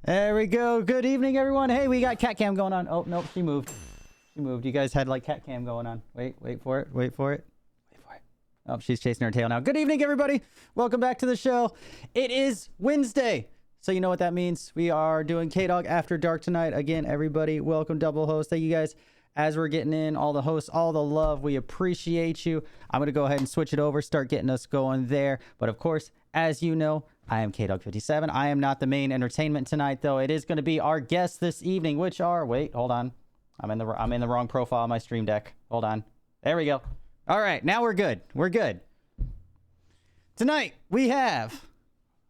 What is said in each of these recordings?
There we go. Good evening, everyone. Hey, we got cat cam going on. Oh, nope, she moved. She moved. You guys had like cat cam going on. Wait for it. Wait for it. Wait for it. Oh, she's chasing her tail now. Good evening, everybody. Welcome back to the show. It is Wednesday. So you know what that means. We are doing Kdog After Dark tonight. Again, everybody, welcome, double host. Thank you guys. As we're getting in, all the hosts, all the love, we appreciate you. I'm going to go ahead and switch it over, start getting us going there. But of course, as you know, I am Kdog57. I am not the main entertainment tonight, though. It is going to be our guests this evening, which are... Wait, hold on. I'm in the wrong profile on my stream deck. Hold on. There we go. All right, now we're good. We're good. Tonight, we have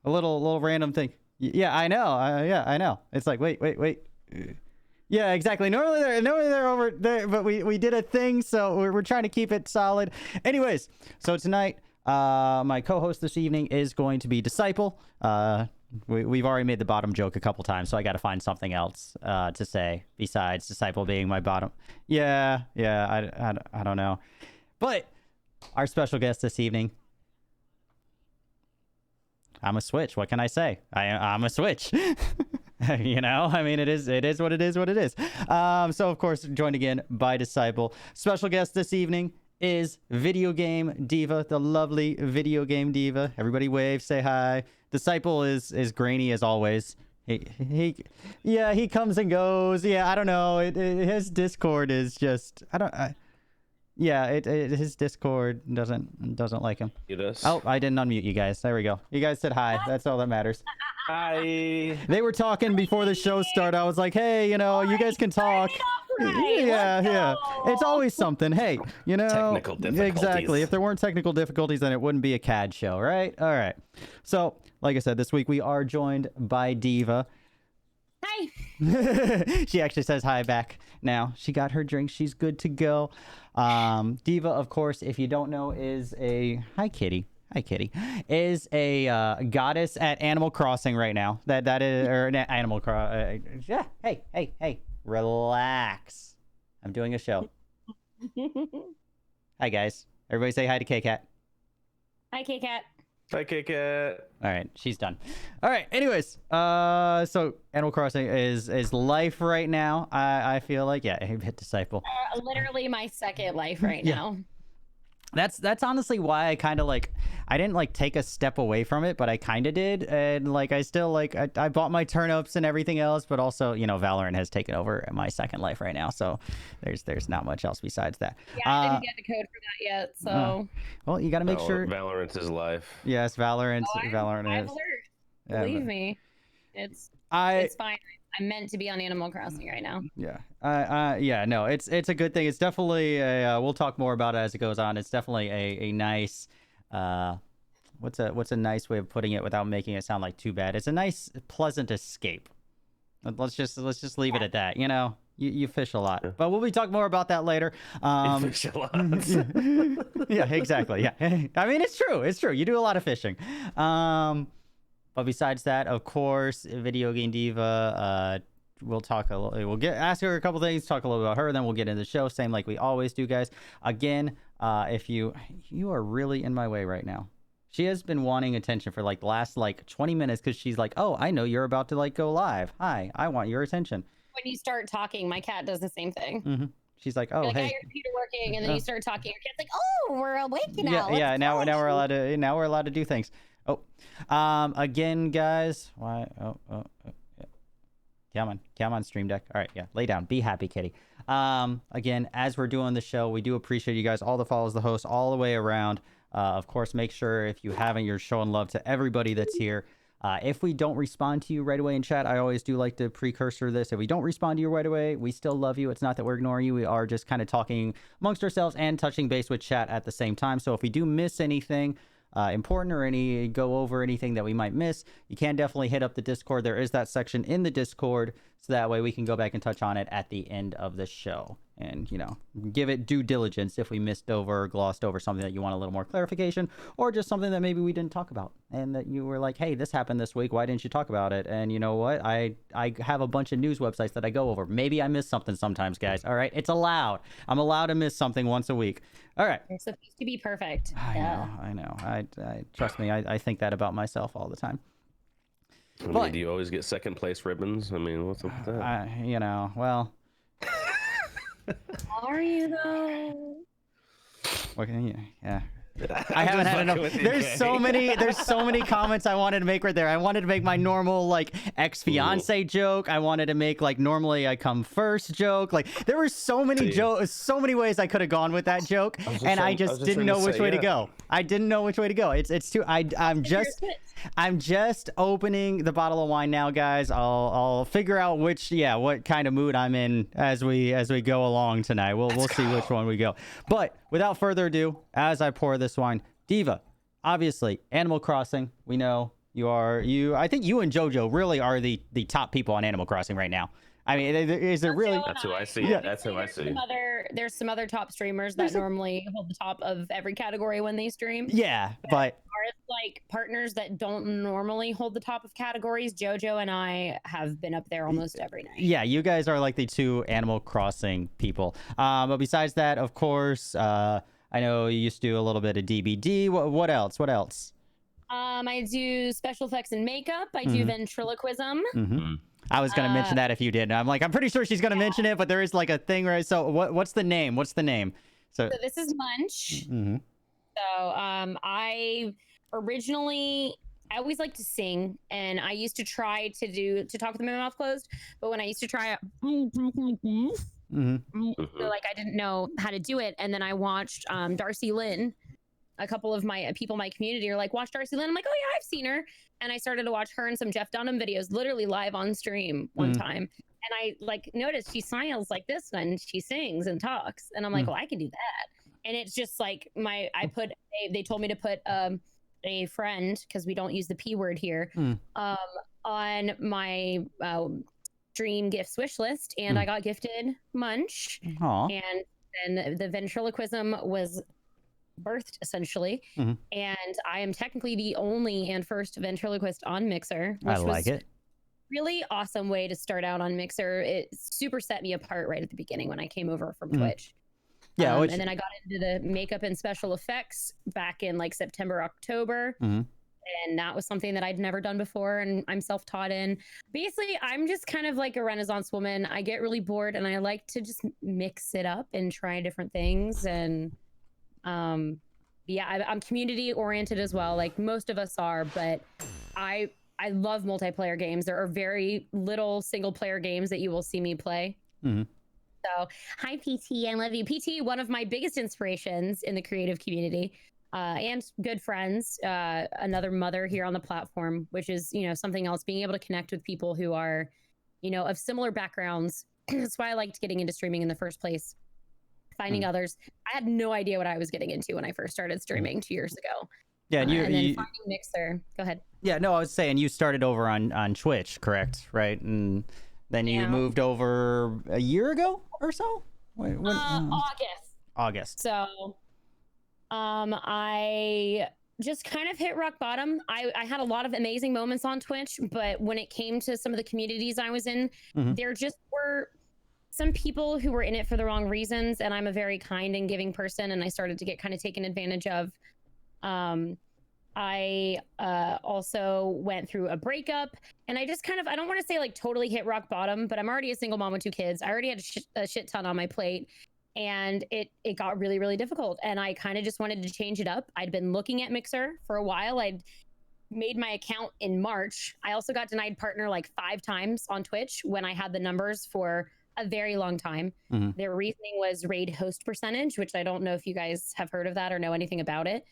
a little random thing. Yeah, I know. Yeah, I know. It's like, wait. Yeah, exactly. Normally they're over there, but we did a thing, so we're trying to keep it solid. Anyways, so tonight, my co-host this evening is going to be Disciple. We've already made the bottom joke a couple times, so I got to find something else to say besides Disciple being my bottom. Yeah, I don't know. But our special guest this evening, I'm a Switch. What can I say? I'm a Switch. You know, I mean, it is what it is. So of course, joined again by Disciple. Special guest this evening is VideoGameDiva, the lovely VideoGameDiva. Everybody wave, say hi. Disciple is grainy as always. He comes and goes. Yeah, I don't know. His Discord is just his Discord doesn't like him. Oh, I didn't unmute you guys. There we go. You guys said hi. That's all that matters. Hi. They were talking before the show started. I was like, hey, you know, you guys can talk. Yeah. It's always something. Hey, you know. Technical difficulties. Exactly. If there weren't technical difficulties, then it wouldn't be a CAD show, right? All right. So, like I said, this week we are joined by Diva. Hi. She actually says hi back now. She got her drink. She's good to go. Diva, of course, if you don't know, is a... Hi, kitty. Is a goddess at Animal Crossing right now. That is... Or Animal Crossing. Yeah. Hey. Relax. I'm doing a show. Hi, guys. Everybody say hi to K-Cat. Hi, K-Cat. Hi, Kit. All right, she's done. All right, anyways, so Animal Crossing is life right now. I feel like, yeah, hit Disciple. Literally my second life right now. That's honestly why I kind of like, I didn't like take a step away from it, but I kind of did. And like, I still like, I bought my turnips and everything else, but also, you know, Valorant has taken over my second life right now. So there's not much else besides that. Yeah, I didn't get the code for that yet. So, well, you got to make sure. Valorant is life. Yes, Valorant is. I've learned. Believe me, it's fine. I'm meant to be on Animal Crossing right now. Yeah. No, it's a good thing. It's definitely a, we'll talk more about it as it goes on. It's definitely a nice, what's a nice way of putting it without making it sound like too bad. It's a nice, pleasant escape. Let's just leave it at that. You know, you fish a lot, but we'll be talking more about that later. You fish a lot. Yeah, exactly. Yeah. I mean, it's true. You do a lot of fishing. But besides that, of course, VideoGameDiva, we'll talk a little, ask her a couple things, talk a little about her, then we'll get into the show, same like we always do, guys. Again, if you are really in my way right now. She has been wanting attention for like the last like 20 minutes because she's like, oh, I know you're about to like go live. Hi, I want your attention. When you start talking, my cat does the same thing. Mm-hmm. She's like, oh, you're like, hey, your computer working, and then you start talking. Your cat's like, oh, we're awake now. Yeah. Now we're allowed to do things. Oh, again, guys. Why? Oh, yeah. Come on, stream deck. All right, yeah. Lay down. Be happy, kitty. Again, as we're doing the show, we do appreciate you guys. All the follows, the hosts, all the way around. Of course, make sure if you haven't, you're showing love to everybody that's here. If we don't respond to you right away in chat, I always do like to precursor this. If we don't respond to you right away, we still love you. It's not that we're ignoring you. We are just kind of talking amongst ourselves and touching base with chat at the same time. So if we do miss anything important or go over anything that we might miss, you can definitely hit up the Discord. There is that section in the Discord, so that way we can go back and touch on it at the end of the show. And, you know, give it due diligence if we missed over or glossed over something that you want a little more clarification, or just something that maybe we didn't talk about and that you were like, hey, this happened this week. Why didn't you talk about it? And you know what? I have a bunch of news websites that I go over. Maybe I miss something sometimes, guys. All right. It's allowed. I'm allowed to miss something once a week. All right. You're supposed to be perfect. I know. I trust me. I think that about myself all the time. I mean, do you always get second place ribbons? I mean, what's up with that? You know, well. Are you though? What can you? Yeah. I haven't had enough. There's so many comments I wanted to make right there. I wanted to make my normal like ex-fiance joke. I wanted to make like normally I come first joke. Like there were so many jokes, so many ways I could have gone with that joke, and I just didn't know which way to go. I didn't know which way to go. It's too. I'm just opening the bottle of wine now, guys. I'll figure out what kind of mood I'm in as we go along tonight. We'll see which one we go. But without further ado, as I pour this wine, Diva, obviously Animal Crossing. We know you. I think you and JoJo really are the top people on Animal Crossing right now. I mean, is there really? That's who I see. Yeah. That's who I see. There's some other top streamers that normally hold the top of every category when they stream. Yeah, but are like partners that don't normally hold the top of categories. JoJo and I have been up there almost every night. Yeah, you guys are like the two Animal Crossing people. But besides that, of course, I know you used to do a little bit of DBD. What else? What else? I do special effects and makeup. I do ventriloquism. I was gonna mention that if you did. I'm pretty sure she's gonna mention it, but there is like a thing, right? So what's the name? What's the name? So this is Munch. So I always like to sing, and I used to try to talk with my mouth closed, but when I used to try it, so like I didn't know how to do it, and then I watched Darcy Lynn. A couple of my people in my community are like, watch Darcy Lynn. I'm like, oh yeah, I've seen her. And I started to watch her and some Jeff Dunham videos, literally live on stream one time. And I like noticed she smiles like this when she sings and talks. And I'm like, well, I can do that. And it's just like they told me to put a friend, because we don't use the P word here, on my dream gifts wish list. And I got gifted Munch. Aww. And then the ventriloquism was birthed essentially, and I am technically the only and first ventriloquist on Mixer, which was really awesome way to start out on Mixer. It super set me apart right at the beginning when I came over from Twitch. Yeah, and then I got into the makeup and special effects back in like September, October, and that was something that I'd never done before, and I'm self-taught in. Basically, I'm just kind of like a Renaissance woman. I get really bored and I like to just mix it up and try different things. And yeah, I'm community oriented as well, like most of us are, but I love multiplayer games. There are very little single player games that you will see me play. So hi PT, I love you. PT, one of my biggest inspirations in the creative community, and good friends, another mother here on the platform, which is, something else, being able to connect with people who are, of similar backgrounds. That's why I liked getting into streaming in the first place. Finding others. I had no idea what I was getting into when I first started streaming 2 years ago. Yeah, and then finding Mixer. Go ahead. Yeah, no, I was saying you started over on Twitch, correct? Right, and then you moved over a year ago or so. Wait, when, August. So, I just kind of hit rock bottom. I had a lot of amazing moments on Twitch, but when it came to some of the communities I was in, there just were some people who were in it for the wrong reasons, and I'm a very kind and giving person, and I started to get kind of taken advantage of. I also went through a breakup, and I just kind of, I don't want to say like totally hit rock bottom, but I'm already a single mom with 2 kids. I already had a shit ton on my plate, and it got really, really difficult, and I kind of just wanted to change it up. I'd been looking at Mixer for a while. I'd made my account in March. I also got denied partner like 5 times on Twitch when I had the numbers for a very long time. Their reasoning was raid host percentage, which I don't know if you guys have heard of that or know anything about it.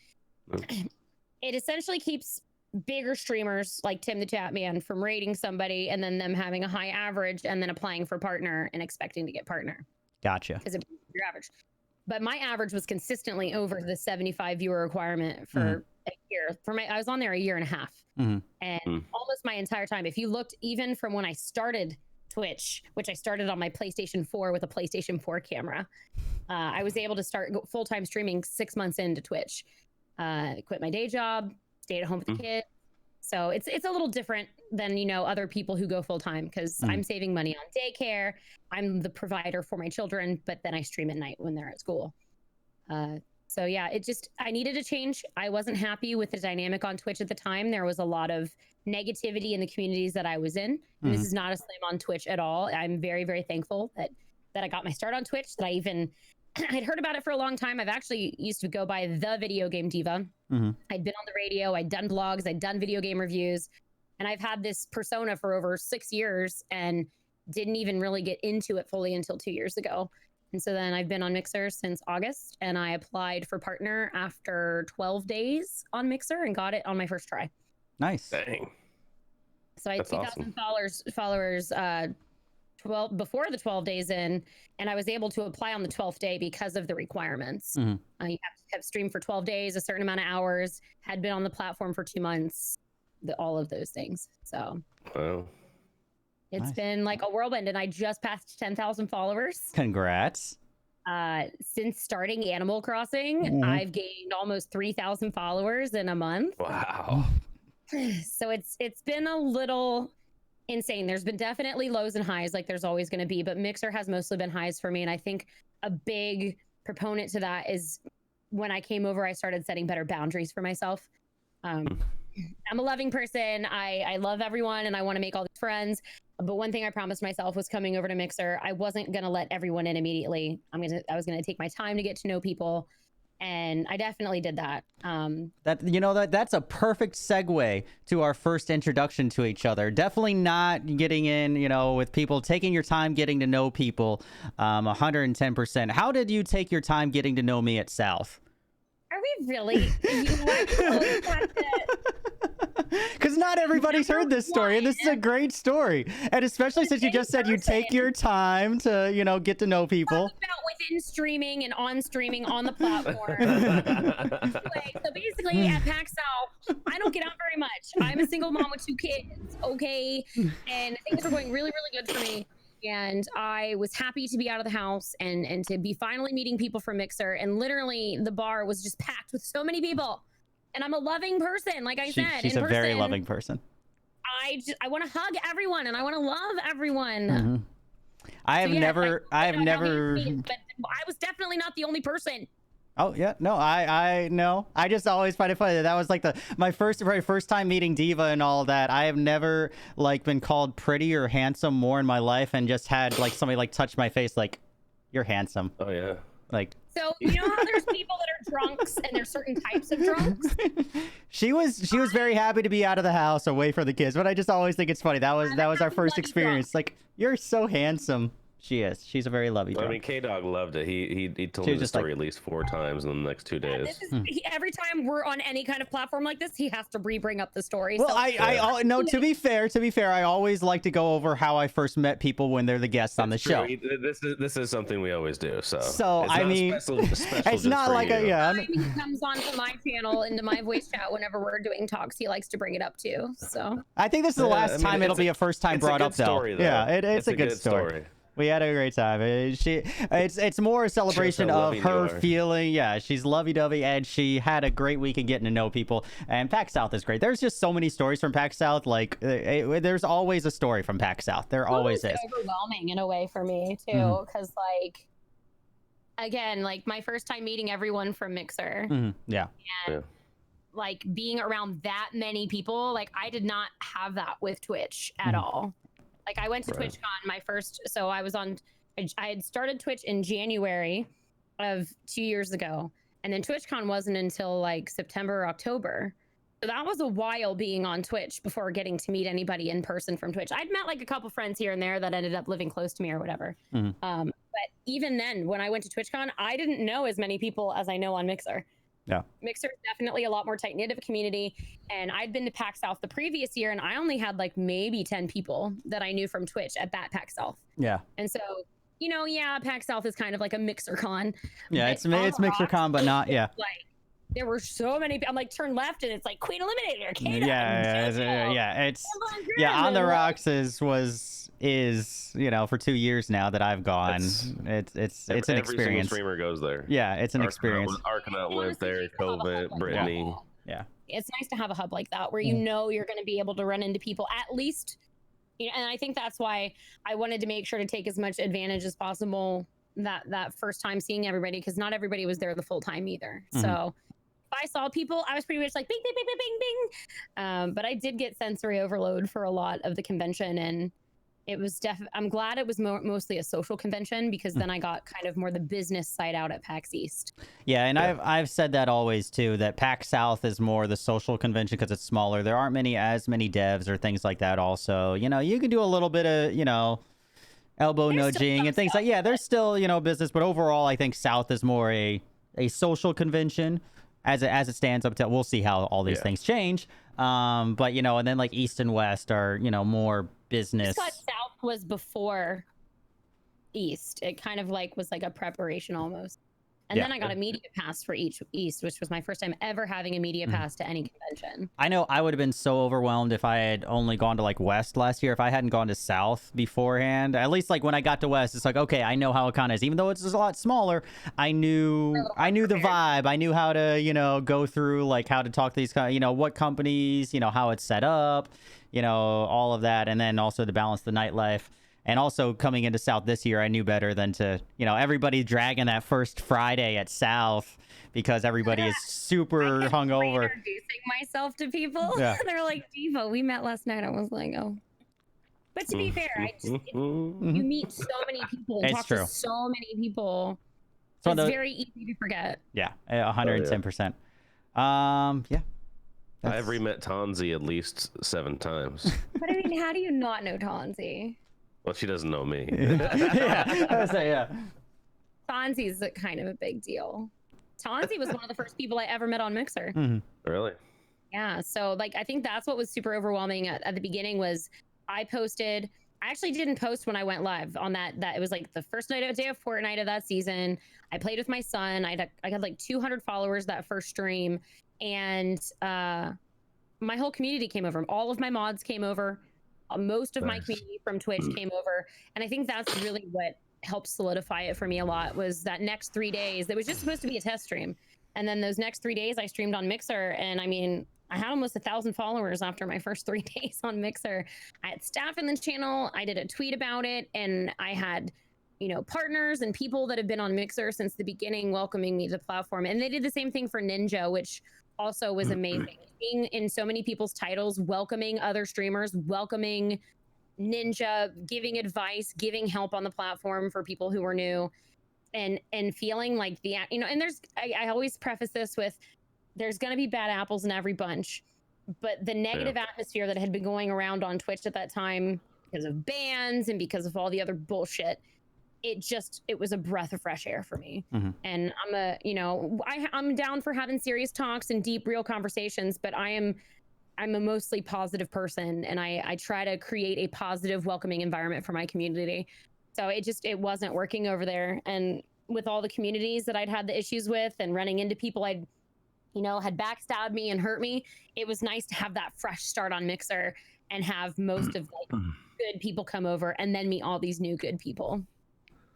It essentially keeps bigger streamers like Tim the Chatman from raiding somebody and then them having a high average and then applying for partner and expecting to get partner. Gotcha. Because it's your average. But my average was consistently over the 75 viewer requirement for a year. I was on there a year and a half. And almost my entire time. If you looked even from when I started Twitch, which I started on my PlayStation 4 with a PlayStation 4 camera, I was able to start full-time streaming 6 months into Twitch. Quit my day job, stayed at home with the kid. So it's a little different than, other people who go full-time, because I'm saving money on daycare. I'm the provider for my children, but then I stream at night when they're at school. So yeah, I needed a change. I wasn't happy with the dynamic on Twitch at the time. There was a lot of negativity in the communities that I was in. And this is not a slam on Twitch at all. I'm very, very thankful that I got my start on Twitch, that I even I'd heard about it for a long time. I've actually used to go by the VideoGameDiva. I'd been on the radio, I'd done blogs, I'd done video game reviews, and I've had this persona for over 6 years and didn't even really get into it fully until 2 years ago. And so then I've been on Mixer since August, and I applied for partner after 12 days on Mixer and got it on my first try. Nice. Dang. So I had 2,000 followers 12 before the 12 days in, and I was able to apply on the 12th day because of the requirements. You have to have streamed for 12 days, a certain amount of hours, had been on the platform for 2 months, all of those things. So Wow. it's been like a whirlwind, and I just passed 10,000 followers. Congrats. Since starting Animal Crossing, I've gained almost 3,000 followers in a month. Wow. So it's been a little insane. There's been definitely lows and highs, like there's always going to be, but Mixer has mostly been highs for me. And I think a big proponent to that is when I came over, I started setting better boundaries for myself. I'm a loving person. I love everyone and I want to make all these friends. But one thing I promised myself was coming over to Mixer, I wasn't going to let everyone in immediately. I was going to take my time to get to know people. And I definitely did that. That's a perfect segue to our first introduction to each other. Definitely not getting in, with people, taking your time getting to know people, 110%. How did you take your time getting to know me at South? Are we really? Because not everybody's heard this story, and this is a great story. And especially since you just said you take your time to, get to know people. About within streaming and on streaming on the platform. Anyway, so basically at PAX South, I don't get out very much. I'm a single mom with 2 kids, okay? And things are going really, really good for me. And I was happy to be out of the house and to be finally meeting people from Mixer. And literally the bar was just packed with so many people. And I'm a loving person, like I said. She's a very loving person. I want to hug everyone and I want to love everyone. I have never. But I was definitely not the only person. Oh yeah, no, I know. I just always find it funny that was like my very first time meeting Diva and all that. I have never been called pretty or handsome more in my life, and just had somebody touch my face like, "You're handsome." Oh yeah. So you know how there's people that are drunks and there's certain types of drunks? She was very happy to be out of the house, away from the kids. But I just always think it's funny. That was our first experience. Drunk. You're so handsome. She is. She's a very lovely drunk. I mean, Kdog loved it. He told me the story at least 4 times in the next 2 days. Every time we're on any kind of platform like this, he has to bring up the story. Well, so. no. To be fair, I always like to go over how I first met people when they're the guests on the show. This is something we always do. So I mean, it's not like He comes onto my channel into my voice chat whenever we're doing talks. He likes to bring it up too. So I think this is the last time it'll be a first time brought up though. Yeah, it's a good story. We had a great time. It's more a celebration of her feeling. Yeah, she's lovey-dovey, and she had a great weekend getting to know people. And PAX South is great. There's just so many stories from PAX South. There's always a story from PAX South. There always is. Overwhelming in a way for me too, because again, my first time meeting everyone from Mixer. Yeah. And, being around that many people, I did not have that with Twitch at all. I went to TwitchCon my first, so I had started Twitch in January of 2 years ago. And then TwitchCon wasn't until September or October. So that was a while being on Twitch before getting to meet anybody in person from Twitch. I'd met a couple friends here and there that ended up living close to me or whatever. But even then, when I went to TwitchCon, I didn't know as many people as I know on Mixer. Yeah. Mixer is definitely a lot more tight-knit of a community. And I'd been to PAX South the previous year, and I only had maybe 10 people that I knew from Twitch at that PAX South. Yeah. And so, PAX South is kind of like a MixerCon. Yeah, it's MixerCon, but not, yeah. There were so many. I'm turn left, and it's Queen Eliminator. Kdog, yeah. On the Rocks is for 2 years now that I've gone. It's an experience. Every single streamer goes there. Yeah, it's an experience. Arcanaut went there. Covent, Brittany. Yeah. It's nice to have a hub like that where you're going to be able to run into people at least. And I think that's why I wanted to make sure to take as much advantage as possible that first time seeing everybody, because not everybody was there the full time either. Mhm. So if I saw people, I was pretty much like bing, bing, bing, bing, bing, bing. But I did get sensory overload for a lot of the convention, and it was I'm glad it was mostly a social convention, because then I got kind of more the business side out at PAX East. Yeah, and I've said that always too, that PAX South is more the social convention because it's smaller. There aren't as many devs or things like that. Also, you know, you can do a little bit of, you know, elbow nudging and things like, yeah, there's still, you know, business, but overall I think South is more a social convention as it stands up to. We'll see how all these things change. But you know, and then like East and West are, you know, more business. I just thought South was before East. It kind of like was like a preparation almost. And then I got a media pass for each East, which was my first time ever having a media pass to any convention. I know I would have been so overwhelmed if I had only gone to like West last year. If I hadn't gone to South beforehand, at least like when I got to West, it's like, okay, I know how it kind of is. Even though it's a lot smaller, I knew the vibe. I knew how to, you know, go through like how to talk to these, you know, what companies, you know, how it's set up, you know, all of that. And then also to balance the nightlife. And also coming into South this year, I knew better than to, you know, everybody dragging that first Friday at South because everybody is super hungover. Introducing myself to people. Yeah. They're like, Diva, we met last night. I was like, oh. But to be fair, you meet so many people and talk to so many people. So it's very easy to forget. Yeah, 110%. Yeah. I've re-met Tonzi at least 7 times. But I mean, how do you not know Tonzi? Well, she doesn't know me. Yeah, I would say, yeah. Tonzi's kind of a big deal. Tonzi was one of the first people I ever met on Mixer. Really? Yeah. So like, I think that's what was super overwhelming at the beginning was I actually didn't post when I went live on that it was like the first day of Fortnite of that season. I played with my son. I had like 200 followers that first stream, and my whole community came over. All of my mods came over. Most of my community from Twitch came over, and I think that's really what helped solidify it for me a lot, was that next 3 days. It was just supposed to be a test stream, and then those next 3 days I streamed on Mixer, and I mean, I had almost 1,000 followers after my first 3 days on Mixer. I had staff in the channel. I did a tweet about it, and I had, you know, partners and people that have been on Mixer since the beginning welcoming me to the platform, and they did the same thing for Ninja, which also was amazing. Being in so many people's titles, welcoming other streamers, welcoming Ninja, giving advice, giving help on the platform for people who were new, and feeling like you know, and I always preface this with, there's going to be bad apples in every bunch, but the negative atmosphere that had been going around on Twitch at that time because of bans and because of all the other bullshit, it was a breath of fresh air for me. And I'm down for having serious talks and deep, real conversations, but I'm a mostly positive person, and I try to create a positive, welcoming environment for my community. So it wasn't working over there. And with all the communities that I'd had the issues with and running into people had backstabbed me and hurt me, it was nice to have that fresh start on Mixer and have most of like good people come over and then meet all these new good people.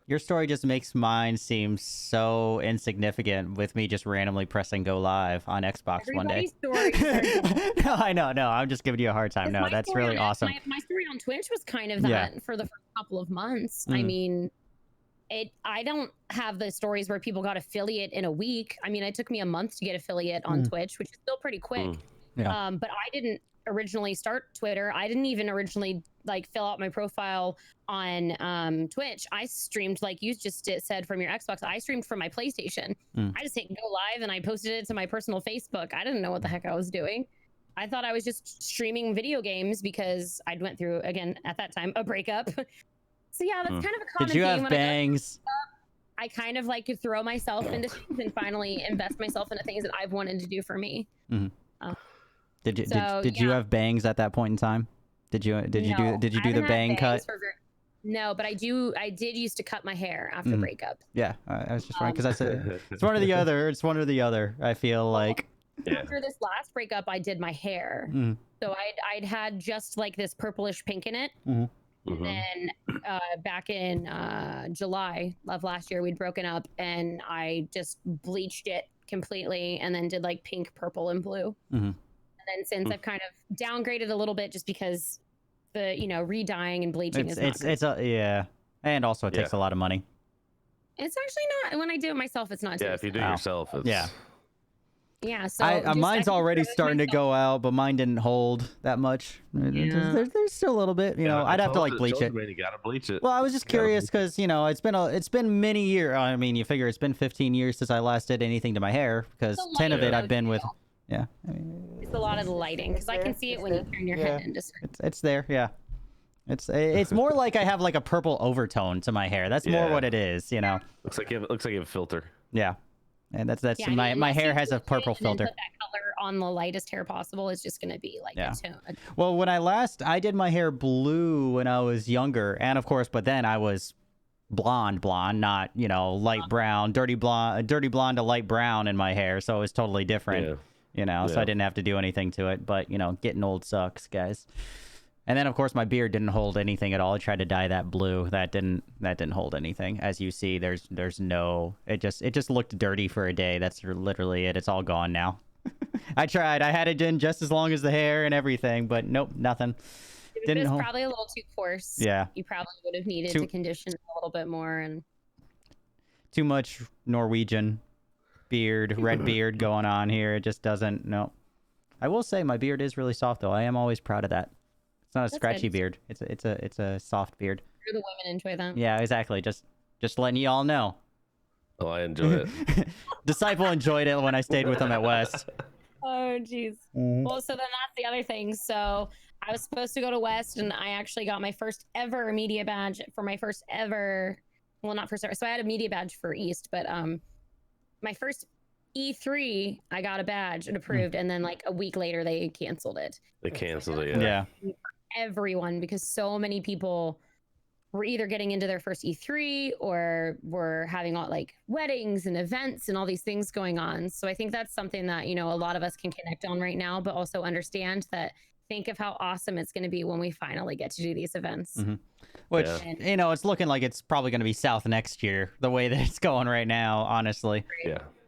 Your story just makes mine seem so insignificant with me just randomly pressing go live on Xbox one day. No, I know. No, I'm just giving you a hard time. No, that's really awesome. My story on Twitch was kind of that for the first couple of months. I mean, I don't have the stories where people got affiliate in a week. I mean, it took me a month to get affiliate on Twitch, which is still pretty quick. But I didn't originally start Twitter. I didn't even originally like fill out my profile on Twitch. I streamed, like you just said, from your Xbox. I streamed from my PlayStation. I just hit go live and I posted it to my personal Facebook. I didn't know what the heck I was doing. I thought I was just streaming video games because I'd went through, again, at that time, a breakup. So yeah, that's kind of a common Did you theme. have bangs? I kind of like to throw myself into things and finally invest myself into things that I've wanted to do for me. Did you have bangs at that point in time? Did you do the bang cut? No, but I did used to cut my hair after breakup. Yeah, I was just wondering because I said it's one or the other. It's one or the other. I feel like after this last breakup, I did my hair. So I'd had just like this purplish pink in it. And then back in July of last year, we'd broken up, and I just bleached it completely, and then did like pink, purple, and blue. And then since I've kind of downgraded a little bit, just because the re-dyeing and bleaching and also it takes a lot of money. It's actually not. When I do it myself, it's not. Yeah, if you do it Wow. yourself, it's... Yeah. Yeah. So mine's already starting to go out, but mine didn't hold that much. Yeah. There's still a little bit, you know. I'd have to like bleach it. Man, you gotta bleach it. Well, I was just curious because, you know, it's been many years. I mean, you figure it's been 15 years since I last did anything to my hair, because 10 of it I've been with. Yeah. I mean, it's a lot of the lighting, because I can see it when you turn your head into. It's there. Yeah. It's more like I have like a purple overtone to my hair. That's more what it is, you know. Looks like you have a filter. Yeah. And that's my hair has a purple filter. Put that color on the lightest hair possible. It's just going to be like a tone. Well, when I did my hair blue when I was younger, and of course, but then I was blonde, not, you know, light brown, dirty blonde to light brown in my hair, so it was totally different, you know. So I didn't have to do anything to it, but you know, getting old sucks, guys. And then, of course, my beard didn't hold anything at all. I tried to dye that blue. That didn't hold anything. As you see, there's no. It just looked dirty for a day. That's literally it. It's all gone now. I tried. I had it in just as long as the hair and everything, but nope, nothing. It was probably a little too coarse. Yeah. You probably would have needed to condition it a little bit more, and too much Norwegian beard, red beard going on here. It just doesn't. No. I will say my beard is really soft though. I am always proud of that. It's not a scratchy beard. It's a soft beard. The women enjoy that. Yeah, exactly. Just letting you all know. Oh, I enjoy it. Disciple enjoyed it when I stayed with him at West. Oh, jeez. Well, so then that's the other thing. So I was supposed to go to West, and I actually got my first ever media badge for my first ever. Well, not first ever. So I had a media badge for East, but my first E3, I got a badge and approved, and then like a week later they canceled it. They canceled it. Yeah. Everyone, because so many people were either getting into their first E3 or were having all like weddings and events and all these things going on. So I think that's something that, you know, a lot of us can connect on right now, but also understand that think of how awesome it's going to be when we finally get to do these events. Which, you know, it's looking like it's probably going to be South next year, the way that it's going right now, honestly.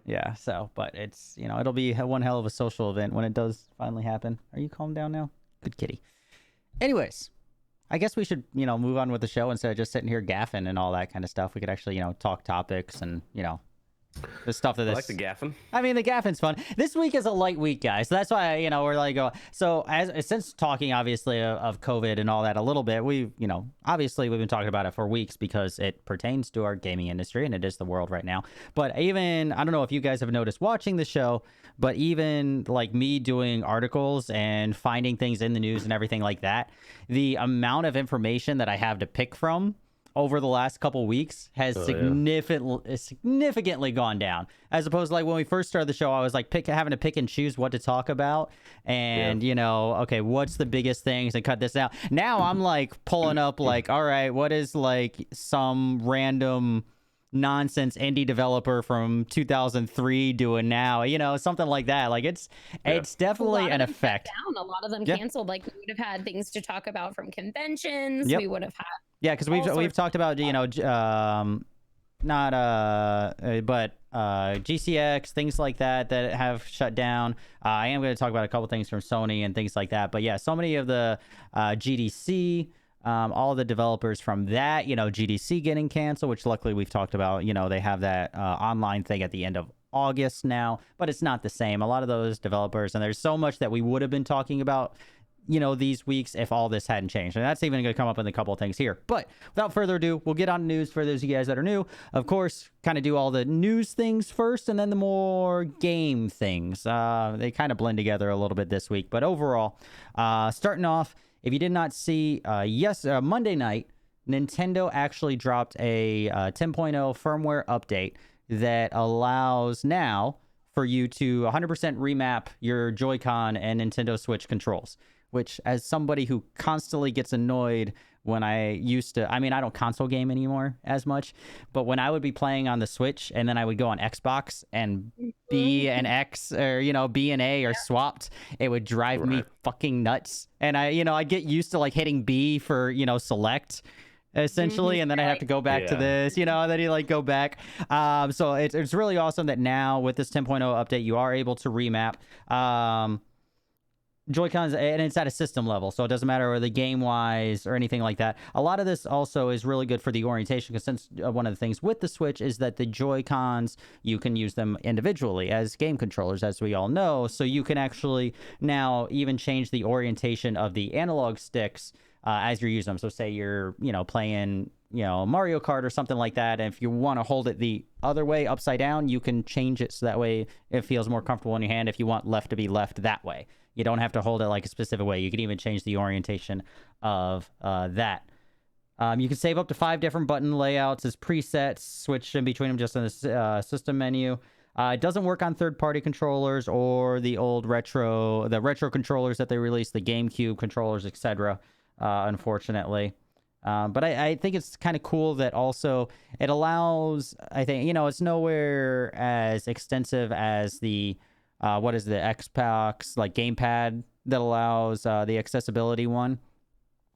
Yeah. So, but it's, you know, it'll be one hell of a social event when it does finally happen. Are you calmed down now? Good kitty. Anyways, I guess we should, you know, move on with the show instead of just sitting here gaffing and all that kind of stuff. We could actually, you know, talk topics and, you know, the stuff that I like the gaffing. I mean, the gaffing's fun. This week is a light week, guys. So that's why, you know, we're like, so since talking obviously of COVID and all that a little bit, we've been talking about it for weeks because it pertains to our gaming industry and it is the world right now. But even, I don't know if you guys have noticed watching the show, but even like me doing articles and finding things in the news and everything like that, the amount of information that I have to pick from over the last couple weeks has significantly gone down, as opposed to like when we first started the show, I was like having to pick and choose what to talk about and you know, okay, what's the biggest things and cut this out. Now I'm like pulling up like, all right, what is like some random nonsense indie developer from 2003 doing now, you know, something like that. Like it's definitely an effect. A lot of them canceled. Like we would have had things to talk about from conventions. We would have had because we've talked about, you know, but GCX, things like that have shut down. I am going to talk about a couple things from Sony and things like that. But yeah, so many of the GDC, all the developers from that, you know, GDC getting canceled, which luckily we've talked about, you know, they have that online thing at the end of August now, but it's not the same. A lot of those developers, and there's so much that we would have been talking about, you know, these weeks if all this hadn't changed. And that's even going to come up in a couple of things here. But without further ado, we'll get on to news for those of you guys that are new. Of course, kind of do all the news things first and then the more game things. They kind of blend together a little bit this week. But overall, starting off, if you did not see, Monday night, Nintendo actually dropped a 10.0 firmware update that allows now for you to 100% remap your Joy-Con and Nintendo Switch controls, which as somebody who constantly gets annoyed when I don't console game anymore as much, but when I would be playing on the Switch and then I would go on Xbox and B and X or, you know, B and A are swapped, it would drive me fucking nuts. And I get used to like hitting B for, you know, select essentially, and then I have to go back to this, you know, and then you like go back. So it's really awesome that now with this 10.0 update, you are able to remap. Joy-Cons, and it's at a system level, so it doesn't matter the game-wise or anything like that. A lot of this also is really good for the orientation, because since one of the things with the Switch is that the Joy-Cons, you can use them individually as game controllers, as we all know, so you can actually now even change the orientation of the analog sticks as you're using them. So say you're, playing, Mario Kart or something like that, and if you want to hold it the other way, upside down, you can change it so that way it feels more comfortable in your hand if you want left to be left that way. You don't have to hold it like a specific way. You can even change the orientation of that. You can save up to 5 different button layouts as presets, switch in between them just in the system menu. It doesn't work on third-party controllers or the old retro controllers that they released, the GameCube controllers, etc., unfortunately. But I think it's kind of cool that also it allows, I think, it's nowhere as extensive as the what is the Xbox like gamepad that allows the accessibility one.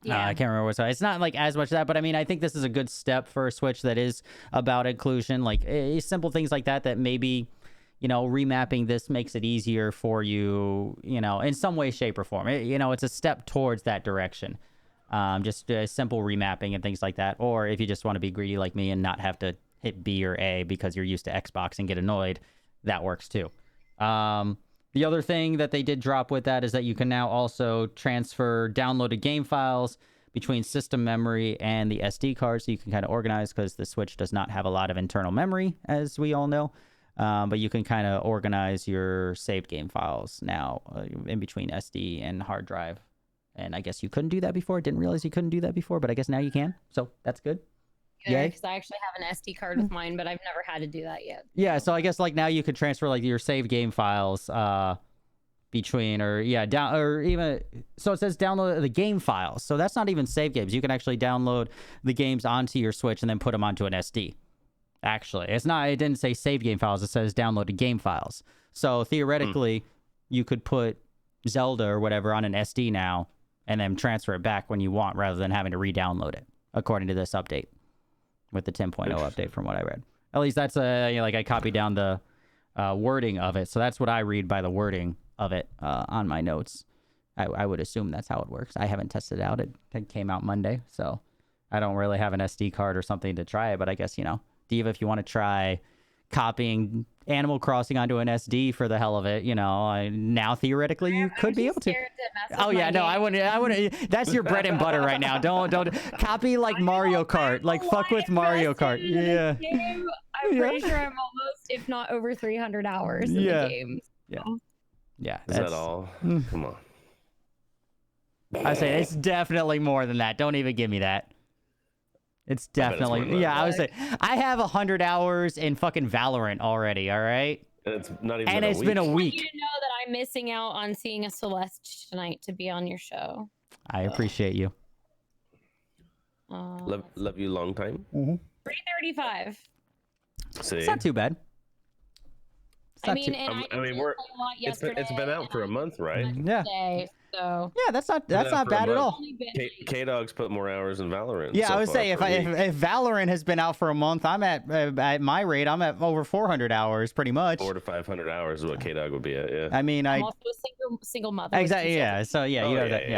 Yeah. I can't remember it's not like as much of that, but I mean, I think this is a good step for a Switch that is about inclusion, like simple things like that maybe, remapping this makes it easier for you, in some way, shape, or form. It's a step towards that direction. Just simple remapping and things like that. Or if you just want to be greedy like me and not have to hit B or A because you're used to Xbox and get annoyed, that works too. The other thing that they did drop with that is that you can now also transfer downloaded game files between system memory and the SD card, so you can kind of organize, because the Switch does not have a lot of internal memory, as we all know. But you can kind of organize your saved game files now in between SD and hard drive. And I guess you couldn't do that before. Didn't realize you couldn't do that before, but I guess now you can. So that's good. Yeah, because I actually have an SD card with mine, but I've never had to do that yet. Yeah, so I guess like now you could transfer like your save game files between, or down, or even, so it says download the game files. So that's not even save games. You can actually download the games onto your Switch and then put them onto an SD. Actually, it didn't say save game files. It says downloaded game files. So theoretically, you could put Zelda or whatever on an SD now and then transfer it back when you want, rather than having to re-download it, according to this update. With the 10.0 update, from what I read. At least that's I copied down the wording of it, so that's what I read by the wording of it on my notes. I would assume that's how it works. I haven't tested it out. It came out Monday, so I don't really have an SD card or something to try it, but I guess, Diva, if you want to try copying Animal Crossing onto an SD for the hell of it, now theoretically you could be able to. Oh yeah, no, I wouldn't. That's your bread and butter right now. Don't copy like Mario Kart. Like fuck with Mario Kart. Yeah. I'm pretty sure I'm almost, if not over 300 hours in the game. Yeah. Yeah. Is that all? Come on. I say it's definitely more than that. Don't even give me that. It's definitely, I would say I have 100 hours in fucking Valorant already. All right. And it's not even. And it's been a week. I want you to know that I'm missing out on seeing a Celeste tonight to be on your show. I appreciate you. Love you long time. 3:35. See, it's not too bad. I mean, it's been out for a month, right? Yeah. Today, so yeah, that's not bad at all. Kdog's put more hours in Valorant. Yeah, I would say if Valorant has been out for a month, I'm at my rate, I'm at over 400 hours, pretty much. 400 to 500 hours is what Kdog would be at. Yeah. I mean, I'm also a single mother. Exactly. Yeah. So yeah, you have that.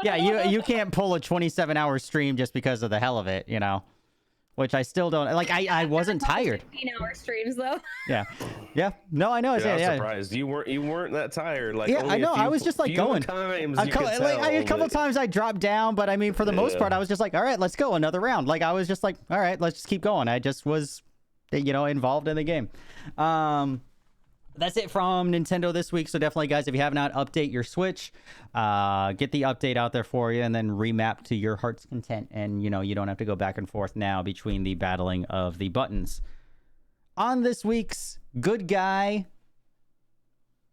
Yeah. You can't pull a 27-hour stream just because of the hell of it, Which I still don't like. I wasn't tired. 15-hour streams though. Yeah. No, I know. I'm surprised you weren't that tired. Like, yeah, I know. I was just like going. A couple times I dropped down, but I mean, for the most part, I was just like, all right, let's go another round. Like I was just like, all right, let's just keep going. I just was, involved in the game. That's it from Nintendo this week. So definitely, guys, if you have not, update your Switch, get the update out there for you, and then remap to your heart's content. And, you don't have to go back and forth now between the battling of the buttons. On this week's Good Guy,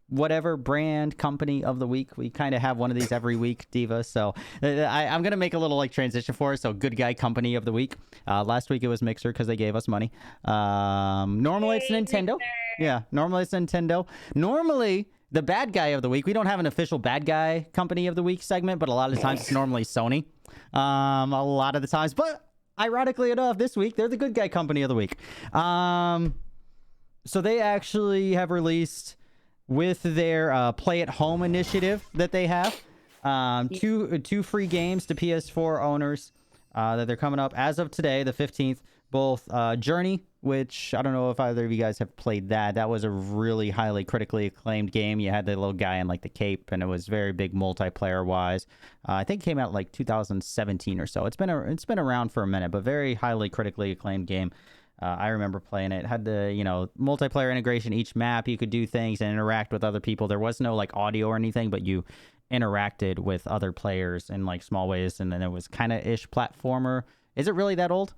whatever brand company of the week, we kind of have one of these every week, Diva. So I'm going to make a little transition for us. So Good Guy company of the week. Last week it was Mixer because they gave us money. Normally it's Nintendo. Yeah, normally it's Nintendo. Normally, the bad guy of the week, we don't have an official bad guy company of the week segment, but a lot of the times it's normally Sony. A lot of the times. But ironically enough, this week, they're the good guy company of the week. So they actually have released with their Play at Home initiative that they have. Two free games to PS4 owners that they're coming up as of today, the 15th. Both Journey, which I don't know if either of you guys have played that. That was a really highly critically acclaimed game. You had the little guy in like the cape, and it was very big multiplayer wise. I think it came out like 2017 or so. It's been around for a minute, but very highly critically acclaimed game. I remember playing it. It had the multiplayer integration. Each map you could do things and interact with other people. There was no like audio or anything, but you interacted with other players in like small ways. And then it was kind of ish platformer. Is it really that old?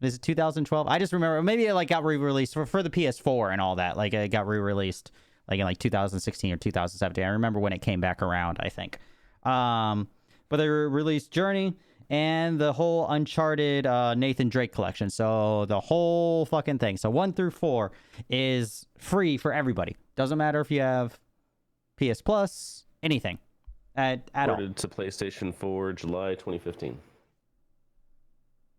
Is it 2012? I just remember maybe it like got re-released for the PS4 and all that. Like it got re-released like in like 2016 or 2017. I remember when it came back around, I think. But they released Journey and the whole Uncharted Nathan Drake collection. So the whole fucking thing. So 1 through 4 is free for everybody. Doesn't matter if you have PS Plus, anything at all. Ported to PlayStation 4 July 2015.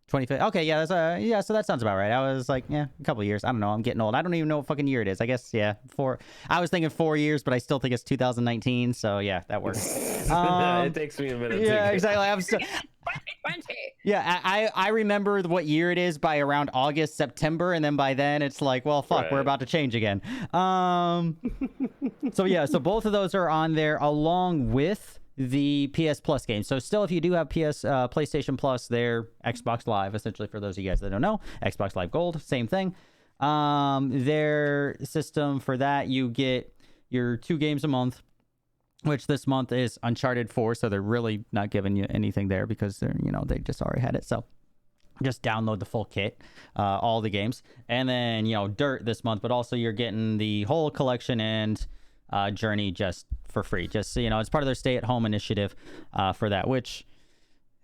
25. Okay, yeah, that's yeah. So that sounds about right. I was like, yeah, a couple of years. I don't know. I'm getting old. I don't even know what fucking year it is. I guess, yeah, 4. I was thinking 4 years, but I still think it's 2019. So yeah, that works. It takes me a minute. Yeah, exactly. I'm still. Yeah, I remember what year it is by around August, September, and then by then it's like, well, fuck, right. We're about to change again. So yeah, so both of those are on there along with the PS Plus game. So still, if you do have PlayStation Plus, they're Xbox Live, essentially, for those of you guys that don't know. Xbox Live Gold, same thing. Their system for that, you get your 2 games a month, which this month is Uncharted 4, so they're really not giving you anything there because they're, they just already had it. So just download the full kit, all the games. And then, Dirt this month, but also you're getting the whole collection and Journey just for free. Just so it's part of their stay-at-home initiative for that. Which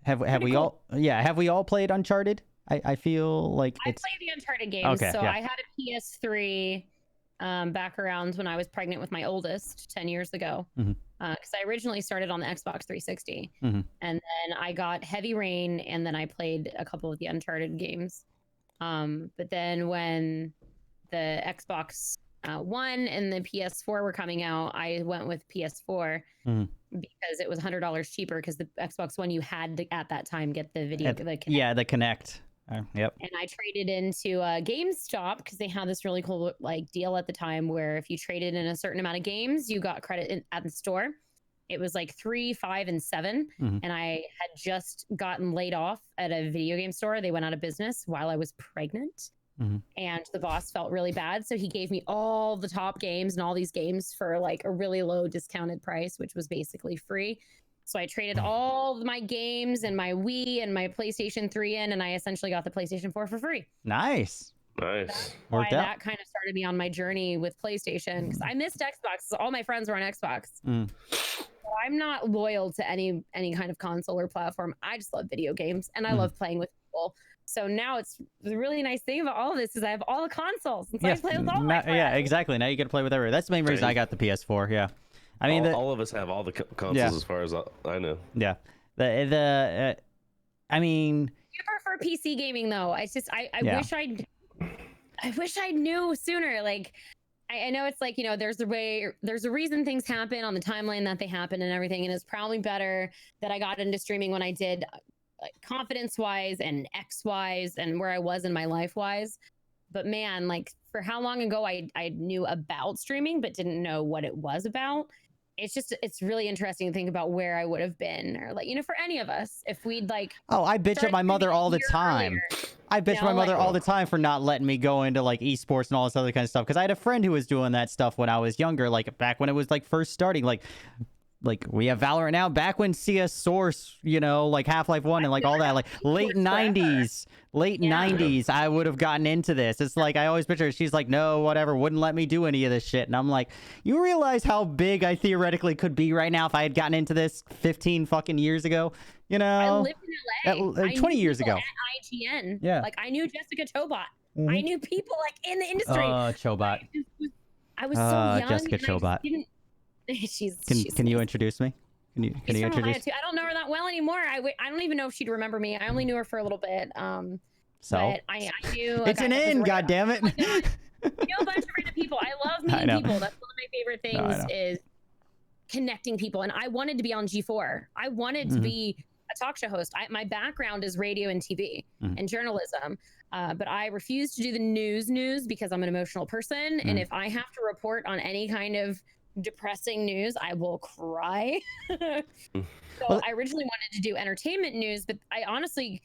have we all? Yeah, have we all played Uncharted? I feel like I played the Uncharted games. Okay, so yeah. I had a PS3 back around when I was pregnant with my oldest 10 years ago. Because I originally started on the Xbox 360, and then I got Heavy Rain, and then I played a couple of the Uncharted games. But then when the Xbox One and the PS4 were coming out, I went with PS4 because it was $100 cheaper. Because the Xbox One, you had to at that time get the video, the Kinect. The Kinect. Yep. And I traded into GameStop because they had this really cool like deal at the time where if you traded in a certain amount of games, you got credit at the store. It was like 3, 5, and 7. And I had just gotten laid off at a video game store. They went out of business while I was pregnant. And the boss felt really bad. So he gave me all the top games and all these games for like a really low discounted price, which was basically free. So I traded all of my games and my Wii and my PlayStation 3 in, and I essentially got the PlayStation 4 for free. Nice. Nice. Why that kind of started me on my journey with PlayStation, because I missed Xbox. All my friends were on Xbox. So I'm not loyal to any kind of console or platform. I just love video games, and I love playing with people. So now it's the really nice thing about all of this is I have all the consoles. And so I play with all my friends. Yeah, exactly. Now you get to play with everyone. That's the main reason I got the PS4. Yeah. I mean, all of us have all the consoles as far as I know. Yeah. I mean, I prefer PC gaming though. I wish I knew sooner. Like, I know it's like, there's a reason things happen on the timeline that they happen and everything. And it's probably better that I got into streaming when I did, like confidence wise and X wise and where I was in my life wise. But man, like for how long ago I knew about streaming, but didn't know what it was about. It's really interesting to think about where I would have been, or like, for any of us, if we'd like. Oh, I bitch at my mother all the time. Earlier. I bitch at my mother all the time for not letting me go into like esports and all this other kind of stuff. Because I had a friend who was doing that stuff when I was younger, like back when it was like first starting, like we have Valorant now, back when CS Source, like Half-Life 1 and like all that, like late 90s, I would have gotten into this. It's like, I always picture, she's like, no, whatever, wouldn't let me do any of this shit. And I'm like, you realize how big I theoretically could be right now if I had gotten into this 15 fucking years ago? I lived in LA. 20 years ago. At IGN. Yeah. Like I knew Jessica Chobot. I knew people like in the industry. Chobot. I was so young. Jessica Chobot. Can you introduce me? Can you introduce? I don't know her that well anymore. I don't even know if she'd remember me. I only knew her for a little bit. So but I knew it's an in. God damn it! I know a bunch of random people. I love meeting people. That's one of my favorite things is connecting people. And I wanted to be on G4. I wanted to be a talk show host. My background is radio and TV and journalism, but I refuse to do the news because I'm an emotional person. And if I have to report on any kind of depressing news, I will cry. So I originally wanted to do entertainment news, but I honestly,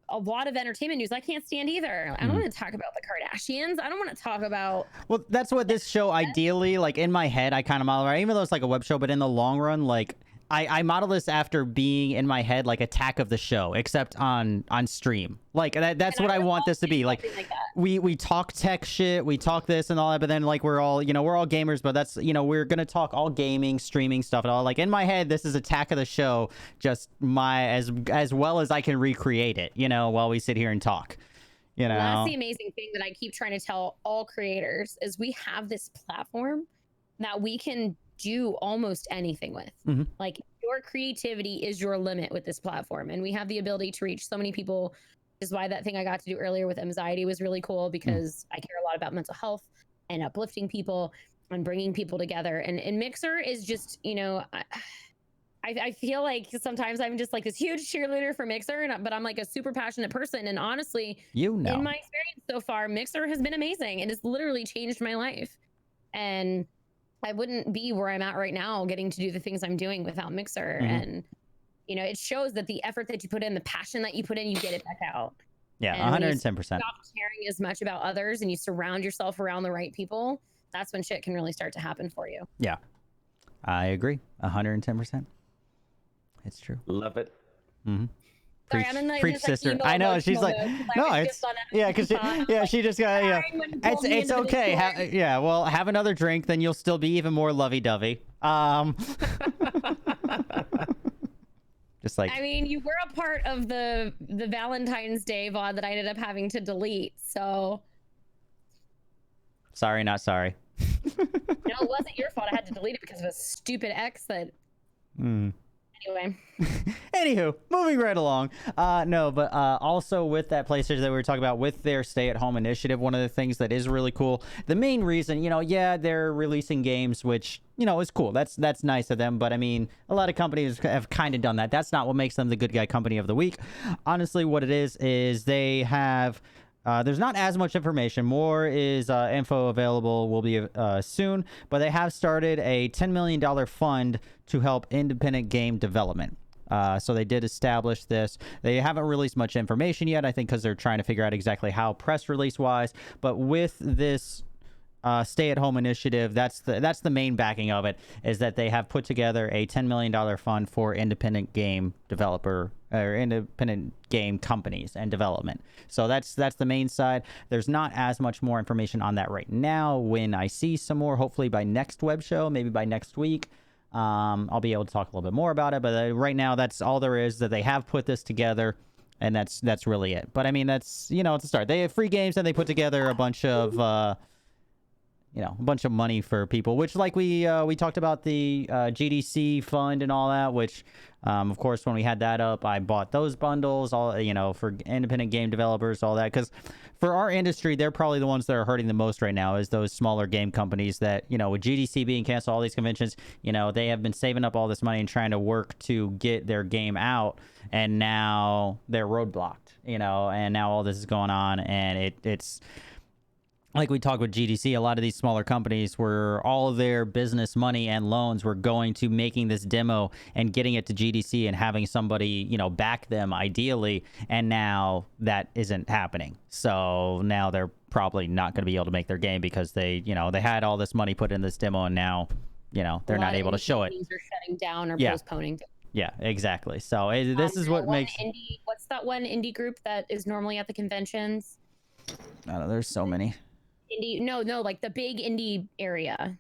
a lot of entertainment news I can't stand either. I don't want to talk about the Kardashians. I don't want to talk about... Well, that's what this show ideally, like in my head, I kind of model, even though it's like a web show, but in the long run, like I model this after being in my head like Attack of the Show, except on stream. Like that's what I want this to be. Like we talk tech shit, we talk this and all that, but then like we're all gamers, but that's, we're gonna talk all gaming, streaming stuff and all. Like in my head, this is Attack of the Show, just as well as I can recreate it, while we sit here and talk. That's the amazing thing that I keep trying to tell all creators is we have this platform that we can do almost anything with. Like your creativity is your limit with this platform, and we have the ability to reach so many people. Is why that thing I got to do earlier with anxiety was really cool, because I care a lot about mental health and uplifting people and bringing people together. And Mixer is just, I feel like sometimes I'm just like this huge cheerleader for Mixer, but I'm like a super passionate person. And honestly, in my experience so far, Mixer has been amazing and it's literally changed my life. And I wouldn't be where I'm at right now getting to do the things I'm doing without Mixer. And, it shows that the effort that you put in, the passion that you put in, you get it back out. Yeah, and 110%. Stop caring as much about others and you surround yourself around the right people. That's when shit can really start to happen for you. Yeah, I agree. 110%. It's true. Love it. Sorry, I'm in like preach, this, sister. Like, I know. She's like, no, it's because she just got it's okay. Well, have another drink, then you'll still be even more lovey-dovey. Just like, I mean, you were a part of the Valentine's Day VOD that I ended up having to delete. So sorry, not sorry. No, it wasn't your fault. I had to delete it because of a stupid ex that. Anyway. Anywho, moving right along. Also with that PlayStation that we were talking about with their stay-at-home initiative, one of the things that is really cool, the main reason, they're releasing games, which, is cool. That's nice of them. But I mean, a lot of companies have kind of done that. That's not what makes them the good guy company of the week. Honestly, what it is they have... there's not as much information. More is info available, will be soon. But they have started a $10 million fund to help independent game development. So they did establish this. They haven't released much information yet, I think, because they're trying to figure out exactly how press release-wise. But with this stay-at-home initiative, that's the main backing of it, is that they have put together a $10 million fund for independent game developer or independent game companies and development. So that's the main side. There's not as much more information on that right now. When I see some more, hopefully by next web show, maybe by next week, I'll be able to talk a little bit more about it. But right now, that's all there is, that they have put this together. And that's really it. But I mean, that's, it's a start. They have free games and they put together a bunch of, a bunch of money for people, which like we talked about the GDC fund and all that, which, of course, when we had that up, I bought those bundles, all, for independent game developers, all that. Because for our industry, they're probably the ones that are hurting the most right now, is those smaller game companies that, with GDC being canceled, all these conventions, they have been saving up all this money and trying to work to get their game out. And now they're roadblocked, and now all this is going on. And it's... like we talked with GDC, a lot of these smaller companies were all of their business money and loans were going to making this demo and getting it to GDC and having somebody, back them ideally. And now that isn't happening. So now they're probably not going to be able to make their game because they had all this money put in this demo and now, they're not able to show it. Are shutting down or postponing. Yeah, exactly. So this is what makes... what's that one indie group that is normally at the conventions? I don't know. There's so many. No, like the big indie area.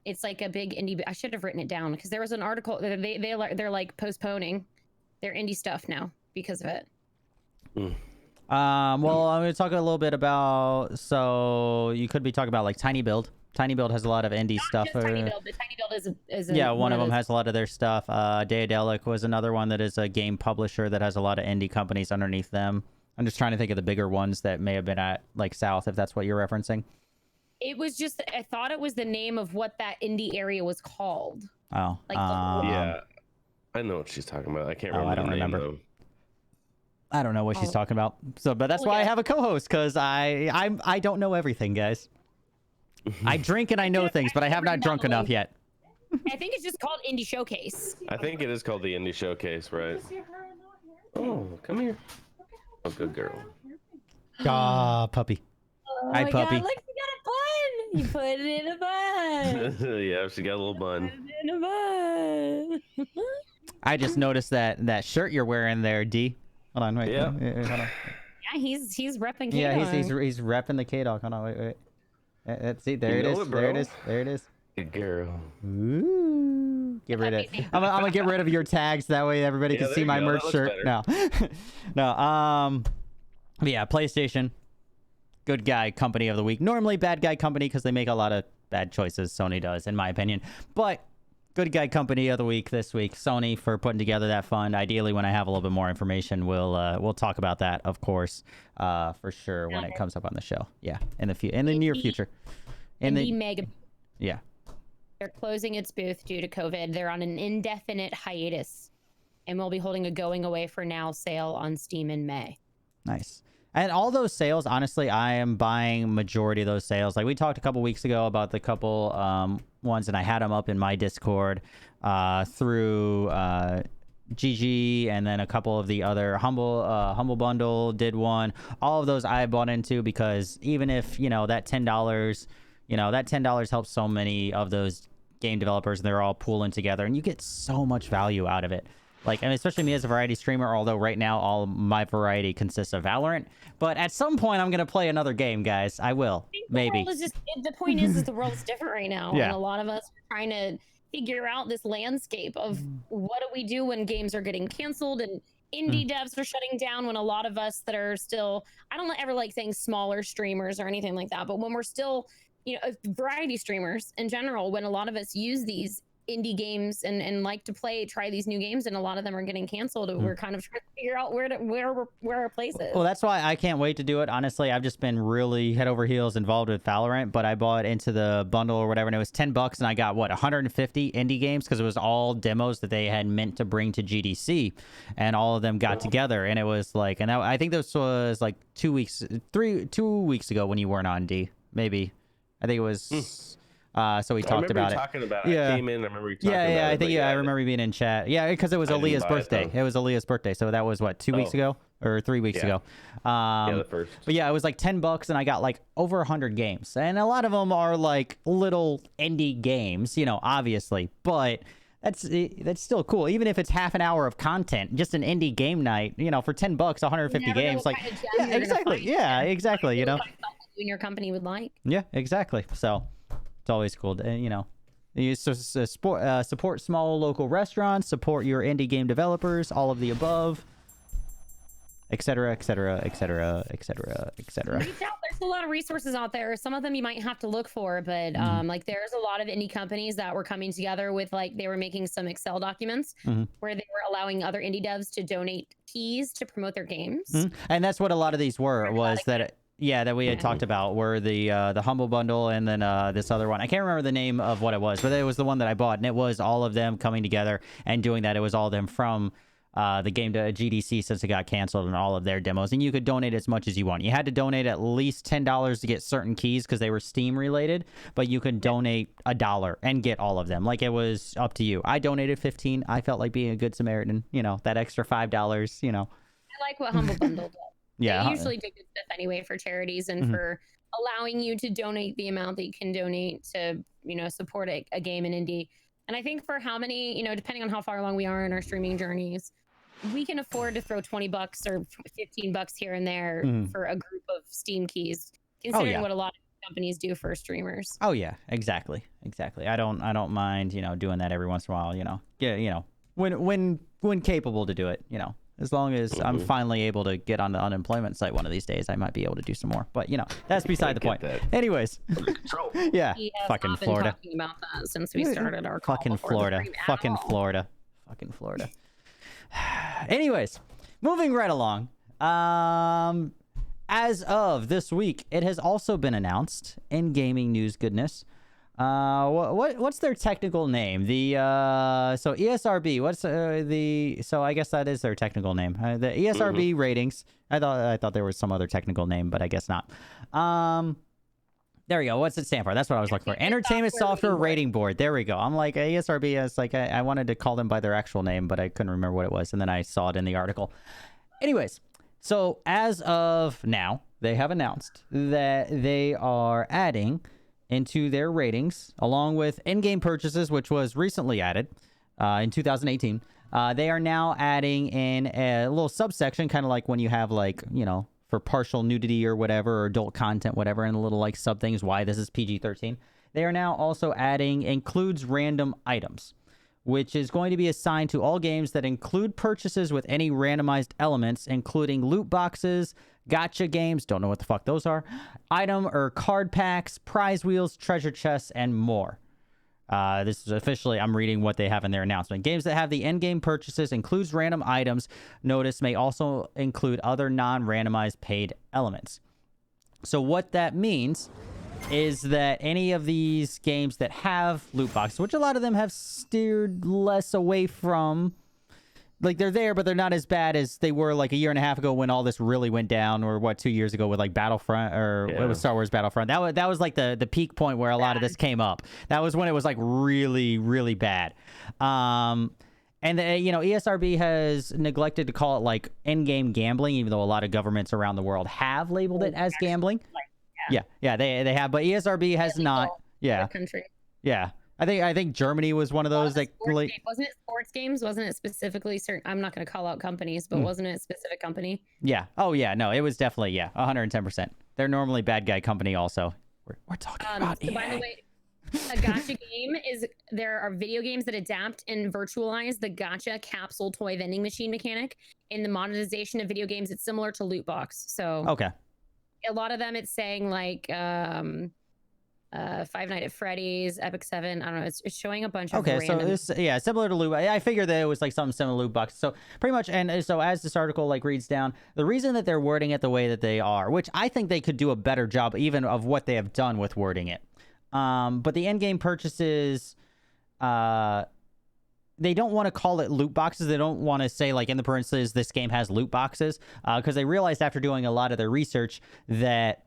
It's like a big indie. I should have written it down because there was an article. They're like postponing their indie stuff now because of it. Well, I'm going to talk a little bit about. So you could be talking about like Tiny Build. Tiny Build has a lot of indie stuff. Tiny Build. The Tiny Build is one of them has a lot of their stuff. Daedalic was another one that is a game publisher that has a lot of indie companies underneath them. I'm just trying to think of the bigger ones that may have been at like South, if that's what you're referencing. It was just, I thought it was the name of what that indie area was called. Oh, Like, Yeah, I know what she's talking about. I can't remember. I don't the name, remember. though. I don't know what she's talking about. So, but that's Oh, why I yeah. have a co-host, because I don't know everything, guys. I drink and I know things, but I have not drunk enough yet. I think it's just called Indie Showcase. I think it is called the Indie Showcase, right? Oh, come here. Oh, good girl. Ah, puppy. Oh Hi, my puppy. God, look, you got a bun. You put it in a bun. Yeah, she got a little bun. Put it in a bun. I just noticed that shirt you're wearing there, D. Hold on, wait. Yeah. Hold on. Yeah, he's repping Kdog. Yeah, he's repping the Kdog. Hold on, wait. Let's see. There You it know is. it, There it bro. is. There it is. Good girl. Ooh. Get rid of it. I'm gonna get rid of your tags. That way everybody Yeah, can there see you my go. merch That shirt. looks No. No. But yeah, PlayStation. Good guy company of the week. Normally bad guy company because they make a lot of bad choices. Sony does, in my opinion. But good guy company of the week this week. Sony for putting together that fund. Ideally, when I have a little bit more information, we'll talk about that, of course, for sure when it comes up on the show. Yeah, in the near future. Indie Mega. Yeah. They're closing its booth due to COVID. They're on an indefinite hiatus, and we'll be holding a going away for now sale on Steam in May. Nice. And all those sales, honestly, I am buying majority of those sales. Like we talked a couple weeks ago about the couple ones, and I had them up in my Discord through GG, and then a couple of the other Humble Bundle did one. All of those I bought into because even if that $10, that $10 helps so many of those game developers, and they're all pooling together, and you get so much value out of it. Like, and especially me as a variety streamer, although right now all my variety consists of Valorant. But at some point, I'm going to play another game, guys. I will. Maybe. The point is the world is different right now. Yeah. And a lot of us are trying to figure out this landscape of what do we do when games are getting canceled and indie devs are shutting down, when a lot of us that are still, I don't ever like saying smaller streamers or anything like that, but when we're still, variety streamers in general, when a lot of us use these indie games and like to try these new games, and a lot of them are getting canceled, we're kind of trying to figure out where our place is. Well, that's why I can't wait to do it. Honestly, I've just been really head over heels involved with Valorant, but I bought into the bundle or whatever, and it was $10, and I got 150 indie games because it was all demos that they had meant to bring to GDC, and all of them got together, and it was like, and I think this was like 2 weeks ago when you weren't on, D. Maybe I think it was. So we talked about it. Talking about Yeah. I came in. I remember you talking about Yeah, it. I think I remember you being in chat. Yeah, because it was I didn't Aaliyah's buy it, birthday. though. It was Aaliyah's birthday, so that was what, 2 weeks ago or 3 weeks Yeah. ago. Yeah, the first. But yeah, it was like $10, and I got like over 100 games, and a lot of them are like little indie games, obviously, but. That's still cool, even if it's half an hour of content, just an indie game night. For $10, 150 games, like yeah, exactly, exactly. You and your company would like. Yeah, exactly. So it's always cool. You support small local restaurants, support your indie game developers, all of the above, etc., etc., etc., etc., etc. Reach out. There's a lot of resources out there. Some of them you might have to look for, but like there's a lot of indie companies that were coming together with, like, they were making some Excel documents where they were allowing other indie devs to donate keys to promote their games. And that's what a lot of these was that. Yeah, that we had talked about were the Humble Bundle, and then this other one. I can't remember the name of what it was, but it was the one that I bought, and it was all of them coming together and doing that. It was all of them from the game to GDC since it got canceled, and all of their demos. And you could donate as much as you want. You had to donate at least $10 to get certain keys because they were Steam related, but you could donate $1 and get all of them. Like, it was up to you. I donated $15. I felt like being a good Samaritan. That extra $5. I like what Humble Bundle does. Yeah, They usually do good stuff anyway for charities and for allowing you to donate the amount that you can donate to, support a game in indie. And I think for how many, depending on how far along we are in our streaming journeys, we can afford to throw $20 or $15 here and there for a group of Steam keys, considering what a lot of companies do for streamers. Oh yeah, exactly. I don't mind, doing that every once in a while, Yeah, when capable to do it, As long as I'm finally able to get on the unemployment site one of these days, I might be able to do some more. But, that's beside the point. Anyways. Yeah. Fucking Florida. Talking about that since we started our call Fucking Florida. Fucking Florida. Fucking Florida. Anyways, moving right along. as of this week, it has also been announced in gaming news goodness. What's their technical name? The so ESRB. So I guess that is their technical name. The ESRB ratings. I thought there was some other technical name, but I guess not. There we go. What's it stand for? That's what I was looking for. Entertainment Software Rating Board. There we go. I'm like, ESRB. It's like I wanted to call them by their actual name, but I couldn't remember what it was, and then I saw it in the article. Anyways, so as of now, they have announced that they are adding into their ratings, along with in-game purchases, which was recently added in 2018. They are now adding in a little subsection, kind of like when you have, like, you know, for partial nudity or whatever, or adult content, whatever, and a little like sub things, why this is PG-13. They are now also adding includes random items, which is going to be assigned to all games that include purchases with any randomized elements, including loot boxes, gacha games, don't know what the fuck those are, item or card packs, prize wheels, treasure chests, and more. This is officially, I'm reading what they have in their announcement. Games that have the in-game purchases includes random items. Notice may also include other non-randomized paid elements. So what that means is that any of these games that have loot boxes, which a lot of them have steered less away from, like, they're there, but they're not as bad as they were like a year and a half ago when all this really went down, or what, 2 years ago with like Battlefront, or it was Star Wars Battlefront. That was like the peak point where a lot of this came up. That was when it was like really, really bad. And you know, ESRB has neglected to call it like in-game gambling, even though a lot of governments around the world have labeled it as gambling. Yeah, they have, but ESRB has not. Yeah, country. Yeah. I think Germany was one of those that wasn't it sports games? Wasn't it specifically certain? I'm not going to call out companies, but wasn't it a specific company? Yeah. Oh yeah. No, it was definitely 110%. They're normally bad guy company also. We're talking about. So by the way, a gacha game is there are video games that adapt and virtualize the gacha capsule toy vending machine mechanic. In the monetization of video games, it's similar to loot box. So okay. A lot of them, it's saying like Five Nights at Freddy's, Epic 7. I don't know. It's showing a bunch of random... so it's similar to loot. I figured that it was like something similar to loot box. So pretty much, and so as this article like reads down, the reason that they're wording it the way that they are, which I think they could do a better job even of what they have done with wording it. But the in-game purchases, they don't want to call it loot boxes. They don't want to say like in the parentheses this game has loot boxes, because they realized after doing a lot of their research that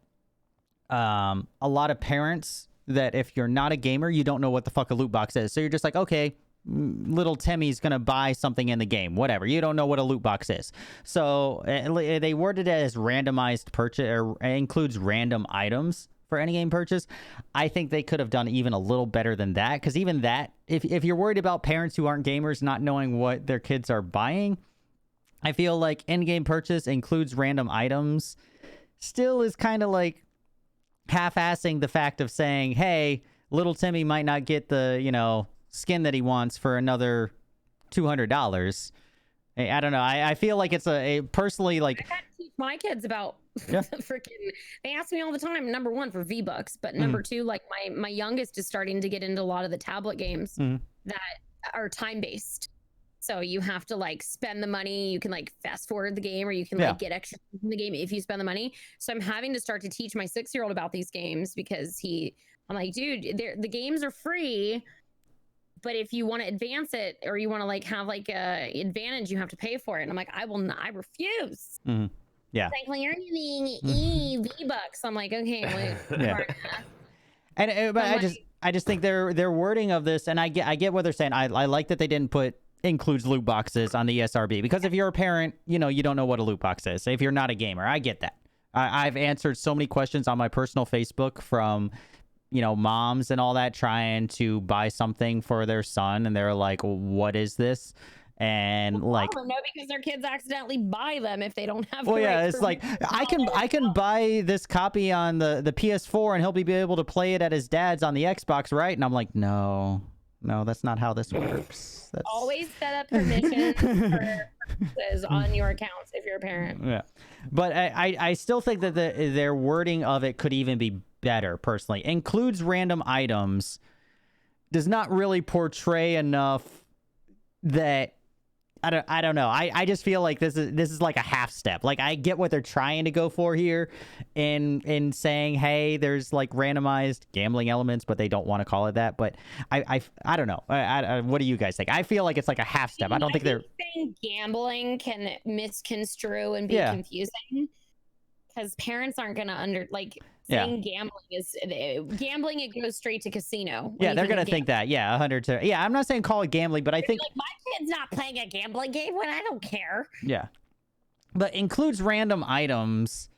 a lot of parents, that if you're not a gamer, you don't know what the fuck a loot box is. So you're just like, okay, little Timmy's gonna buy something in the game, whatever. You don't know what a loot box is. So they worded it as randomized purchase, or includes random items for any game purchase. I think they could have done even a little better than that, because even that, if you're worried about parents who aren't gamers not knowing what their kids are buying, I feel like in-game purchase includes random items still is kind of like half-assing the fact of saying, hey, little Timmy might not get the, you know, skin that he wants for another $200. I don't know. I feel like it's a personally, like, I had to teach my kids about freaking, they ask me all the time, number one for V-Bucks, but number two, like my youngest is starting to get into a lot of the tablet games that are time-based. So you have to like spend the money. You can like fast forward the game, or you can like get extra in the game if you spend the money. So I'm having to start to teach my 6-year-old about these games, because I'm like, dude, the games are free, but if you want to advance it, or you want to like have like a advantage, you have to pay for it. And I'm like, I will not, I refuse. Yeah. It's like, well, you're using V-Bucks. I'm like, okay, and but I just think their wording of this, and I get what they're saying. I like that they didn't put includes loot boxes on the ESRB, because if you're a parent, you know, you don't know what a loot box is. If you're not a gamer, I get that. I've answered so many questions on my personal Facebook from, you know, moms and all that trying to buy something for their son, and they're like, what is this? And like, no, because their kids accidentally buy them if they don't have. Well, yeah, it's like I can buy this copy on the PS4, and he'll be able to play it at his dad's on the Xbox, right? And I'm like, no, that's not how this works. That's... Always set up permissions for purchases on your accounts if you're a parent. Yeah, but I still think that their wording of it could even be better. Personally, includes random items does not really portray enough that I don't know. I just feel like this is like a half step. Like I get what they're trying to go for here in saying, hey, there's like randomized gambling elements, but they don't want to call it that. But I don't know. What do you guys think? I feel like it's like a half step. I don't think they're saying gambling can misconstrue and be confusing because parents aren't gonna saying gambling, it goes straight to casino. Yeah, they're gonna think that. Yeah, 100 to. Yeah, I'm not saying call it gambling, but I think like my kid's not playing a gambling game when I don't care. Yeah, but includes random items.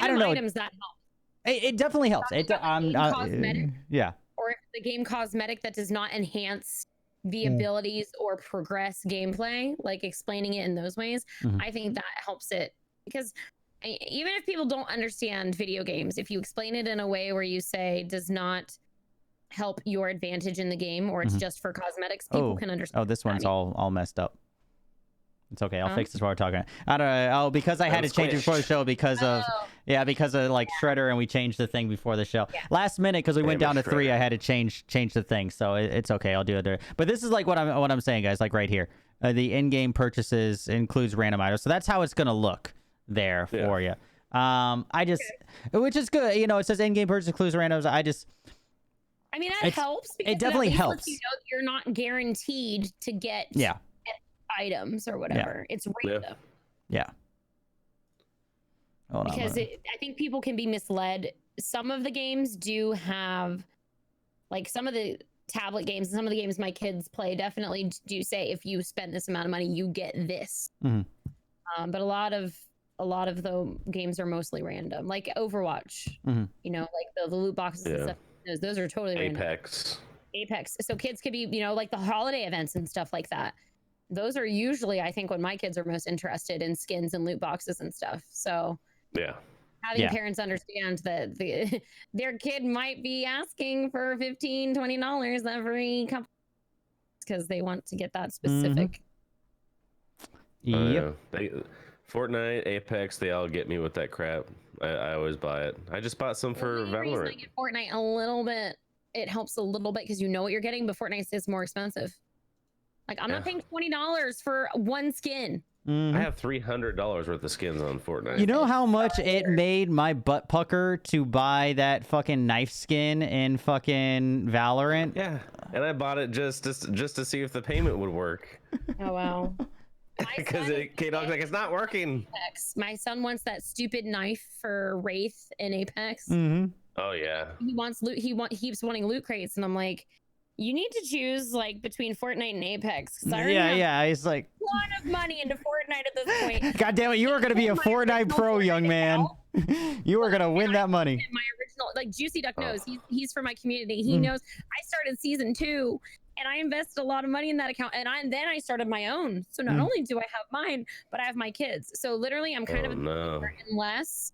I don't know. Items that help. It definitely helps. Cosmetic, yeah. Or if the game cosmetic that does not enhance the abilities or progress gameplay, like explaining it in those ways, I think that helps it because. Even if people don't understand video games, if you explain it in a way where you say does not help your advantage in the game or it's just for cosmetics, people can understand. Oh, this one's all messed up. It's okay. I'll fix this while we're talking. I don't know. Oh, because I had to change it before the show because of like Shredder, and we changed the thing before the show. Yeah. Last minute because we went down to 3, I had to change the thing. So it's okay. I'll do it there. But this is like what I'm saying, guys. Like right here, the in-game purchases includes random items. So that's how it's gonna look there for you. Which is good. You know, it says in-game purchase includes randoms. I mean, that helps. It definitely helps. You know, you're not guaranteed to get items or whatever. It's random. Yeah. Because I think people can be misled. Some of the games do have, like some of the tablet games, some of the games my kids play definitely do say if you spend this amount of money, you get this. But a lot of the games are mostly random, like Overwatch. You know, like the loot boxes and stuff. Those are totally random. Apex. So kids could be, you know, like the holiday events and stuff like that. Those are usually, I think, when my kids are most interested in skins and loot boxes and stuff. So having parents understand that their kid might be asking for $15-$20 every couple because they want to get that specific. Fortnite, Apex, they all get me with that crap. I always buy it. I just bought some for Valorant. I get Fortnite a little bit. It helps a little bit because you know what you're getting, but Fortnite is more expensive. Like I'm not paying $20 for one skin. I have $300 worth of skins on Fortnite. You know how much it made my butt pucker to buy that fucking knife skin in fucking Valorant? Yeah, and I bought it just to see if the payment would work. Oh wow. Because Kdog's like, it's not working. Apex. My son wants that stupid knife for Wraith in Apex. Oh yeah. He wants loot. He keeps wanting loot crates, and I'm like, you need to choose like between Fortnite and Apex. He's like a lot of money into Fortnite at this point. God damn it, you were gonna be a Fortnite pro, young man. You were gonna win that money. My original, like Juicy Duck knows. He's from my community. He knows. I started season 2. And I invested a lot of money in that account, and then I started my own. So not only do I have mine, but I have my kids. So literally, I'm kind of unless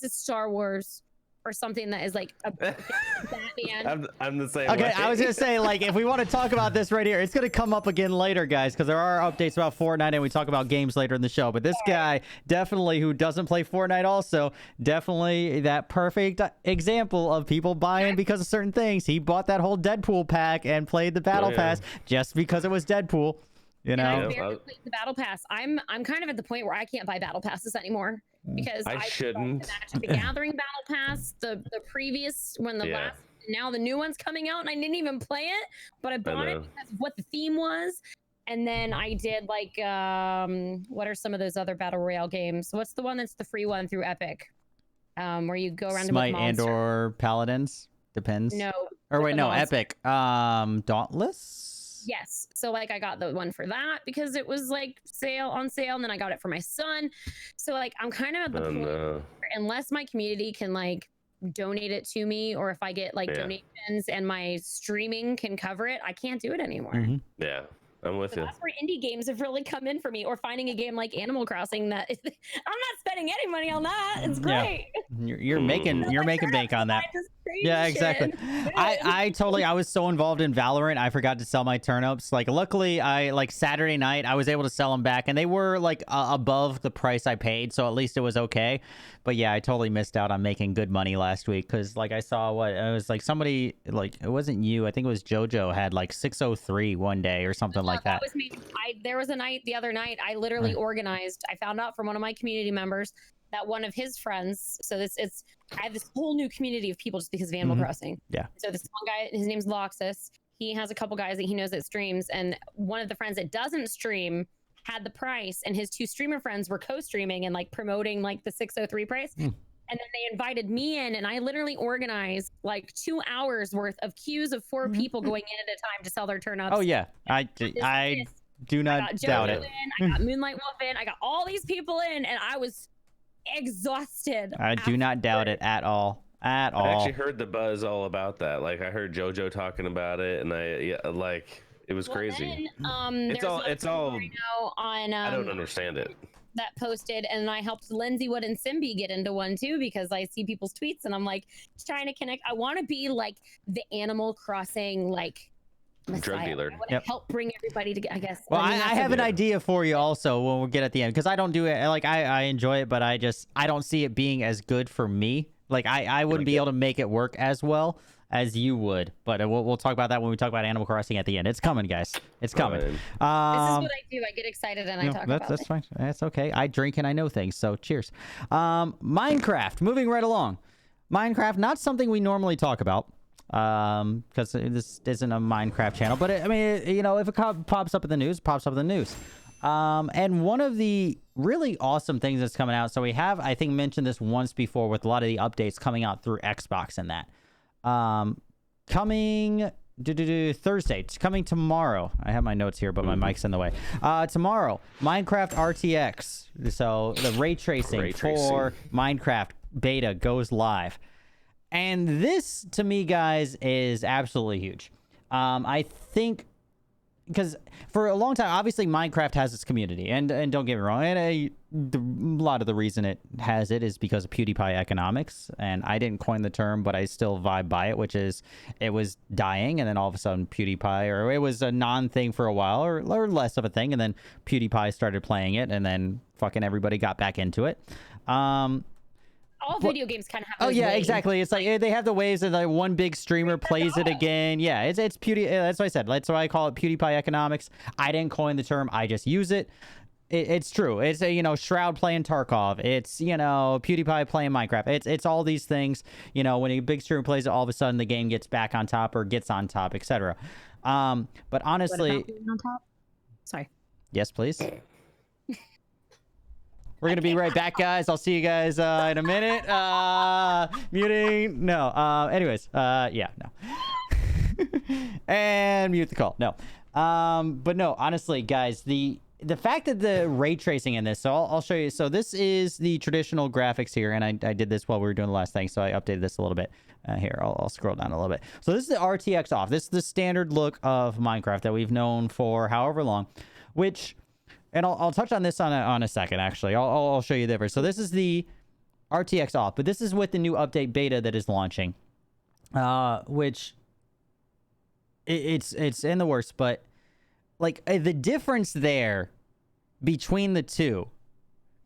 it's Star Wars or something that is like a Batman. I'm the same. Okay, way. I was gonna say, like, if we want to talk about this right here, it's gonna come up again later, guys, because there are updates about Fortnite, and we talk about games later in the show. But this guy, definitely, who doesn't play Fortnite, also definitely that perfect example of people buying because of certain things. He bought that whole Deadpool pack and played the Battle Pass just because it was Deadpool. You know, I barely played the Battle Pass. I'm kind of at the point where I can't buy Battle Passes anymore because I shouldn't. The Gathering Battle Pass, the previous when the last, now the new one's coming out, and I didn't even play it, but I bought it because of what the theme was. And then I did like, what are some of those other battle royale games? What's the one that's the free one through Epic, where you go around Smite and/or Paladins? Depends. No. Or wait, no, Epic. Dauntless. Yes. So like I got the one for that because it was like on sale, and then I got it for my son. So like I'm kind of at the point where unless my community can like donate it to me, or if I get like donations and my streaming can cover it, I can't do it anymore. Yeah. I'm with you. That's where indie games have really come in for me, or finding a game like Animal Crossing that I'm not spending any money on that. It's great. You're making bank on that. Just Yeah, exactly. I was so involved in Valorant, I forgot to sell my turnips. Like, luckily, Saturday night, I was able to sell them back, and they were like above the price I paid, so at least it was okay. But yeah, I totally missed out on making good money last week because, like, I saw it was like somebody, like, it wasn't you, I think it was JoJo had like 603 one day or something like that. That was me. There was a night the other night. I literally organized. I found out from one of my community members that one of his friends. So I have this whole new community of people just because of Animal Crossing. Yeah. So this one guy, his name's Loxus. He has a couple guys that he knows that streams, and one of the friends that doesn't stream had the price, and his two streamer friends were co-streaming and like promoting like the 603 price. And then they invited me in, and I literally organized like 2 hours worth of queues of 4 people going in at a time to sell their turnips. Oh yeah, I do not doubt it. I got Moonlight Wolf in. I got all these people in, and I was exhausted. I do not doubt it at all. At all. I actually heard the buzz all about that. Like, I heard JoJo talking about it, and it was crazy. Then, it's all right now on I don't understand it. That posted, and I helped Lindsay Wood and Simbi get into one too, because I see people's tweets and I'm like trying to connect. I want to be like the Animal Crossing like Messiah. Drug dealer. I want to help bring everybody together, I guess. Well, I have an idea for you also when we get at the end, because I don't do it like I enjoy it, but I don't see it being as good for me. Like I wouldn't be able to make it work as well as you would, but we'll talk about that when we talk about Animal Crossing at the end. It's coming, guys. It's coming. This is what I do. I get excited and I talk about that's it. fine. That's okay. I drink and I know things, so cheers. Minecraft, moving right along. Minecraft, not something we normally talk about, because this isn't a Minecraft channel, but I mean, you know, if it pops up in the news, it pops up in the news. And one of the really awesome things that's coming out, so we have, I think, mentioned this once before with a lot of the updates coming out through Xbox and that. Coming Thursday. It's coming tomorrow. I have my notes here, but my mic's in the way. Tomorrow, Minecraft RTX. So the ray tracing for Minecraft beta goes live. And this, to me, guys, is absolutely huge. I think because for a long time, obviously, Minecraft has its community, and don't get me wrong, and a lot of the reason it has it is because of PewDiePie economics, and I didn't coin the term, but I still vibe by it, which is it was dying, and then all of a sudden PewDiePie, or it was a non-thing for a while, or less of a thing, and then PewDiePie started playing it, and then fucking everybody got back into it. All video games kind of have those waves. Exactly. It's like they have the waves that like one big streamer plays it again. Yeah, it's PewDiePie. That's what I said. That's why I call it PewDiePie economics. I didn't coin the term. I just use it. It's true. It's Shroud playing Tarkov. It's PewDiePie playing Minecraft. It's all these things. When a big streamer plays it, all of a sudden the game gets back on top or gets on top, etc. But honestly, what about being on top? Sorry. Yes, please. We're going to be right back, guys. I'll see you guys in a minute. Muting. No. Anyways. Yeah, no. And mute the call. No. But no, honestly, guys, the fact that the ray tracing in this, so I'll show you. So this is the traditional graphics here, and I did this while we were doing the last thing, so I updated this a little bit. Here, I'll scroll down a little bit. So this is the RTX off. This is the standard look of Minecraft that we've known for however long, which... And I'll touch on this on a second, actually. I'll show you the difference. So this is the RTX off, but this is with the new update beta that is launching, which it's in the works. But like the difference there between the two,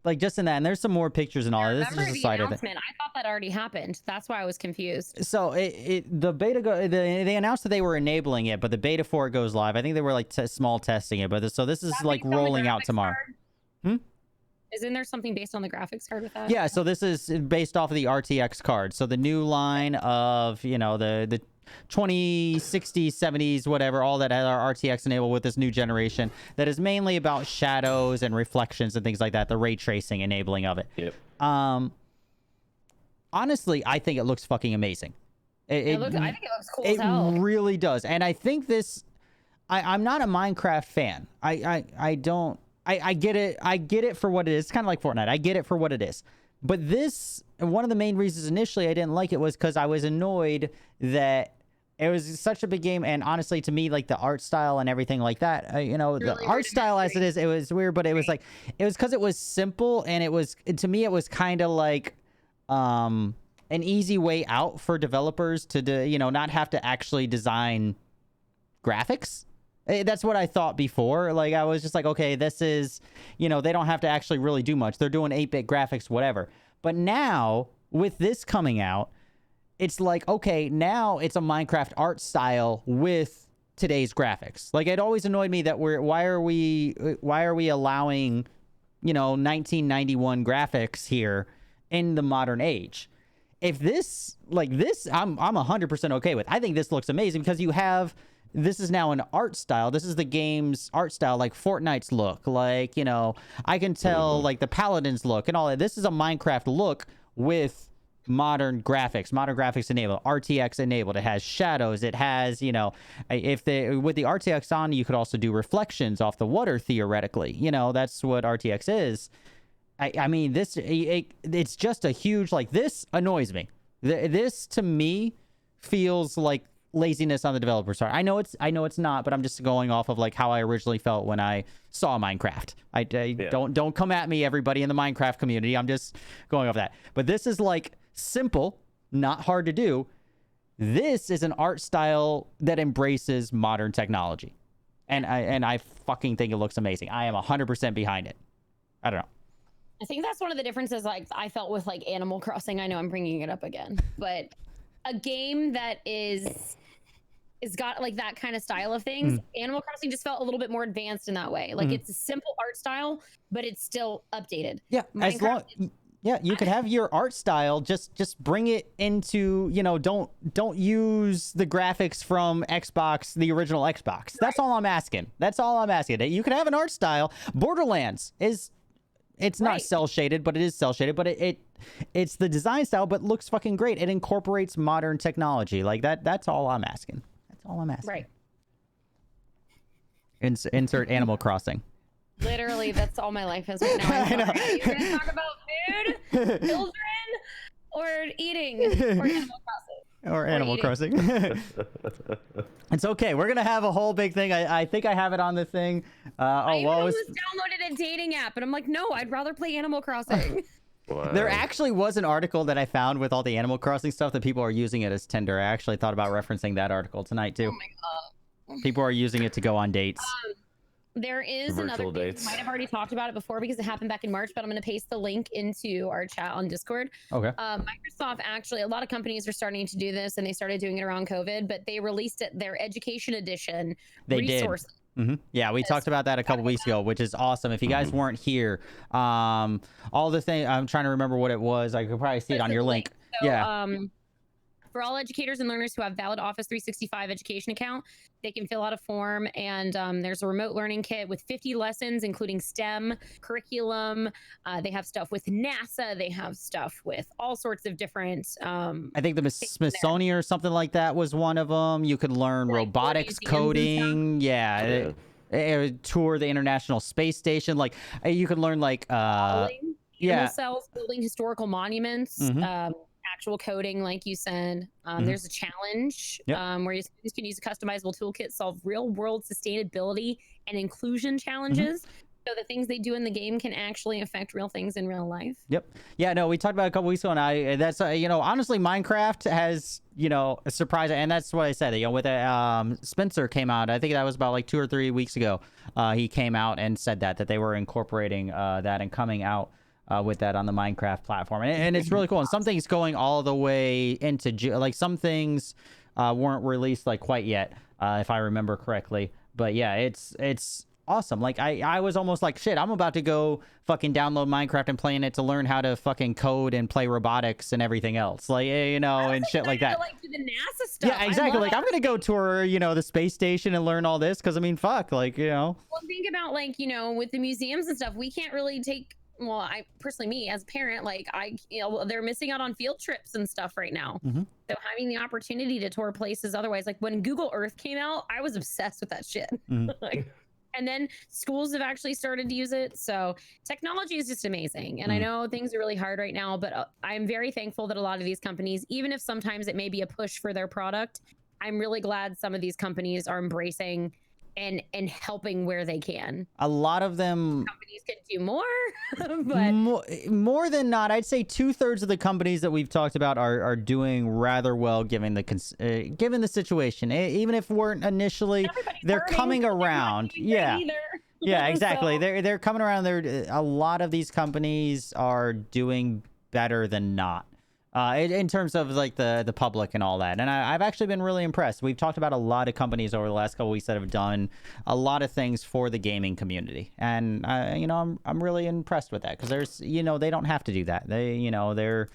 like just in that, and there's some more pictures and all. This is just a side of it. I thought that already happened. That's why I was confused. So the beta they announced that they were enabling it, but the beta for it goes live. I think they were like small testing it, but this is like rolling out tomorrow. Isn't there something based on the graphics card with that? Yeah, so this is based off of the RTX card. So the new line of the 2060s, 70s, whatever, all that are RTX enabled with this new generation that is mainly about shadows and reflections and things like that, the ray tracing enabling of it. Yep. Honestly, I think it looks fucking amazing. I think it looks cool as hell. It really does. And I think I'm not a Minecraft fan. I get it. I get it for what it is. It's kind of like Fortnite. I get it for what it is. But one of the main reasons initially I didn't like it was because I was annoyed that it was such a big game, and honestly, to me, like the art style and everything like that, the art style as it is, it was weird, but it was because it was simple, and to me, it was kind of like, an easy way out for developers to you know, not have to actually design graphics. That's what I thought before. Like, I was just like, okay, this is, you know, they don't have to actually really do much. They're doing 8-bit graphics, whatever. But now, with this coming out, it's like, okay, now it's a Minecraft art style with today's graphics. Like, it always annoyed me that why are we allowing, you know, 1991 graphics here in the modern age? If this, like this, I'm 100% okay with. I think this looks amazing because you have, this is now an art style. This is the game's art style, like Fortnite's look. Like, you know, I can tell like the Paladin's look and all that. This is a Minecraft look with modern graphics enabled, RTX enabled. It has shadows. It has, you know, if they, with the RTX on, you could also do reflections off the water theoretically. You know, that's what RTX is. I mean, this, it's just a huge, like, this annoys me. This to me feels like laziness on the developer's part. I know it's not, but I'm just going off of like how I originally felt when I saw Minecraft. Don't come at me, everybody in the Minecraft community. I'm just going off that. But this is like simple, not hard to do. This is an art style that embraces modern technology, and I fucking think it looks amazing. I am 100% behind it. I don't know. I think that's one of the differences, like, I felt with like Animal Crossing. I know I'm bringing it up again, but a game that is got like that kind of style of things. Animal Crossing just felt a little bit more advanced in that way. Like, it's a simple art style, but it's still updated. Yeah, as long, yeah, you can have your art style. Just bring it into, you know, don't use the graphics from Xbox, the original Xbox. That's all I'm asking. That's all I'm asking. You can have an art style. Borderlands is. It's not cell shaded, but it is cell shaded. But it's the design style, but looks fucking great. It incorporates modern technology like that. That's all I'm asking. That's all I'm asking. Right. Insert Animal Crossing. Literally, that's all my life is right now. I know. Are you gonna talk about food, children, or eating, or Animal Crossing? Or Animal Crossing. It's okay. We're gonna have a whole big thing. I think I have it on the thing. I almost downloaded a dating app, and I'm like, no, I'd rather play Animal Crossing. Wow. There actually was an article that I found with all the Animal Crossing stuff that people are using it as Tinder. I actually thought about referencing that article tonight too. Oh my god. People are using it to go on dates. There is another thing. We might have already talked about it before because it happened back in March, but I'm going to paste the link into our chat on Discord. Okay. Microsoft, actually, a lot of companies are starting to do this, and they started doing it around COVID, but they released it, their education edition. They resources. Did. Yeah, we talked about that a couple weeks ago, which is awesome. If you guys weren't here, all the things, I'm trying to remember what it was. I could probably see it on your link. So, yeah. For all educators and learners who have valid Office 365 education account, they can fill out a form, and there's a remote learning kit with 50 lessons, including STEM curriculum. They have stuff with NASA. They have stuff with all sorts of different. I think the Smithsonian or something like that was one of them. You could learn like robotics coding. Yeah. Tour the International Space Station. Like, you could learn like cells, building historical monuments. Actual coding, like you said. There's a challenge where your students can use a customizable toolkit, solve real world sustainability and inclusion challenges. So the things they do in the game can actually affect real things in real life. Yep. Yeah, no, we talked about it a couple weeks ago, and that's you know, honestly, Minecraft has, you know, a surprise, and that's what I said. You know, with Spencer came out, I think that was about like 2 or 3 weeks ago. He came out and said that they were incorporating that and coming out with that on the Minecraft platform, and it's really cool. And some things going all the way into like some things weren't released like quite yet, if I remember correctly. But yeah, it's awesome. Like I was almost like, shit, I'm about to go fucking download Minecraft and playing it to learn how to fucking code and play robotics and everthing else, like, you know, and shit like that. Like, do the NASA stuff. Yeah, exactly. Like, I'm gonna go tour, you know, the space station and learn all this because I mean, fuck, like, you know. Well, think about, like, you know, with the museums and stuff, we can't really take. Well, I personally, me as a parent, like, you know, they're missing out on field trips and stuff right now. So having the opportunity to tour places otherwise, like when Google Earth came out, I was obsessed with that shit. Like, and then schools have actually started to use it. So technology is just amazing. And I know things are really hard right now, but I'm very thankful that a lot of these companies, even if sometimes it may be a push for their product, I'm really glad some of these companies are embracing and helping where they can. A lot of them, Companies could do more, but more than not, I'd say 2/3 of the companies that we've talked about are doing rather well given the situation. Even if weren't initially, they're hurting, coming around. Yeah. either. Yeah, exactly. So- They're coming around. A lot of these companies are doing better than not. In terms of like the public and all that. And I've actually been really impressed. We've talked about a lot of companies over the last couple weeks that have done a lot of things for the gaming community. And, I'm really impressed with that because there's, they don't have to do that. They're,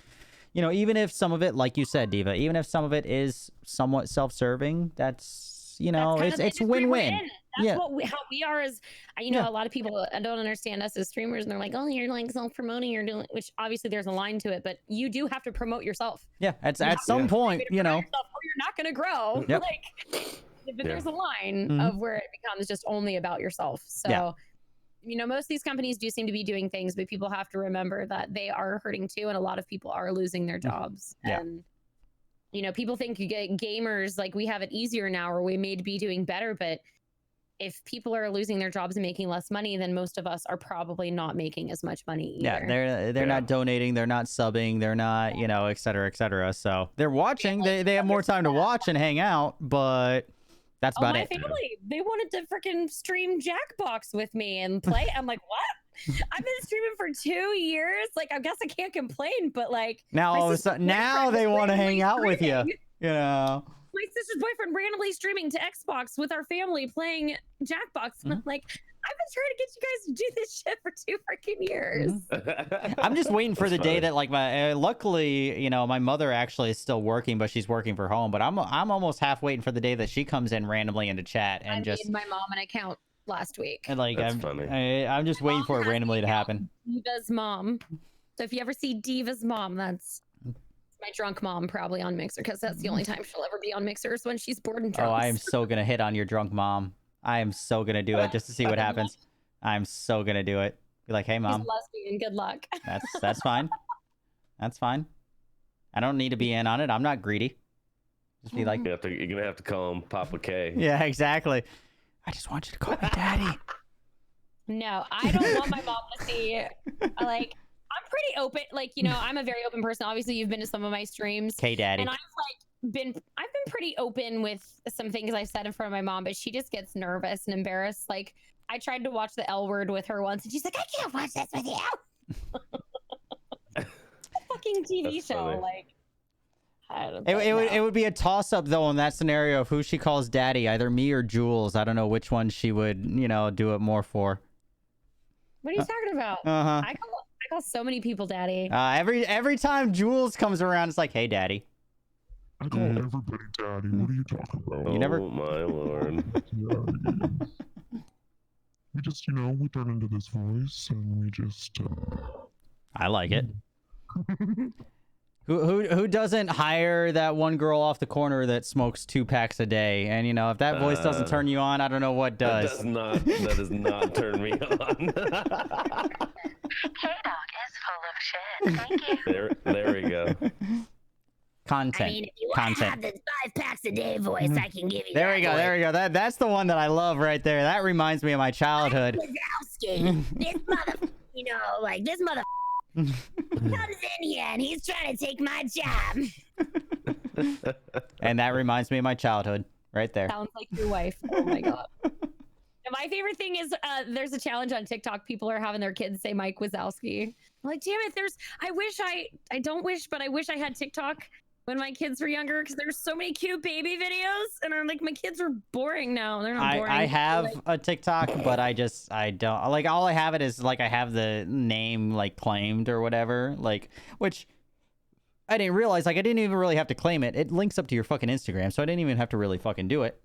even if some of it, like you said, Diva, even if some of it is somewhat self-serving, that's, it's win-win. That's how we are as, a lot of people don't understand us as streamers, and they're like, oh, you're like self-promoting, you're doing, which obviously there's a line to it, but you do have to promote yourself. Yeah, at some point, Or you're not going to grow. Yep. But there's a line of where it becomes just only about yourself. So, most of these companies do seem to be doing things, but people have to remember that they are hurting too, and a lot of people are losing their jobs. Yeah. And people think you get gamers like we have it easier now, or we may be doing better, but if people are losing their jobs and making less money, then most of us are probably not making as much money either. Yeah, they're not donating, they're not subbing, they're not, et cetera, et cetera. So they're watching, they have more time to watch and hang out, but that's about my it. family, they wanted to freaking stream Jackbox with me and play. I'm like, what? I've been streaming for 2 years. Like, I guess I can't complain, but like now all of a sudden, now they want to hang out with you. My sister's boyfriend randomly streaming to Xbox with our family playing Jackbox. And I'm like, I've been trying to get you guys to do this shit for 2 freaking years. I'm just waiting for the day that like luckily, my mother actually is still working, but she's working from home. But I'm almost half waiting for the day that she comes in randomly into chat and I made my mom an account last week. And like, That's funny. I'm just waiting for it randomly to happen. Diva's mom. So if you ever see Diva's mom, that's my drunk mom probably on Mixer, because that's the only time she'll ever be on Mixer is when she's bored and drunk. Oh, I am so gonna hit on your drunk mom. I am so gonna do it just to see what happens. I'm so gonna do it. Be like, hey, mom. She's a lesbian. Good luck. That's fine. That's fine. I don't need to be in on it. I'm not greedy. Just be like, you're gonna have to call him Papa K. Yeah, exactly. I just want you to call me Daddy. No, I don't want my mom to see. Like, I'm pretty open. Like, I'm a very open person. Obviously, you've been to some of my streams. K Daddy. And I've been pretty open with some things I've said in front of my mom, but she just gets nervous and embarrassed. Like, I tried to watch the L Word with her once, and she's like, I can't watch this with you. A fucking TV That's show. funny. Like, I don't It would be a toss up though in that scenario of who she calls Daddy, either me or Jules. I don't know which one she would, do it more for. What are you talking about? I call so many people Daddy. Every time Jules comes around, it's like, hey, Daddy. I call everybody daddy. What are you talking about? You never- Oh my lord. We just, we turn into this voice and we just. I like it. Who doesn't hire that one girl off the corner that smokes 2 packs a day? And if that voice doesn't turn you on, I don't know what does. That does not turn me on. Kdog is full of shit. Thank you. There we go. Content. I mean, if you want to have Content. the 5 packs a day voice, I can give you There that we go. voice. There we go. That's the one that I love right there. That reminds me of my childhood. Wazowski, this mother, this mother comes in here and he's trying to take my job. And that reminds me of my childhood right there. Sounds like your wife. Oh my god. And my favorite thing is there's a challenge on TikTok. People are having their kids say Mike Wazowski. I'm like, damn it, I don't wish, but I wish I had TikTok when my kids were younger, because there's so many cute baby videos, and I'm like, my kids are boring now. They're not boring. I have a TikTok, but I don't like, all I have it is like I have the name like claimed or whatever, like, which I didn't realize, like I didn't even really have to claim it. It links up to your fucking Instagram, so I didn't even have to really fucking do it.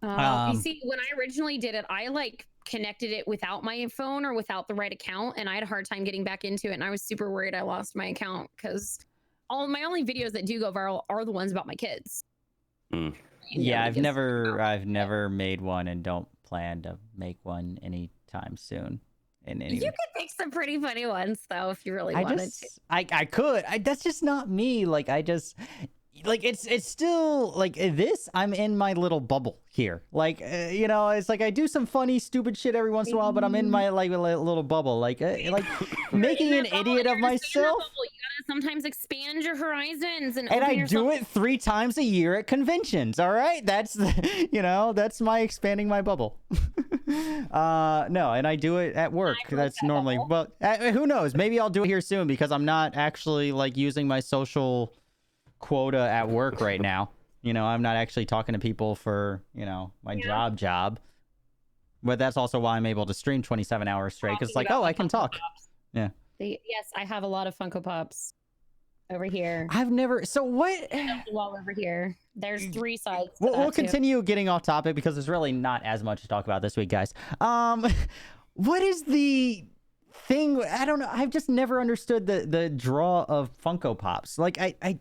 You see, when I originally did it, I like connected it without my phone or without the right account, and I had a hard time getting back into it, and I was super worried I lost my account, because all my only videos that do go viral are the ones about my kids. Yeah, I've never made one and don't plan to make one anytime soon. You could make some pretty funny ones though if you really wanted to. I could. That's just not me. Like like it's still like this. I'm in my little bubble here. Like you know, it's like I do some funny, stupid shit every once in a while, but I'm in my like little bubble. Like making an idiot of myself. You gotta sometimes expand your horizons and I open do yourself. it 3 times a year at conventions. All right, that's you know, that's my expanding my bubble. No, and I do it at work. That's normally, well, who knows? Maybe I'll do it here soon because I'm not actually like using my social quota at work right now. You know, I'm not actually talking to people for, you know, my job. But that's also why I'm able to stream 27 hours straight because like, oh, I can talk. Yeah. Yes, I have a lot of Funko Pops over here. I've never. So what? Wall over here. There's 3 sides. To We'll that, too. continue getting off topic because there's really not as much to talk about this week, guys. What is the thing? I don't know. I've just never understood the draw of Funko Pops. Like I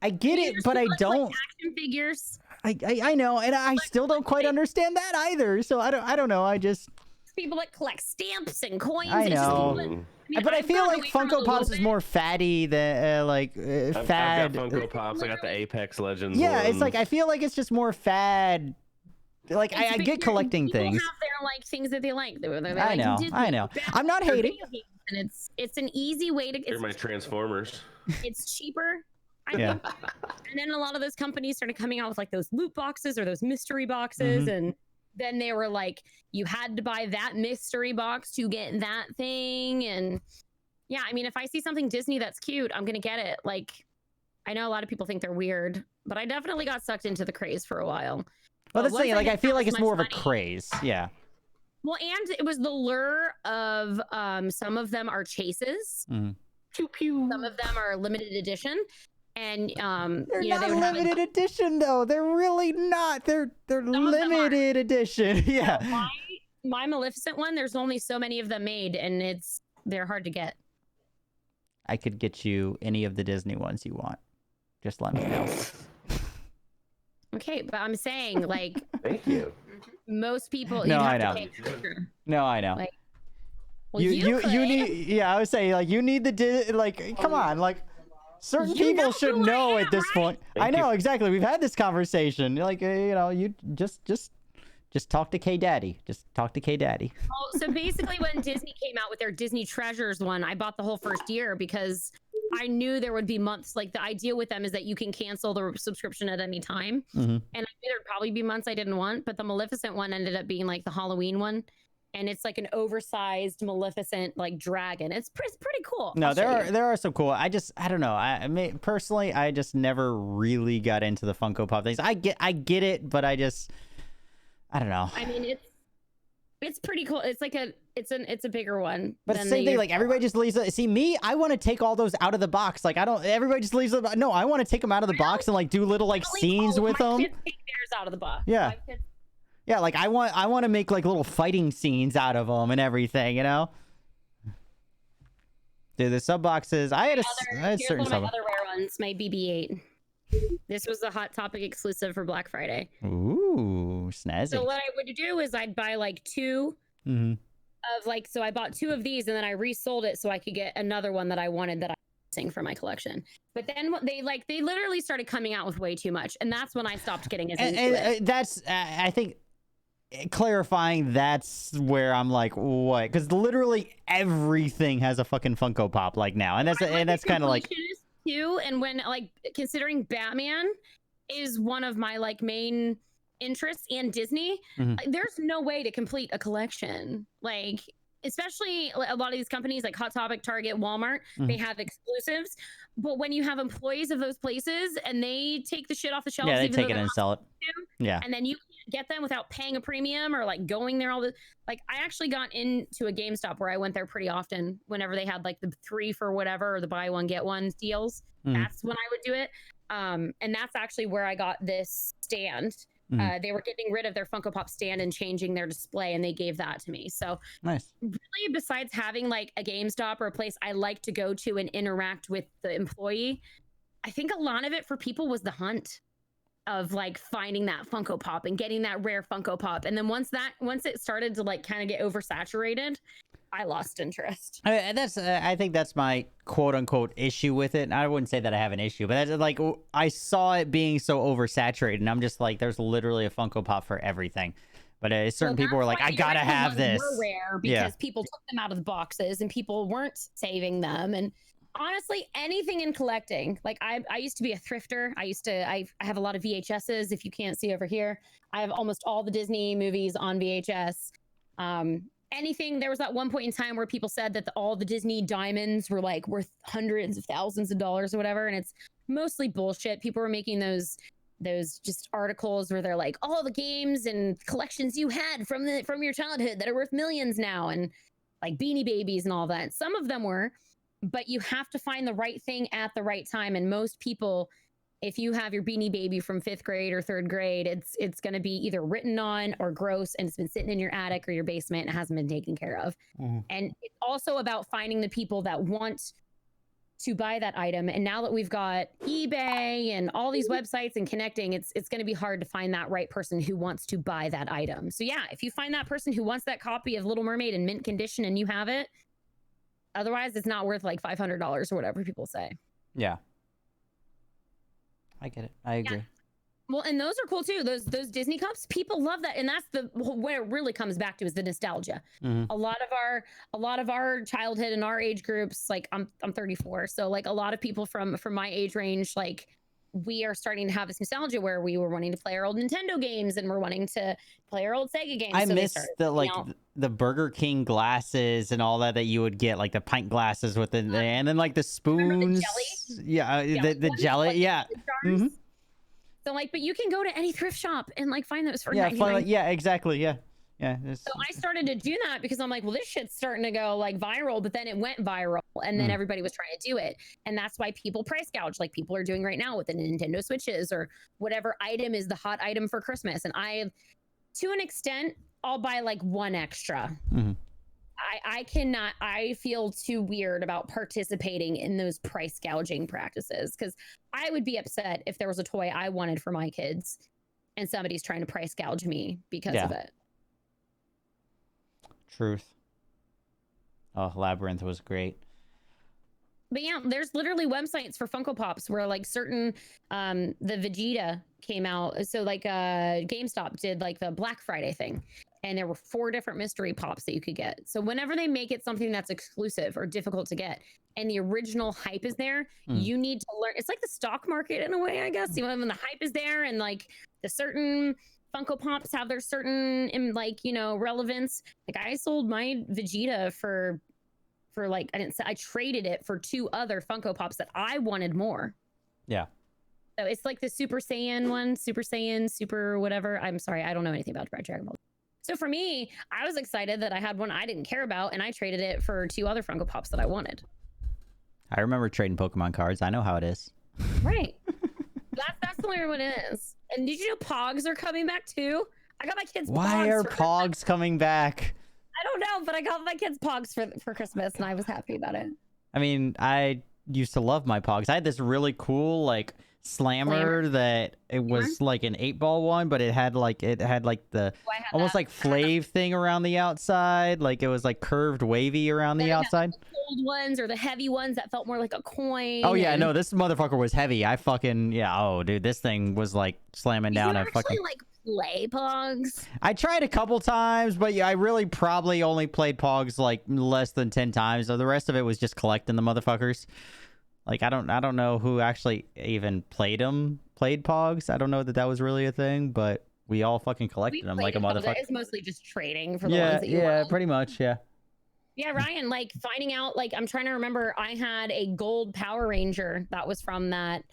get it, but I don't. Like action figures. I know, and I still don't quite understand that either. So I don't know. I just People that collect stamps and coins. I It's just know. people that- but I I've feel gotten like away from it a Funko little Pops is bit. more fatty than I've fad. got Funko Pops. I got the Apex Legends. Yeah, it's one. like I feel like it's just more fad. Like I It's get bigger, collecting people things. have their like things that they like. They're I like know, Disney, I know. Batman, I'm not or hating. video games, and it's an easy way to. They're my Transformers. It's cheaper. I Yeah. think. And then a lot of those companies started coming out with like those loot boxes or those mystery boxes, and then they were like, you had to buy that mystery box to get that thing, and yeah, I mean, if I see something Disney that's cute, I'm gonna get it. Like, I know a lot of people think they're weird, but I definitely got sucked into the craze for a while. But that's the once thing, like I hit feel that like it's much more of a money- craze. Yeah. Well, and it was the lure of some of them are chases. Mhm. Pew pew. Some of them are limited edition, and They're you know, not they would have limited edition though. They're really not. They're limited edition. Yeah. my Maleficent one. There's only so many of them made, and they're hard to get. I could get you any of the Disney ones you want. Just let me know. Okay, but I'm saying like Thank you. most people. No, you'd I have know. to pay extra. No, I know. Like, well, you could. need. Yeah, I would say like you need the like. Come on, like. Certain You people know should who I know am, at this right? point. Thank I know you. exactly. We've had this conversation. Like you know, you just talk to K Daddy. Just talk to K Daddy. Well, so basically, when Disney came out with their Disney Treasures one, I bought the whole first year because I knew there would be months. Like the idea with them is that you can cancel the subscription at any time, Mhm. and I knew there'd probably be months I didn't want. But the Maleficent one ended up being like the Halloween one, and it's like an oversized Maleficent like dragon. It's pretty cool. No, I'll show you. there are some cool. I don't know. I mean, personally, I just never really got into the Funko Pop things. I get it, but I don't know. I mean, it's pretty cool. It's like it's a bigger one. But than it's the same the thing. Like everybody just leaves. See me, I want to take all those out of the box. Like I don't. Everybody just leaves them. No, I want to take them out of the box and like do little like scenes with my them. kids take theirs out of the box. Yeah. My kids- Yeah, like I want to make like little fighting scenes out of them and everything. You know. Dude, the sub boxes. I had here's certain one of my sub. other rare ones, my BB-8. This was a Hot Topic exclusive for Black Friday. Ooh, snazzy. So what I would do is I'd buy like 2 Mm-hmm. of like, so I bought 2 of these and then I resold it so I could get another one that I wanted that I was missing for my collection. But then they literally started coming out with way too much, and that's when I stopped getting as into it. That's I think clarifying. That's where I'm like, what? Because literally everything has a fucking Funko Pop like now, and that's kind of like. Too, and when like considering Batman is one of my like main interests and Disney, Mhm. like, there's no way to complete a collection. Like especially a lot of these companies like Hot Topic, Target, Walmart, they have exclusives. But when you have employees of those places and they take the shit off the shelves, Yeah, they even take though it they're and not sell it. supposed Yeah. to, and then you can't get them without paying a premium or like going there all the like. I actually got into a GameStop where I went there pretty often whenever they had like the 3 for whatever or the buy one get one deals. Mhm. That's when I would do it. And that's actually where I got this stand. They were getting rid of their Funko Pop stand and changing their display, and they gave that to me. So Nice. really, besides having like a GameStop or a place I like to go to and interact with the employee, I think a lot of it for people was the hunt of like finding that Funko Pop and getting that rare Funko Pop. And then once it started to like kind of get oversaturated, I lost interest. I think that's my quote unquote issue with it. And I wouldn't say that I have an issue, but that's like I saw it being so oversaturated, and I'm just like, there's literally a Funko Pop for everything. But certain people were like, I gotta have this. Were rare because people took them out of the boxes and people weren't saving them. And honestly, anything in collecting, like I used to be a thrifter. I have a lot of VHSs. If you can't see over here, I have almost all the Disney movies on VHS. Anything, there was that one point in time where people said that all the Disney diamonds were like worth hundreds of thousands of dollars or whatever, and it's mostly bullshit. People were making those just articles where they're like, all the games and collections you had from your childhood that are worth millions now, and like Beanie Babies and all that. Some of them were, but you have to find the right thing at the right time. And most people, if you have your Beanie Baby from 5th grade or 3rd grade, it's going to be either written on or gross, and it's been sitting in your attic or your basement and hasn't been taken care of. And it's also about finding the people that want to buy that item. And now that we've got eBay and all these websites and connecting, it's going to be hard to find that right person who wants to buy that item. So yeah, if you find that person who wants that copy of Little Mermaid in mint condition and you have it, otherwise it's not worth like $500 or whatever people say. Yeah. I get it. I agree. Yeah. Well, and those are cool too. Those Disney cups, people love that, and that's where it really comes back to is the nostalgia. A lot of our childhood and our age groups, like I'm 34, so like a lot of people from my age range, like we are starting to have this nostalgia where we were wanting to play our old Nintendo games and we're wanting to play our old Sega games. I miss the Burger King glasses and all that you would get, like the pint glasses with and then like the spoons. The jelly? Yeah, the jelly. Yeah. So like, but you can go to any thrift shop and like find those for yeah, exactly. Yeah. So I started to do that because I'm like, well, this shit's starting to go like viral, but then it went viral and then everybody was trying to do it. And that's why people price gouge like people are doing right now with the Nintendo Switches or whatever item is the hot item for Christmas. And to an extent, I'll buy like one extra. I feel too weird about participating in those price gouging practices because I would be upset if there was a toy I wanted for my kids and somebody's trying to price gouge me because of it. Truth. Oh, Labyrinth was great. But yeah, there's literally websites for Funko Pops where like certain the Vegeta came out. So like GameStop did like the Black Friday thing. And there were 4 different mystery pops that you could get. So whenever they make it something that's exclusive or difficult to get and the original hype is there, you need to learn. It's like the stock market in a way, I guess. You know, when the hype is there and like the certain Funko Pops have their certain like, you know, relevance. Like I sold my Vegeta for like, I traded it for 2 other Funko Pops that I wanted more. Yeah. So it's like the Super Saiyan one, Super Saiyan, Super whatever. I'm sorry, I don't know anything about Dragon Ball. So for me, I was excited that I had one I didn't care about and I traded it for 2 other Funko Pops that I wanted. I remember trading Pokemon cards. I know how it is. Right. That's the way it is. And did you know Pogs are coming back too? I got my kids Why are Pogs coming back? I don't know, but I got my kids Pogs for Christmas and I was happy about it. I mean, I used to love my Pogs. I had this really cool like slammer that it was like an 8-ball one, but it had like the almost like flave thing around the outside, like it was like curved wavy around the outside. The old ones or the heavy ones that felt more like a coin. Oh yeah, no, this motherfucker was heavy. I fucking oh dude, this thing was like slamming down a fucking like play Pogs. I tried a couple times, but yeah, I really probably only played Pogs like less than 10 times. So the rest of it was just collecting the motherfuckers. Like I don't know who actually even played Pogs. I don't know that was really a thing, but we all fucking collected them like a motherfucker. It's mostly just trading for the ones that you want. Pretty much, yeah. Yeah, Ryan, like finding out, like I'm trying to remember, I had a gold Power Ranger that was from that.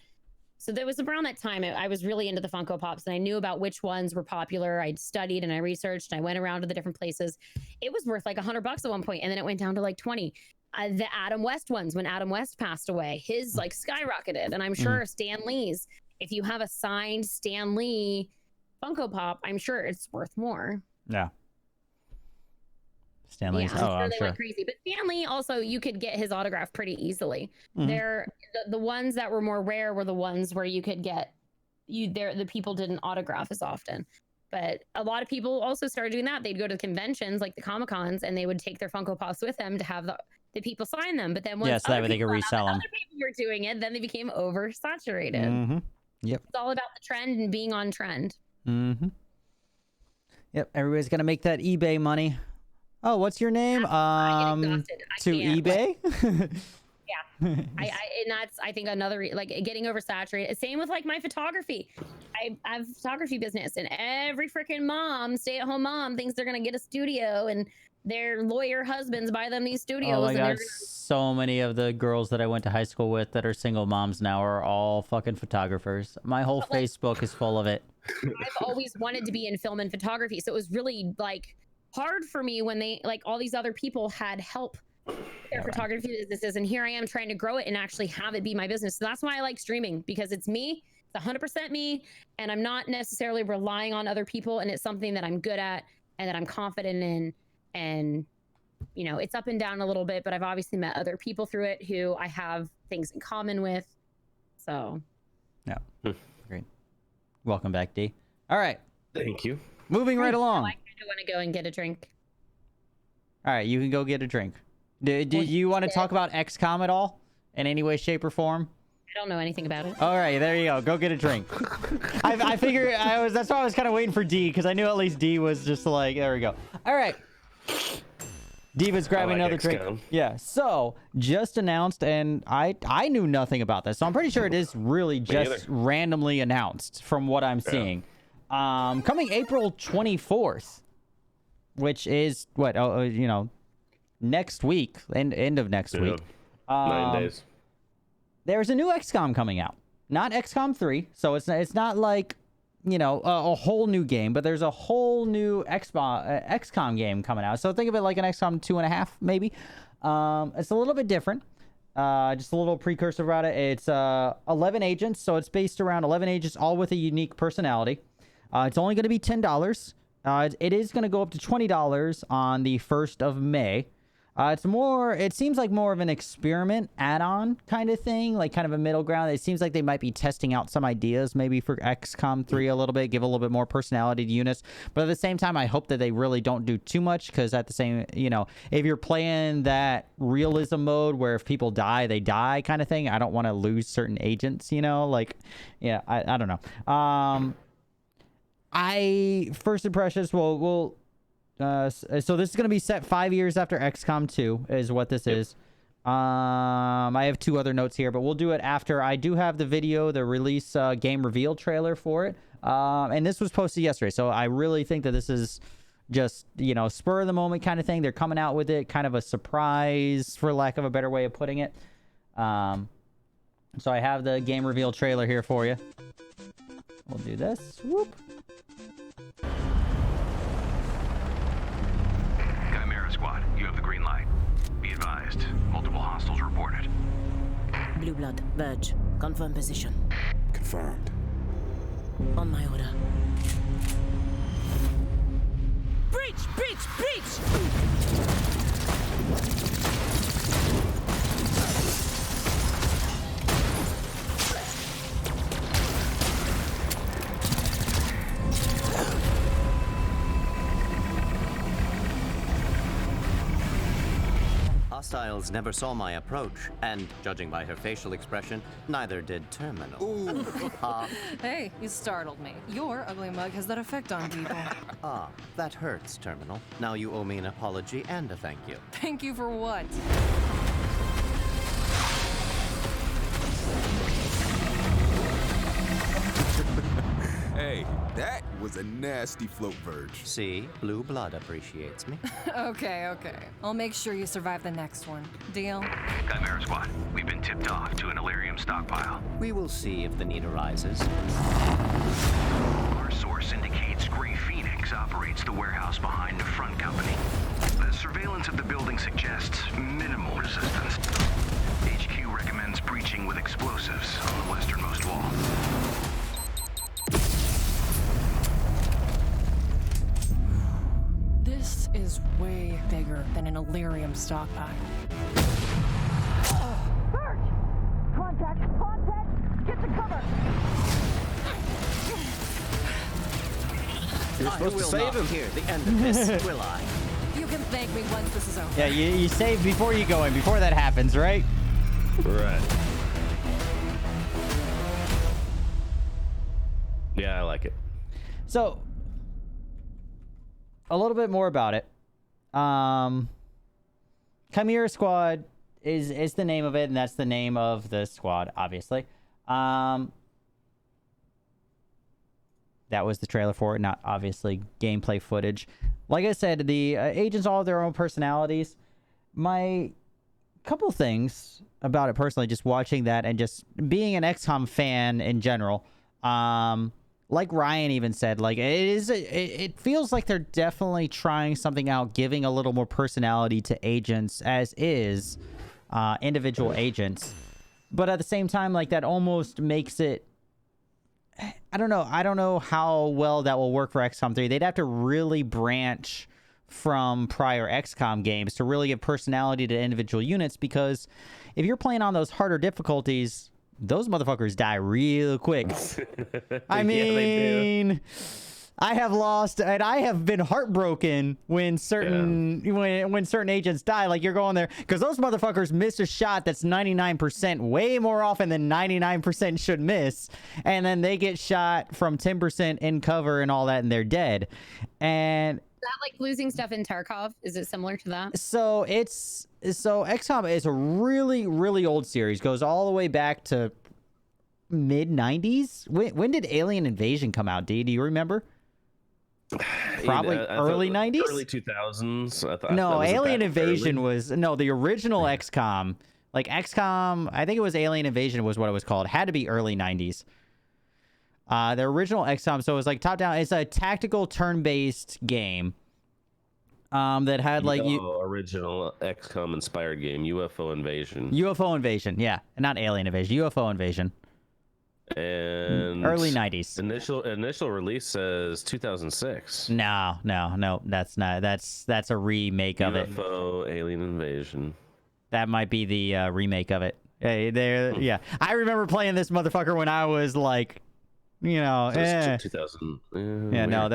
So there was around that time I was really into the Funko Pops and I knew about which ones were popular. I'd studied and I researched and I went around to the different places. It was worth like $100 at one point and then it went down to like 20. The Adam West ones, when Adam West passed away, his like skyrocketed. And I'm sure Stan Lee's, if you have a signed Stan Lee Funko Pop, I'm sure it's worth more. Yeah. Stan Lee's, I'm sure. Went crazy. But Stan Lee also, you could get his autograph pretty easily. They're the ones that were more rare were the ones where you could get the people didn't autograph as often. But a lot of people also started doing that. They'd go to conventions like the Comic Cons, and they would take their Funko Pops with them to have the people sign them. But then once so that way they could other resell them. other people were doing it, then they became oversaturated. Mm-hmm. Yep. It's all about the trend and being on trend. Mm-hmm. Yep. Everybody's gonna make that eBay money. Oh, what's your name? I get exhausted. I To can't, eBay. Yeah. And that's, I think, another like getting oversaturated. Same with like my photography. I have a photography business, and every freaking mom, stay-at-home mom, thinks they're gonna get a studio, and their lawyer husbands buy them these studios. Oh my and god, so many of the girls that I went to high school with that are single moms now are all fucking photographers. My whole Facebook is full of it. I've always wanted to be in film and photography, so it was really like hard for me when they like all these other people had help their photography businesses, and here I am trying to grow it and actually have it be my business. So that's why I like streaming, because it's me. It's 100% me, and I'm not necessarily relying on other people, and it's something that I'm good at and that I'm confident in. And you know, it's up and down a little bit, but I've obviously met other people through it who I have things in common with. So yeah. Great. Welcome back, D. All right. Thank you. Moving right along. I kind of want to go and get a drink. All right, you can go get a drink. Do you want to talk about XCOM at all in any way, shape, or form? I don't know anything about it. All right, there you go. Go get a drink. I figured that's why I was kind of waiting for D, because I knew at least D was just like, there we go. All right. Diva's grabbing another drink. Yeah, so just announced, and I knew nothing about this, so I'm pretty sure it is really just randomly announced from what I'm seeing. Coming April 24th, which is what, you know, next week, end of next week. 9 days. There's a new XCOM coming out, not XCOM 3, so it's not like, you know, a whole new game, but there's a whole new XCOM game coming out. So think of it like an XCOM 2.5, maybe. It's a little bit different. Just a little precursor about it. It's 11 agents, so it's based around 11 agents, all with a unique personality. It's only going to be $10. It is going to go up to $20 on the 1st of May. It seems like more of an experiment add-on kind of thing, like kind of a middle ground. It seems like they might be testing out some ideas maybe for XCOM 3 a little bit, give a little bit more personality to units. But at the same time, I hope that they really don't do too much, because at the same, you know, if you're playing that realism mode where if people die, they die kind of thing, I don't want to lose certain agents, you know, like, yeah, I don't know. First impressions, so this is going to be set 5 years after XCOM 2 is what this is. I have 2 other notes here, but we'll do it after. I do have the video, the release game reveal trailer for it. And this was posted yesterday, so I really think that this is just, you know, spur of the moment kind of thing. They're coming out with it, kind of a surprise, for lack of a better way of putting it. So I have the game reveal trailer here for you. We'll do this. Whoop. Squad, you have the green light. Be advised, multiple hostiles reported. Blue blood, Verge. Confirm position. Confirmed. On my order. Breach! Breach! Breach! Hostiles never saw my approach, and judging by her facial expression, neither did Terminal. Hey, you startled me. Your ugly mug has that effect on people. That hurts, Terminal. Now you owe me an apology and a thank you. Thank you for what? Hey, that was a nasty float, Verge. See, Blue Blood appreciates me. Okay. I'll make sure you survive the next one. Deal? Chimera Squad, we've been tipped off to an Illyrium stockpile. We will see if the need arises. Our source indicates Grey Phoenix operates the warehouse behind the front company. The surveillance of the building suggests minimal resistance. HQ recommends breaching with explosives on the westernmost wall. This is way bigger than an Illyrium stockpile. Verge! Contact! Get to cover! You're I supposed to will save not him. hear the end of this, will I? You can thank me once this is over. Yeah, you save before you go in, before that happens, right? Right. Yeah, I like it. So, a little bit more about it. Chimera Squad is the name of it, and that's the name of the squad, obviously. That was the trailer for it, not obviously gameplay footage. Like I said, the agents all have their own personalities. My couple things about it personally, just watching that and just being an XCOM fan in general. Like Ryan even said, like it feels like they're definitely trying something out, giving a little more personality to agents as is, individual agents. But at the same time, like that almost makes it, I don't know how well that will work for XCOM 3. They'd have to really branch from prior XCOM games to really give personality to individual units, because if you're playing on those harder difficulties, those motherfuckers die real quick. I mean, I have lost and I have been heartbroken when certain when certain agents die. Like, you're going there because those motherfuckers miss a shot that's 99%, way more often than 99% should miss, and then they get shot from 10% in cover and all that, and they're dead. And that like losing stuff in Tarkov? Is it similar to that? So XCOM is a really, really old series. Goes all the way back to mid 90s. When did Alien Invasion come out? Do you remember? Probably early 90s, early 2000s. No, Alien Invasion was the original XCOM. Like XCOM, I think it was Alien Invasion was what it was called. It had to be early 90s. The original XCOM, so it was like top down. It's a tactical turn-based game. That had like original XCOM inspired game, UFO Invasion. UFO Invasion, yeah, not Alien Invasion, UFO Invasion. And early 90s. Initial release says 2006. No, that's not. That's a remake of it. UFO Alien Invasion. That might be the remake of it. Hey, there, yeah. I remember playing this motherfucker when I was like, 2000. Yeah, no,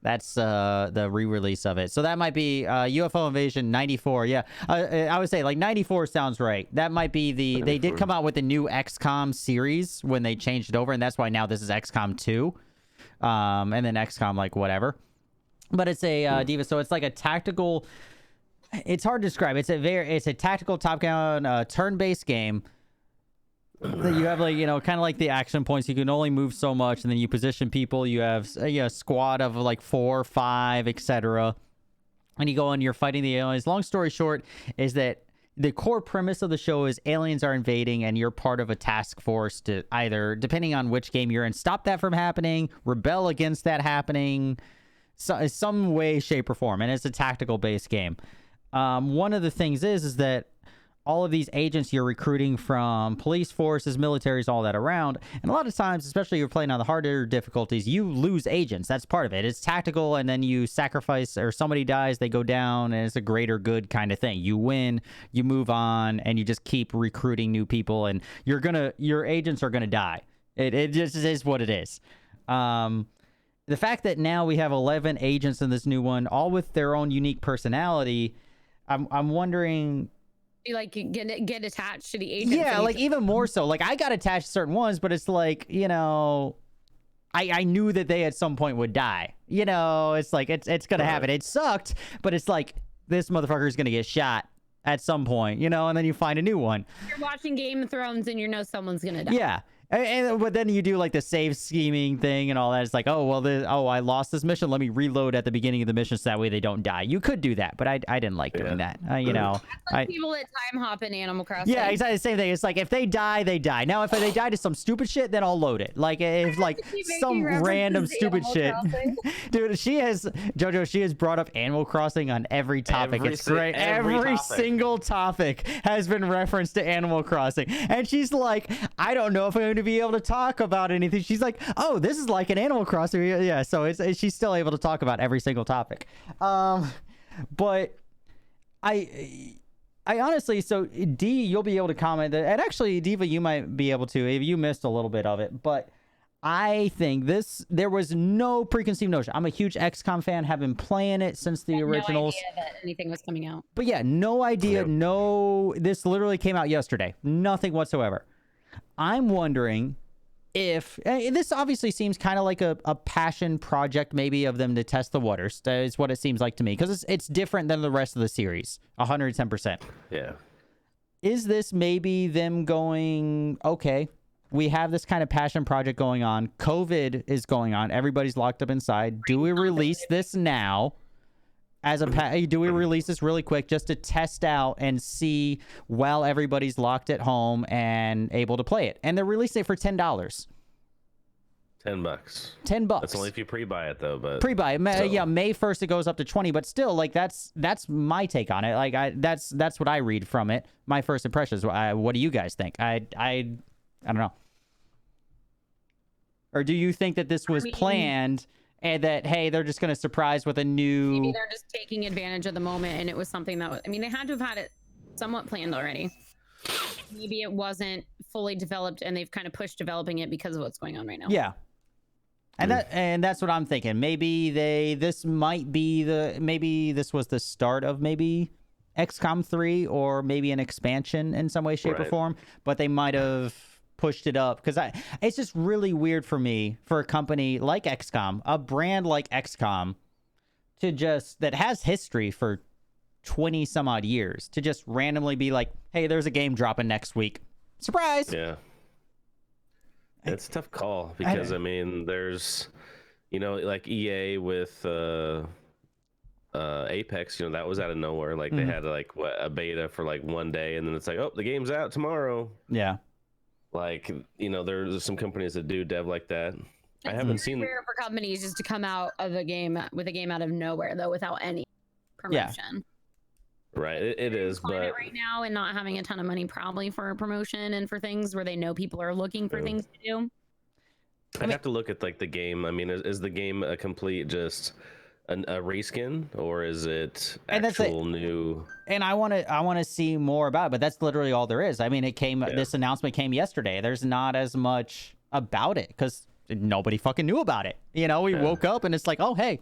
that's the re-release of it. So that might be UFO Invasion 94. Yeah, I would say like 94 sounds right. That might be they did come out with the new XCOM series when they changed it over, and that's why now this is XCOM 2, and then XCOM like whatever. But it's a Diva, so it's like a tactical. It's hard to describe. It's a tactical top-down turn-based game. You have like kind of like the action points. You can only move so much, and then you position people. You have a squad of like 4 or 5, etc. And you go and you're fighting the aliens. Long story short is that the core premise of the show is aliens are invading, and you're part of a task force to either, depending on which game you're in, stop that from happening, rebel against that happening, some way, shape, or form. And it's a tactical based game. One of the things is that all of these agents you're recruiting from police forces, militaries, all that around. And a lot of times, especially if you're playing on the harder difficulties, you lose agents. That's part of it. It's tactical, and then you sacrifice, or somebody dies, they go down, and it's a greater good kind of thing. You win, you move on, and you just keep recruiting new people, and your agents are gonna die. It just is what it is. The fact that now we have 11 agents in this new one, all with their own unique personality, I'm wondering. You like get attached to the agents. Yeah, like even more so. Like I got attached to certain ones, but it's like, I knew that they at some point would die. It's like it's gonna happen. It sucked, but it's like this motherfucker is gonna get shot at some point, and then you find a new one. You're watching Game of Thrones and someone's gonna die. Yeah. But then you do like the save scheming thing and all that. It's like, I lost this mission. Let me reload at the beginning of the mission so that way they don't die. You could do that, but I didn't like doing that. That's like people that time hop in Animal Crossing. Yeah, exactly the same thing. It's like if they die, they die. Now, if they die to some stupid shit, then I'll load it. Like if like some random stupid shit. Dude, she has brought up Animal Crossing on every topic. It's great. Every single topic has been referenced to Animal Crossing, and she's like, I don't know if I'm going to be able to talk about anything. She's like, oh, this is like an Animal Crossing. Yeah, so she's still able to talk about every single topic. But I honestly, so D, you'll be able to comment that, and actually Diva, you might be able to if you missed a little bit of it, but I think there was no preconceived notion. I'm a huge XCOM fan, have been playing it since the originals. No idea that anything was coming out. But yeah, no idea. No, this literally came out yesterday. Nothing whatsoever. I'm wondering if this obviously seems kind of like a passion project, maybe, of them to test the waters. That is what it seems like to me, because it's different than the rest of the series. 110%. Yeah. Is this maybe them going, okay, we have this kind of passion project going on. COVID is going on. Everybody's locked up inside. Do we release this now? Do we release this really quick just to test out and see while everybody's locked at home and able to play it? And they're releasing it for $10. $10. $10. That's only if you pre-buy it, though. But pre-buy, yeah, May 1st it goes up to 20. But still, like, that's my take on it. Like, that's what I read from it. My first impressions. What do you guys think? I don't know. Or do you think that this was planned? And that, hey, they're just going to surprise with a new... Maybe they're just taking advantage of the moment, and it was something that was... I mean, they had to have had it somewhat planned already. Maybe it wasn't fully developed, and they've kind of pushed developing it because of what's going on right now. Yeah. And that's what I'm thinking. Maybe this might be maybe this was the start of maybe XCOM 3, or maybe an expansion in some way, shape, or form. But they might have pushed it up, because it's just really weird for me, for a company like XCOM, a brand like XCOM, that has history for 20 some odd years, to just randomly be like, hey, there's a game dropping next week. Surprise! Yeah. It's a tough call, because I mean, there's, like EA with Apex, that was out of nowhere. Like, they had like a beta for like one day, and then it's like, oh, the game's out tomorrow. Yeah. Like, there's some companies that do dev like that. I haven't seen rare for companies just to come out of a game with a game out of nowhere, though, without any promotion. Right, it is, but right now, and not having a ton of money probably for a promotion and for things where they know people are looking for things to do. I'd have to look at like the game. I mean, is the game a complete just a reskin, or is it actual new? And I want to see more about it, but that's literally all there is. I mean, this announcement came yesterday. There's not as much about it because nobody fucking knew about it. We woke up and it's like, oh, hey,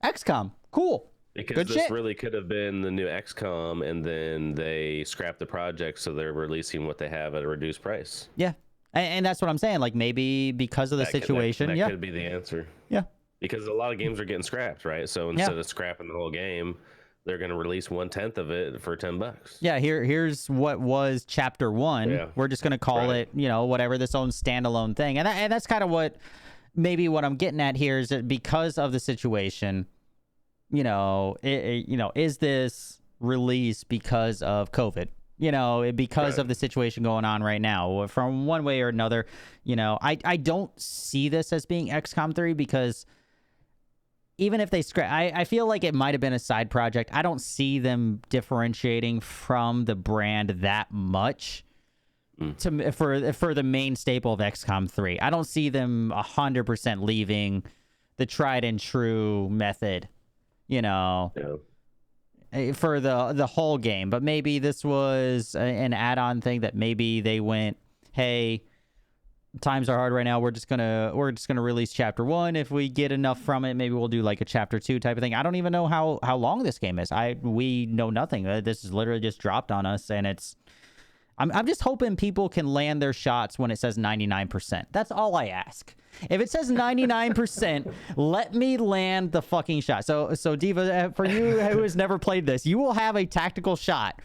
XCOM, cool. Because good this shit. Really could have been the new XCOM, and then they scrapped the project, so they're releasing what they have at a reduced price. Yeah, and that's what I'm saying. Like, maybe because of the situation, that could be the answer. Yeah. Because a lot of games are getting scrapped, right? So instead of scrapping the whole game, they're going to release 1/10 of it for $10. Yeah, here's what was Chapter 1. Yeah. We're just going to call it, whatever, this own standalone thing. And that's kind of what I'm getting at here, is that because of the situation, is this release because of COVID? Because of the situation going on right now, from one way or another. I don't see this as being XCOM 3, because even if they scrap, I feel like it might have been a side project. I don't see them differentiating from the brand that much for the main staple of XCOM 3. I don't see them 100% leaving the tried and true method, for the whole game. But maybe this was an add-on thing that maybe they went, hey, times are hard right now, we're just gonna release Chapter 1. If we get enough from it, maybe we'll do like a Chapter 2 type of thing. I don't even know how long this game is. We know nothing. This is literally just dropped on us, and I'm just hoping people can land their shots when it says 99%. That's all I ask. If it says 99%, let me land the fucking shot. So Diva, for you who has never played this, you will have a tactical shot,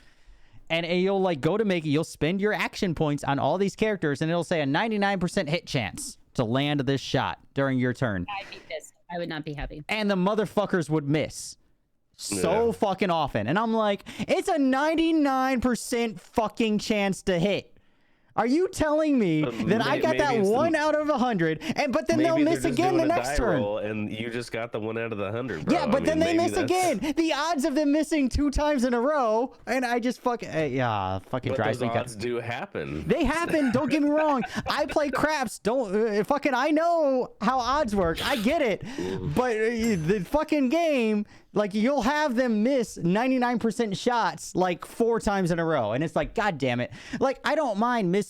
and you'll like go to make it. You'll spend your action points on all these characters, and it'll say a 99% hit chance to land this shot during your turn. I'd be pissed. I would not be happy. And the motherfuckers would miss so fucking often. And I'm like, it's a 99% fucking chance to hit. Are you telling me that I got that 1 out of 100, but then they'll miss again the next turn? And you just got the 1 out of the 100, bro. Yeah, but then they miss again. The odds of them missing 2 times in a row, and I just fucking drives me. Those odds do happen. They happen. Don't get me wrong. I play craps. I know how odds work. I get it. But the fucking game, like, you'll have them miss 99% shots like 4 times in a row, and it's like, god damn it. Like, I don't mind missing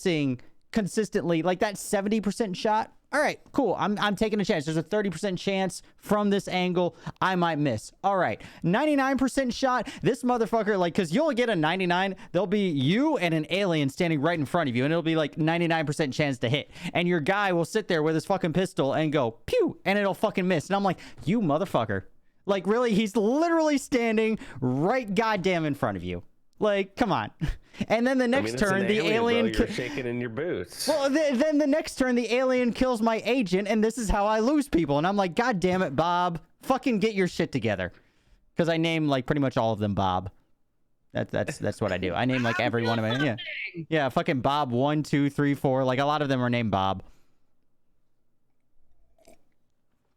consistently, like that 70% shot all right, cool. I'm taking a chance. There's a 30% chance from this angle I might miss. All right, 99% shot. This motherfucker, like, because you'll get a 99. There'll be you and an alien standing right in front of you, and it'll be like 99% chance to hit. And your guy will sit there with his fucking pistol and go, pew, and it'll fucking miss. And I'm like, you motherfucker. Like, really? He's literally standing right goddamn in front of you. Like, come on. And then the next turn, the alien... You're shaking in your boots. Well, then the next turn, the alien kills my agent, and this is how I lose people. And I'm like, God damn it, Bob. Fucking get your shit together. Because I name, like, pretty much all of them Bob. That's what I do. I name, like, every one of them. Yeah. Yeah, fucking Bob 1, 2, 3, 4. Like, a lot of them are named Bob.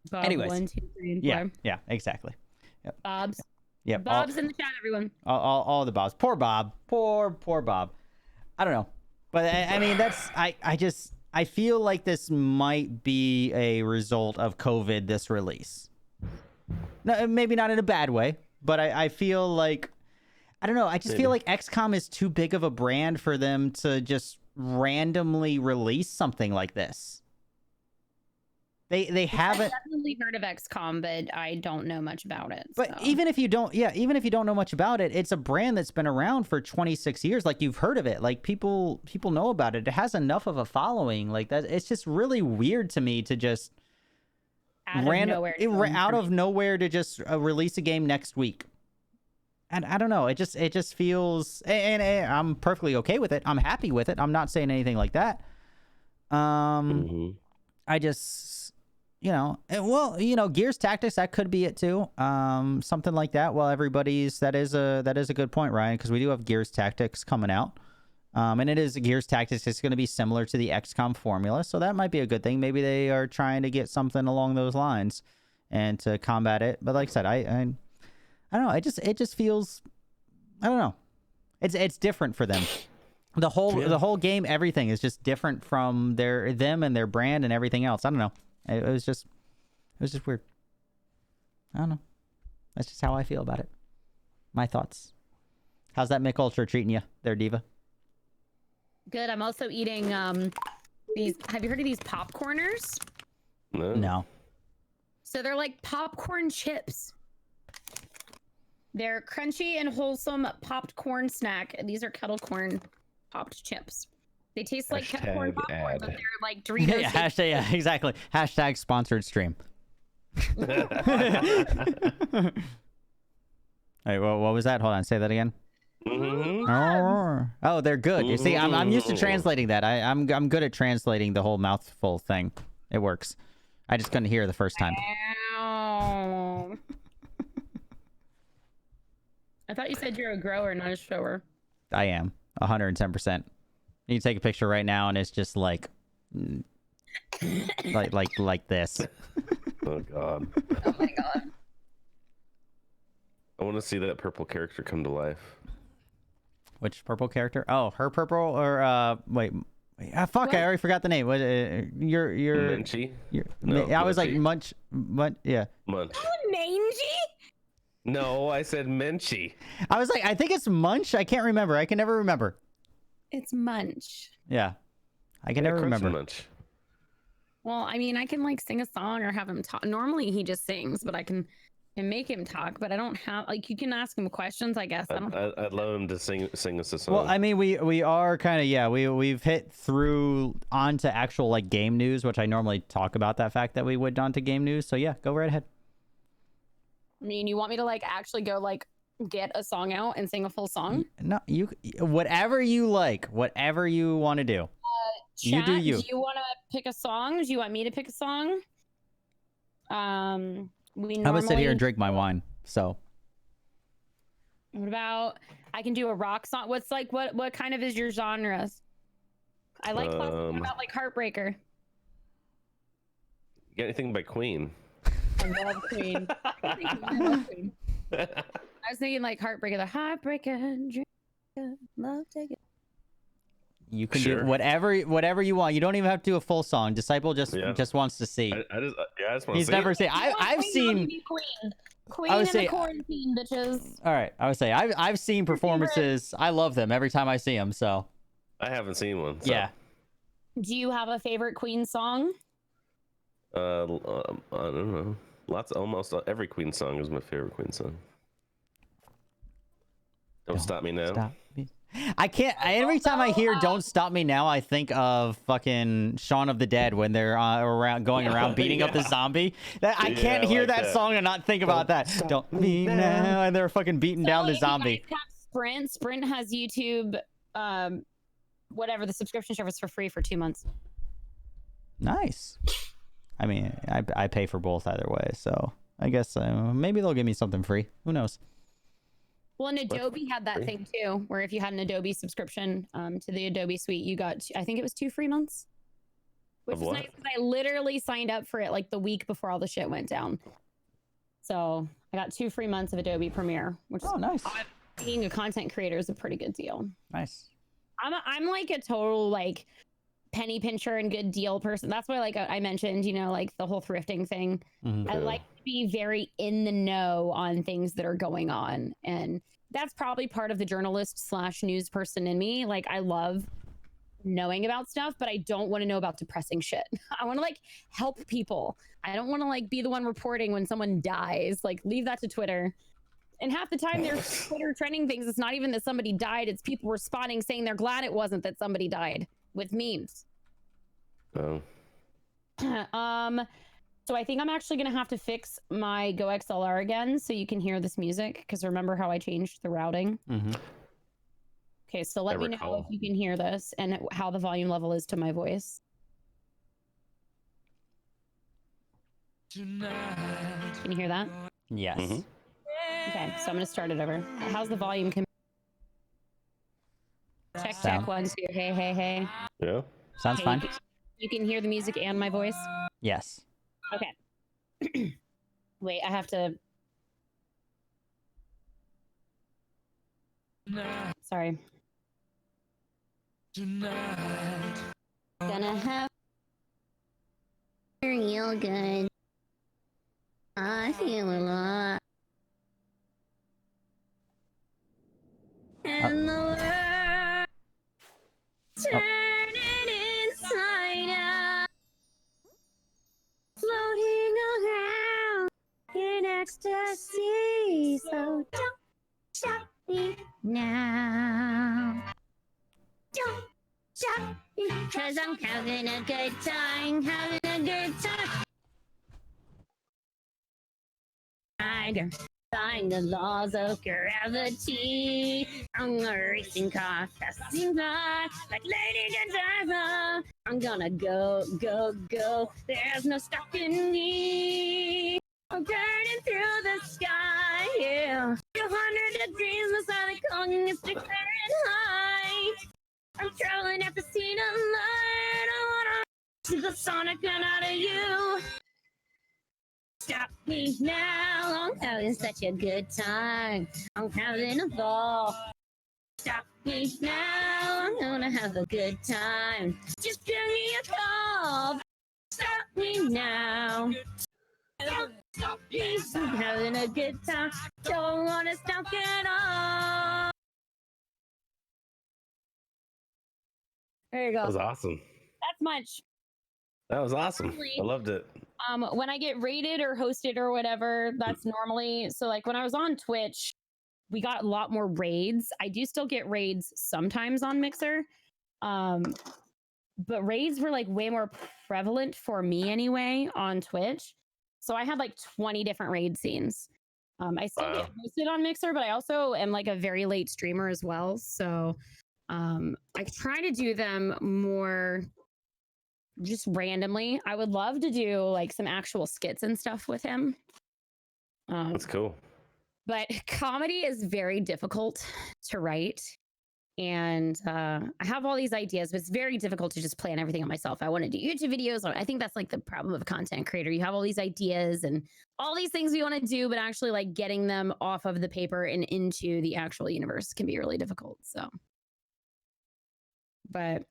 Bob Anyways. 1, 2, 3, and 4. Yeah, exactly. Yep. Bob's. Yep. Bob's in the chat, everyone. All the Bobs. Poor Bob. Poor Bob. I don't know. But I mean, I feel like this might be a result of COVID, this release. No, maybe not in a bad way, but I feel like, I don't know. I just feel like XCOM is too big of a brand for them to just randomly release something like this. They haven't. I've definitely heard of XCOM, but I don't know much about it. But so. even if you don't know much about it, it's a brand that's been around for 26 years. Like, you've heard of it. Like, people know about it. It has enough of a following. Like, that. It's just really weird to me to just out of nowhere to just release a game next week. And I don't know. It just feels, and I'm perfectly okay with it. I'm happy with it. I'm not saying anything like that. I just. Gears Tactics, that could be it too. Something like that. Well, that is a good point, Ryan, because we do have Gears Tactics coming out. And it is Gears Tactics. It's going to be similar to the XCOM formula, so that might be a good thing. Maybe they are trying to get something along those lines and to combat it. But like I said, I don't know. It just feels, I don't know. It's different for them. The whole game, everything is just different from them and their brand and everything else. I don't know. It was just weird. I don't know. That's just how I feel about it. My thoughts. How's that Mick Ultra treating you there, Diva? Good. I'm also eating these. Have you heard of these popcorners? No. So they're like popcorn chips. They're crunchy and wholesome popped corn snack. These are kettle corn popped chips. They taste like kettle corn popcorn, but they're like Doritos. Yeah, exactly. Hashtag sponsored stream. Hey, well, what was that? Hold on, say that again. Oh, they're good. You see, I'm used to translating that. I'm good at translating the whole mouthful thing. It works. I just couldn't hear the first time. Ow. I thought you said you're a grower, not a shower. I am 110%. You can take a picture right now, and it's just like this. Oh God. Oh my God. I want to see that purple character come to life. Which purple character? Oh, her purple or wait. Fuck! What? I already forgot the name. What? You're Munchie. I was like Munch. Yeah. Munch. Oh, Mangy? No, I said Menchie. I was like, I think it's Munch. I can't remember. I can never remember. It's Munch. Yeah, I can never remember. Munch. Well, I mean, I can like sing a song or have him talk. Normally he just sings, but I can make him talk. But I don't have like you can ask him questions. I guess I'd love him to sing us a song. Well, I mean, we are kind of we've hit through onto actual like game news, which I normally talk about that fact that we went on to game news. So yeah, go right ahead. I mean, you want me to like actually go like get a song out and sing a full song? No, you whatever you like, whatever you want to do. Chat, you do you. Do you want to pick a song? Do you want me to pick a song? I'm gonna sit here and drink my wine. So. What about? I can do a rock song. What's like what kind of is your genres? I like classic. What about like Heartbreaker? You got anything by Queen? I love Queen. I was thinking like Heartbreaker, the Heartbreaker, love take it. You can do whatever you want. You don't even have to do a full song. Disciple just wants to see. I just want to see. He's never seen. I've seen. Queen in the quarantine, bitches. All right, I would say I've seen performances. I love them every time I see them. So. I haven't seen one. So. Yeah. Do you have a favorite Queen song? I don't know. Almost every Queen song is my favorite Queen song. Don't Stop Me Now. Stop me. I can't. Every time I hear "Don't Stop Me Now," I think of fucking Shaun of the Dead when they're going around beating up the zombie. I can't hear that song and not think about that. Don't me now, and they're fucking beating down the zombie. Sprint has YouTube, whatever the subscription service for free for 2 months. Nice. I mean, I pay for both either way, so I guess maybe they'll give me something free. Who knows? Well, and Adobe had that thing too, where if you had an Adobe subscription to the Adobe suite, you got, I think it was 2 free months. Which is nice because I literally signed up for it like the week before all the shit went down. So I got 2 free months of Adobe Premiere, which nice. Being a content creator is a pretty good deal. Nice. I'm like a total like penny pincher and good deal person. That's why like I mentioned, you know, like the whole thrifting thing. I like to be very in the know on things that are going on, and that's probably part of the journalist / news person in me. Like I love knowing about stuff, but I don't want to know about depressing shit. I want to like help people. I don't want to like be the one reporting when someone dies. Like leave that to Twitter. And half the time there's Twitter trending things. It's not even that somebody died. It's people responding saying they're glad it wasn't that somebody died with memes. Oh. So I think I'm actually going to have to fix my Go XLR again so you can hear this music, because remember how I changed the routing? Okay, so let me know if you can hear this and how the volume level is to my voice. Can you hear that? Yes. Okay, so I'm going to start it over. How's the volume? Check 1 2. Hey. Yeah. Sounds fine. You can hear the music and my voice? Yes. Okay. Wait, I have to... Sorry. Gonna have real good. I feel a lot. And the world turning inside out, floating around in ecstasy. So don't stop me now. Don't stop me, 'cause I'm having a good time, having a good time. Find the laws of gravity. I'm a racing car passing by like Lady Godiva. I'm gonna go, go, go. There's no stopping me. I'm burning through the sky, yeah. 200 degrees, Masonic Cognistic Fahrenheit. I'm traveling at the speed of light. I wanna see the sonic gun out of you. Stop me now, I'm having such a good time. I'm having a ball. Stop me now, I'm gonna have a good time. Just give me a call. Stop me now. Don't stop me, I'm having a good time. Don't wanna stop at all. There you go. That was awesome. That's much. That was awesome. I loved it. When I get rated or hosted or whatever, that's normally, so like when I was on Twitch, we got a lot more raids. I do still get raids sometimes on Mixer. But raids were like way more prevalent for me anyway on Twitch. So I had like 20 different raid scenes. I still get hosted on Mixer, but I also am like a very late streamer as well. So I try to do them more just randomly. I would love to do like some actual skits and stuff with him. That's cool. But comedy is very difficult to write. And I have all these ideas, but it's very difficult to just plan everything on myself. I want to do YouTube videos. I think that's like the problem of a content creator. You have all these ideas and all these things you want to do, but actually like getting them off of the paper and into the actual universe can be really difficult. So, but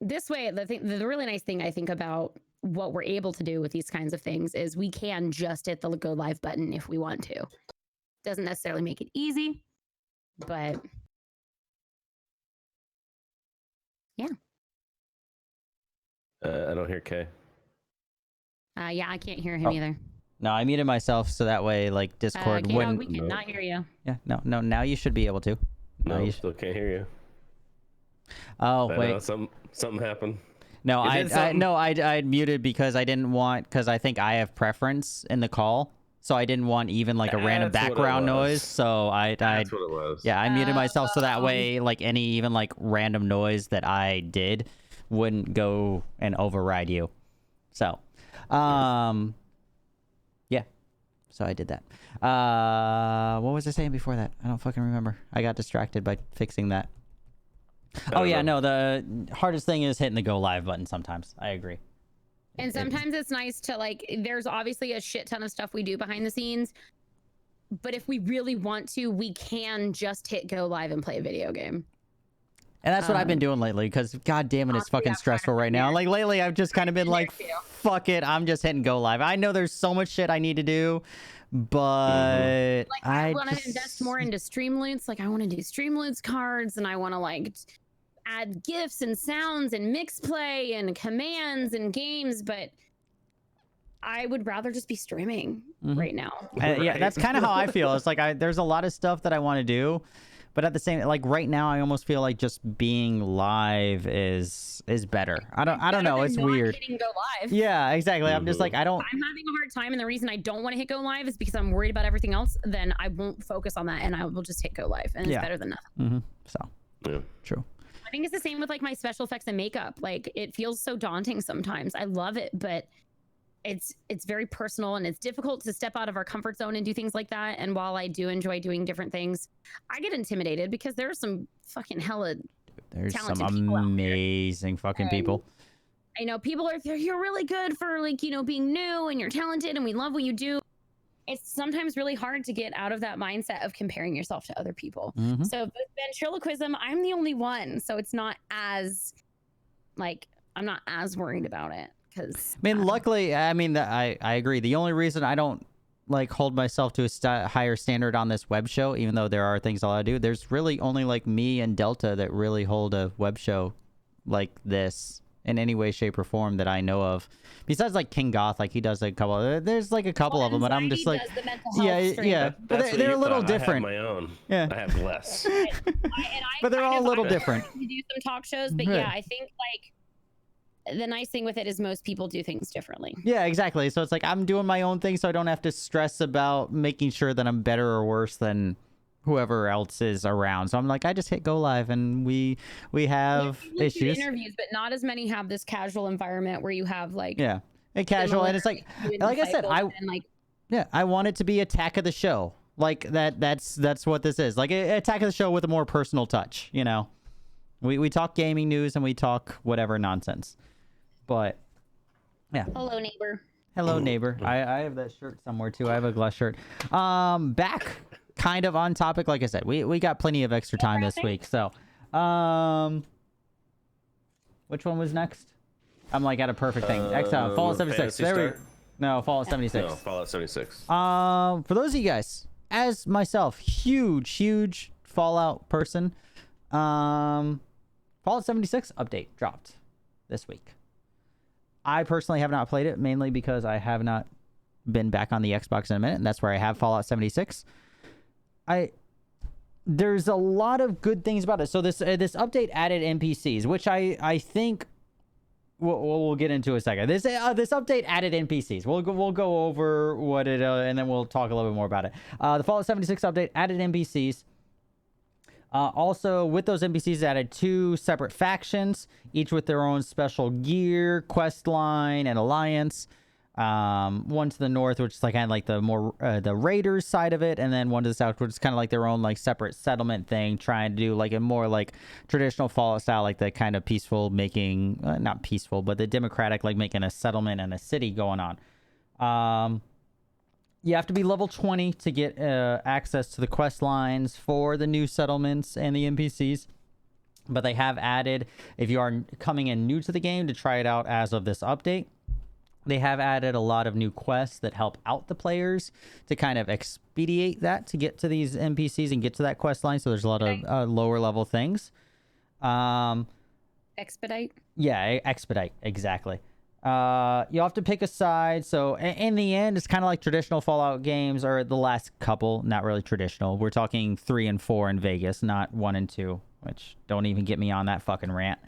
this way, the really nice thing I think about what we're able to do with these kinds of things is we can just hit the go live button if we want to. Doesn't necessarily make it easy, but yeah. I don't hear Kay. Yeah, I can't hear him either. No, I muted myself so that way, like, Discord Kdog, wouldn't... we cannot hear you. Yeah, no, now you should be able to. No, still can't hear you. Oh, I wait. know, something happened. No, I muted because I didn't want, because I think I have preference in the call, so I didn't want even like a random background noise. So That's what it was. Yeah, I muted myself so that way, like any even like random noise that I did wouldn't go and override you. So, yeah, so I did that. What was I saying before that? I don't fucking remember. I got distracted by fixing that. Oh yeah, no, the hardest thing is hitting the go live button sometimes. I agree. And sometimes it's nice to like, there's obviously a shit ton of stuff we do behind the scenes, but if we really want to, we can just hit go live and play a video game. And that's what I've been doing lately, because god damn it, it's fucking stressful right now. Like lately I've just kind of been like, fuck it, I'm just hitting go live. I know there's so much shit I need to do, but like I want to invest more into Streamloots. Like I want to do Streamloots cards, and I want to like add GIFs and sounds and mix play and commands and games, but I would rather just be streaming right now. Yeah, that's kind of how I feel. It's like there's a lot of stuff that I want to do, but at the same, like right now I almost feel like just being live is better. I don't know, it's weird. Hitting go live. Yeah, exactly. I'm just like I'm having a hard time, and the reason I don't want to hit go live is because I'm worried about everything else. Then I won't focus on that, and I will just hit go live, and it's better than nothing. So true. I think it's the same with like my special effects and makeup. Like it feels so daunting sometimes. I love it, but it's very personal, and it's difficult to step out of our comfort zone and do things like that. And while I do enjoy doing different things, I get intimidated because there's some fucking hella there's talented some people amazing fucking people. I know people are, you're really good for like, you know, being new, and you're talented and we love what you do. It's sometimes really hard to get out of that mindset of comparing yourself to other people. So with ventriloquism, I'm the only one. So it's not as like, I'm not as worried about it. Because I mean, luckily, I mean, I agree. The only reason I don't like hold myself to a higher standard on this web show, even though there are things I'll do, there's really only like me and Delta that really hold a web show like this in any way, shape, or form that I know of. Besides like King Goth, like he does like a couple. There's like a couple of them, but I'm just like, yeah. But they're a little different. I have my own. Yeah, I have less. But they're all a little different. We do some talk shows, but yeah, I think like the nice thing with it is most people do things differently. Yeah, exactly. So it's like I'm doing my own thing, so I don't have to stress about making sure that I'm better or worse than whoever else is around. So I'm like, I just hit go live, and we have issues. Interviews, but not as many have this casual environment where you have like and casual, and it's like I said, I want it to be Attack of the Show, like that's what this is, like Attack of the Show with a more personal touch. You know, we talk gaming news and we talk whatever nonsense, but yeah. Hello, neighbor. Hello, neighbor. I have that shirt somewhere too. I have a glass shirt. Back kind of on topic, like I said, we got plenty of extra time this week. So, which one was next? I'm like at a perfect thing. Fallout 76. No, Fallout 76. No, Fallout 76. For those of you guys, as myself, huge Fallout person, Fallout 76 update dropped this week. I personally have not played it, mainly because I have not been back on the Xbox in a minute, and that's where I have Fallout 76. There's a lot of good things about it. So this update added NPCs, which I think we'll get into in a second. This update added NPCs. We'll go over what it and then we'll talk a little bit more about it. The Fallout 76 update added NPCs. Also, with those NPCs, added 2 separate factions, each with their own special gear, quest line, and alliance. One to the north, which is like kind of like the more the raiders side of it, and then one to the south, which is kind of like their own like separate settlement thing, trying to do like a more like traditional Fallout style, like the kind of peaceful making, not peaceful, but the democratic, like making a settlement and a city going on. You have to be level 20 to get access to the quest lines for the new settlements and the NPCs. But they have added, if you are coming in new to the game to try it out as of this update, they have added a lot of new quests that help out the players to kind of expedite that to get to these NPCs and get to that quest line. So there's a lot of lower level things. Expedite? Yeah, expedite. Exactly. You have to pick a side. So in the end, it's kind of like traditional Fallout games, or the last couple. Not really traditional. We're talking 3 and 4 in Vegas, not 1 and 2. Which, don't even get me on that fucking rant.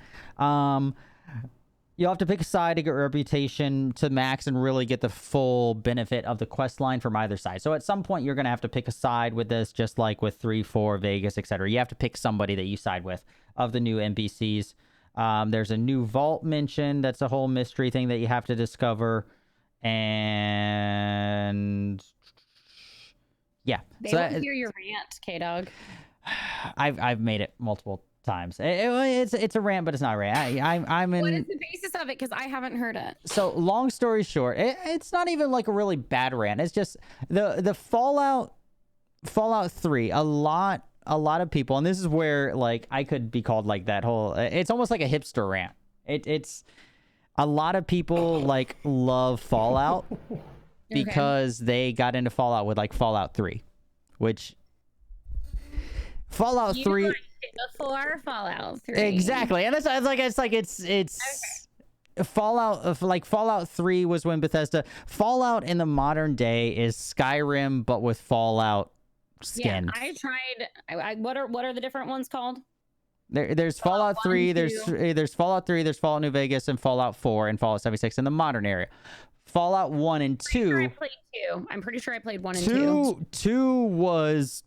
You have to pick a side to get reputation to max and really get the full benefit of the quest line from either side. So at some point, you're going to have to pick a side with this, just like with 3, 4, Vegas, etc. You have to pick somebody that you side with of the new NPCs. There's a new vault mentioned. That's a whole mystery thing that you have to discover. And yeah. They won't hear your rant, Kdog. I've made it multiple times. It's a rant, but it's not a rant. I'm in. What is the basis of it? Because I haven't heard it. So long story short, it's not even like a really bad rant. It's just the Fallout 3. A lot of people, and this is where like I could be called like that whole. It's almost like a hipster rant. It's a lot of people like love Fallout because they got into Fallout with like Fallout 3, which. Fallout 3 before Fallout 3. Exactly. And it's okay. Fallout 3 was when Bethesda. Fallout in the modern day is Skyrim but with Fallout skin. Yeah, I tried. What are the different ones called? There's Fallout 3, there's Fallout 3, there's Fallout New Vegas, and Fallout 4 and Fallout 76 in the modern area. Fallout 1 and 2. I'm pretty sure I played 1 and 2. 2 was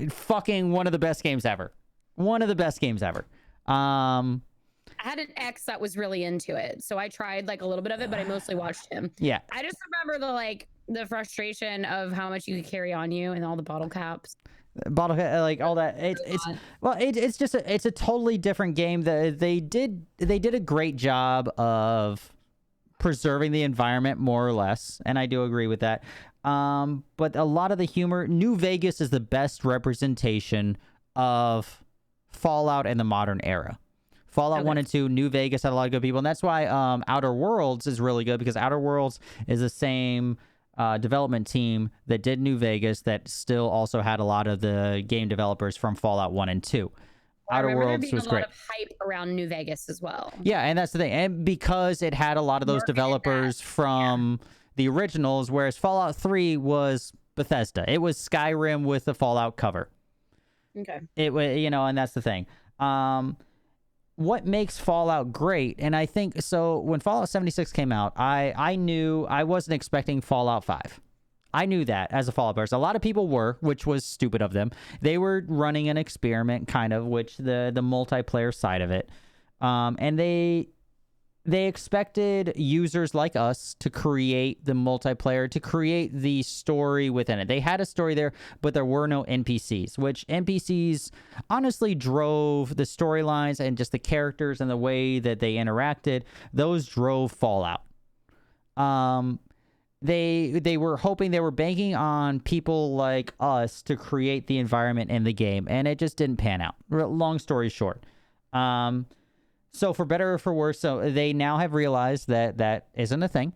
fucking one of the best games ever. I had an ex that was really into it, so I tried like a little bit of it, but I mostly watched him. Yeah. I just remember the frustration of how much you could carry on you and all the bottle caps. Like all that. It's just it's a totally different game. That they did a great job of preserving the environment more or less, and I do agree with that. But a lot of the humor, New Vegas is the best representation of Fallout in the modern era. Fallout 1 and 2, New Vegas had a lot of good people, and that's why Outer Worlds is really good, because Outer Worlds is the same development team that did New Vegas that still also had a lot of the game developers from Fallout 1 and 2. Outer Worlds was great. A lot of hype around New Vegas as well. Yeah, and that's the thing. And because it had a lot of those developers from the originals, whereas Fallout 3 was Bethesda. It was Skyrim with the Fallout cover. Okay. It was, and that's the thing. What makes Fallout great, and I think, so when Fallout 76 came out, I knew I wasn't expecting Fallout 5. I knew that as a Fallout person. A lot of people were, which was stupid of them. They were running an experiment, kind of, which the multiplayer side of it. And they expected users like us to create the multiplayer, to create the story within it. They had a story there, but there were no NPCs, which NPCs honestly drove the storylines and just the characters and the way that they interacted. Those drove Fallout. They were hoping, they were banking on people like us to create the environment in the game, and it just didn't pan out. Long story short. So for better or for worse, so they now have realized that that isn't a thing.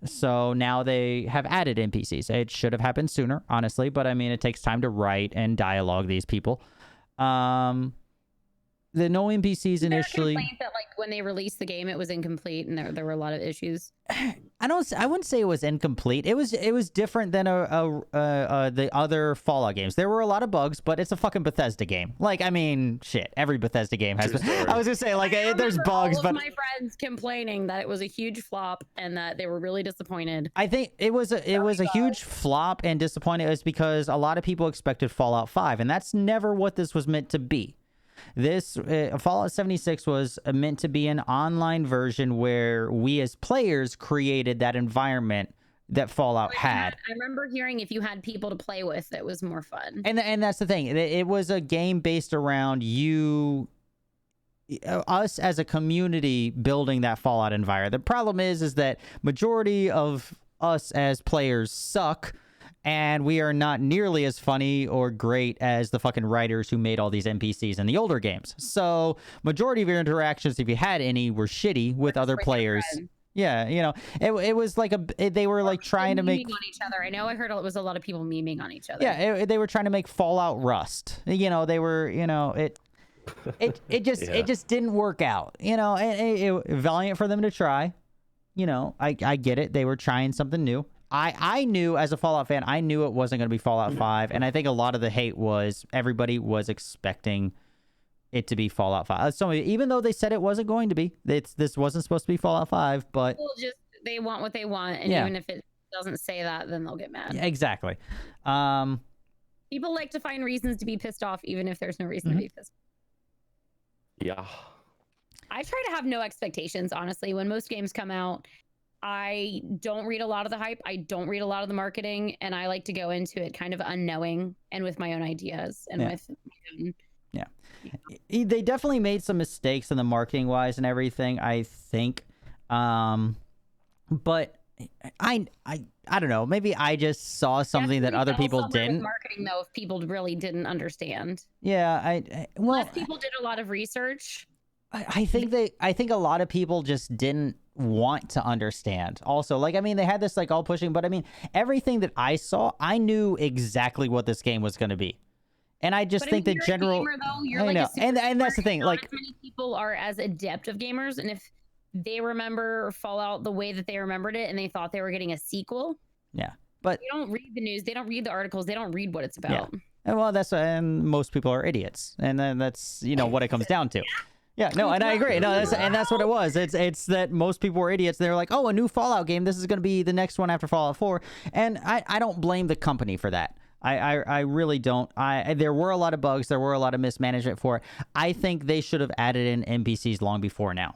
So now they have added NPCs. It should have happened sooner, honestly, but I mean, it takes time to write and dialogue these people. The no NPCs initially. Complaint that like when they released the game, it was incomplete and there were a lot of issues. I wouldn't say it was incomplete. It was different than the other Fallout games. There were a lot of bugs, but it's a fucking Bethesda game. Like, I mean, shit, every Bethesda game has. I was gonna say, like, there's bugs, all but of my friends complaining that it was a huge flop and that they were really disappointed. I think it was a huge flop and disappointing. It was because a lot of people expected Fallout 5, and that's never what this was meant to be. This Fallout 76 was meant to be an online version where we as players created that environment that Fallout had. I remember hearing if you had people to play with, it was more fun. And that's the thing. It was a game based around us as a community building that Fallout environment. The problem is that majority of us as players suck. And we are not nearly as funny or great as the fucking writers who made all these NPCs in the older games. So majority of your interactions, if you had any, were shitty with other players. Yeah, it was like they were like trying to make on each other. I know I heard it was a lot of people memeing on each other. Yeah, they were trying to make Fallout Rust. They were, it just didn't work out, you know. And valiant for them to try, you know. I get it. They were trying something new. I knew, as a Fallout fan, I knew it wasn't going to be Fallout 5, and I think a lot of the hate was everybody was expecting it to be Fallout 5. So even though they said it wasn't going to be, this wasn't supposed to be Fallout 5, but people just, they want what they want, and even if it doesn't say that, then they'll get mad. Yeah, exactly. People like to find reasons to be pissed off, even if there's no reason to be pissed off. Yeah. I try to have no expectations, honestly. When most games come out, I don't read a lot of the hype. I don't read a lot of the marketing, and I like to go into it kind of unknowing and with my own ideas and with my own, They definitely made some mistakes in the marketing wise and everything, I think. But I don't know. Maybe I just saw something that other people didn't. Marketing, though, if people really didn't understand. Yeah, well, unless people did a lot of research. I think a lot of people just didn't want to understand. Also, like, I mean, they had this like all pushing, but I mean, everything that I saw, I knew exactly what this game was going to be. And I just think the general, I know, and that's the thing. Like, many people are as adept of gamers, and if they remember Fallout the way that they remembered it, and they thought they were getting a sequel, but they don't read the news, they don't read the articles, they don't read what it's about. And well, and most people are idiots, and then that's what it comes down to. Yeah, no, and I agree. No, that's what it was. It's that most people were idiots. They're like, oh, a new Fallout game. This is going to be the next one after Fallout 4. And I don't blame the company for that. I really don't. There were a lot of bugs. There were a lot of mismanagement for it. I think they should have added in NPCs long before now.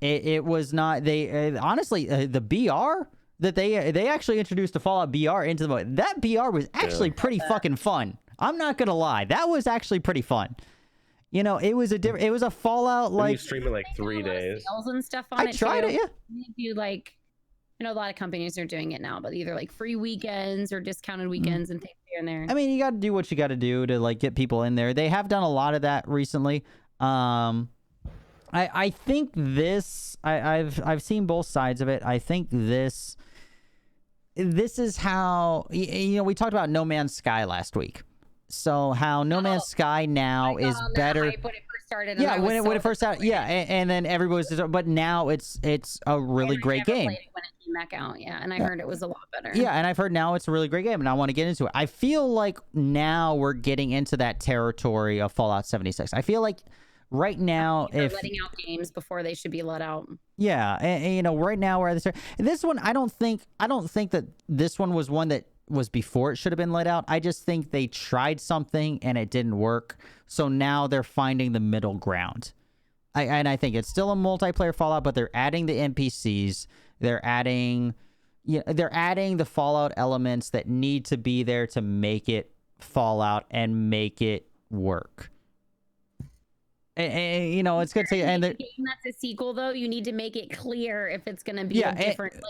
It was not. They honestly, the BR that they actually introduced the Fallout BR into the mode. That BR was actually pretty fucking fun. I'm not gonna lie. That was actually pretty fun. You know, it was a Fallout like. You stream it like 3 days. Sales and stuff on I tried it. Yeah. You like. I know a lot of companies are doing it now, but either like free weekends or discounted weekends and things here and there. I mean, you got to do what you got to do to like get people in there. They have done a lot of that recently. I think this. I've seen both sides of it. I think this is how we talked about No Man's Sky last week. So how No Man's Sky now is better. When it first started. Yeah, when it first started. Yeah, and then everybody's. But now it's a really great game. Played it when it came back out, and I heard it was a lot better. Yeah, and I've heard now it's a really great game, and I want to get into it. I feel like now we're getting into that territory of Fallout 76. I feel like right now, if letting out games before they should be let out. Yeah, and right now we're at this one. I don't think that this one was one that was before it should have been let out. I just think they tried something and it didn't work. So now they're finding the middle ground. And I think it's still a multiplayer Fallout, but they're adding the NPCs. They're adding the Fallout elements that need to be there to make it Fallout and make it work. And it's good to say. And game that's a sequel, though, you need to make it clear if it's going to be a different.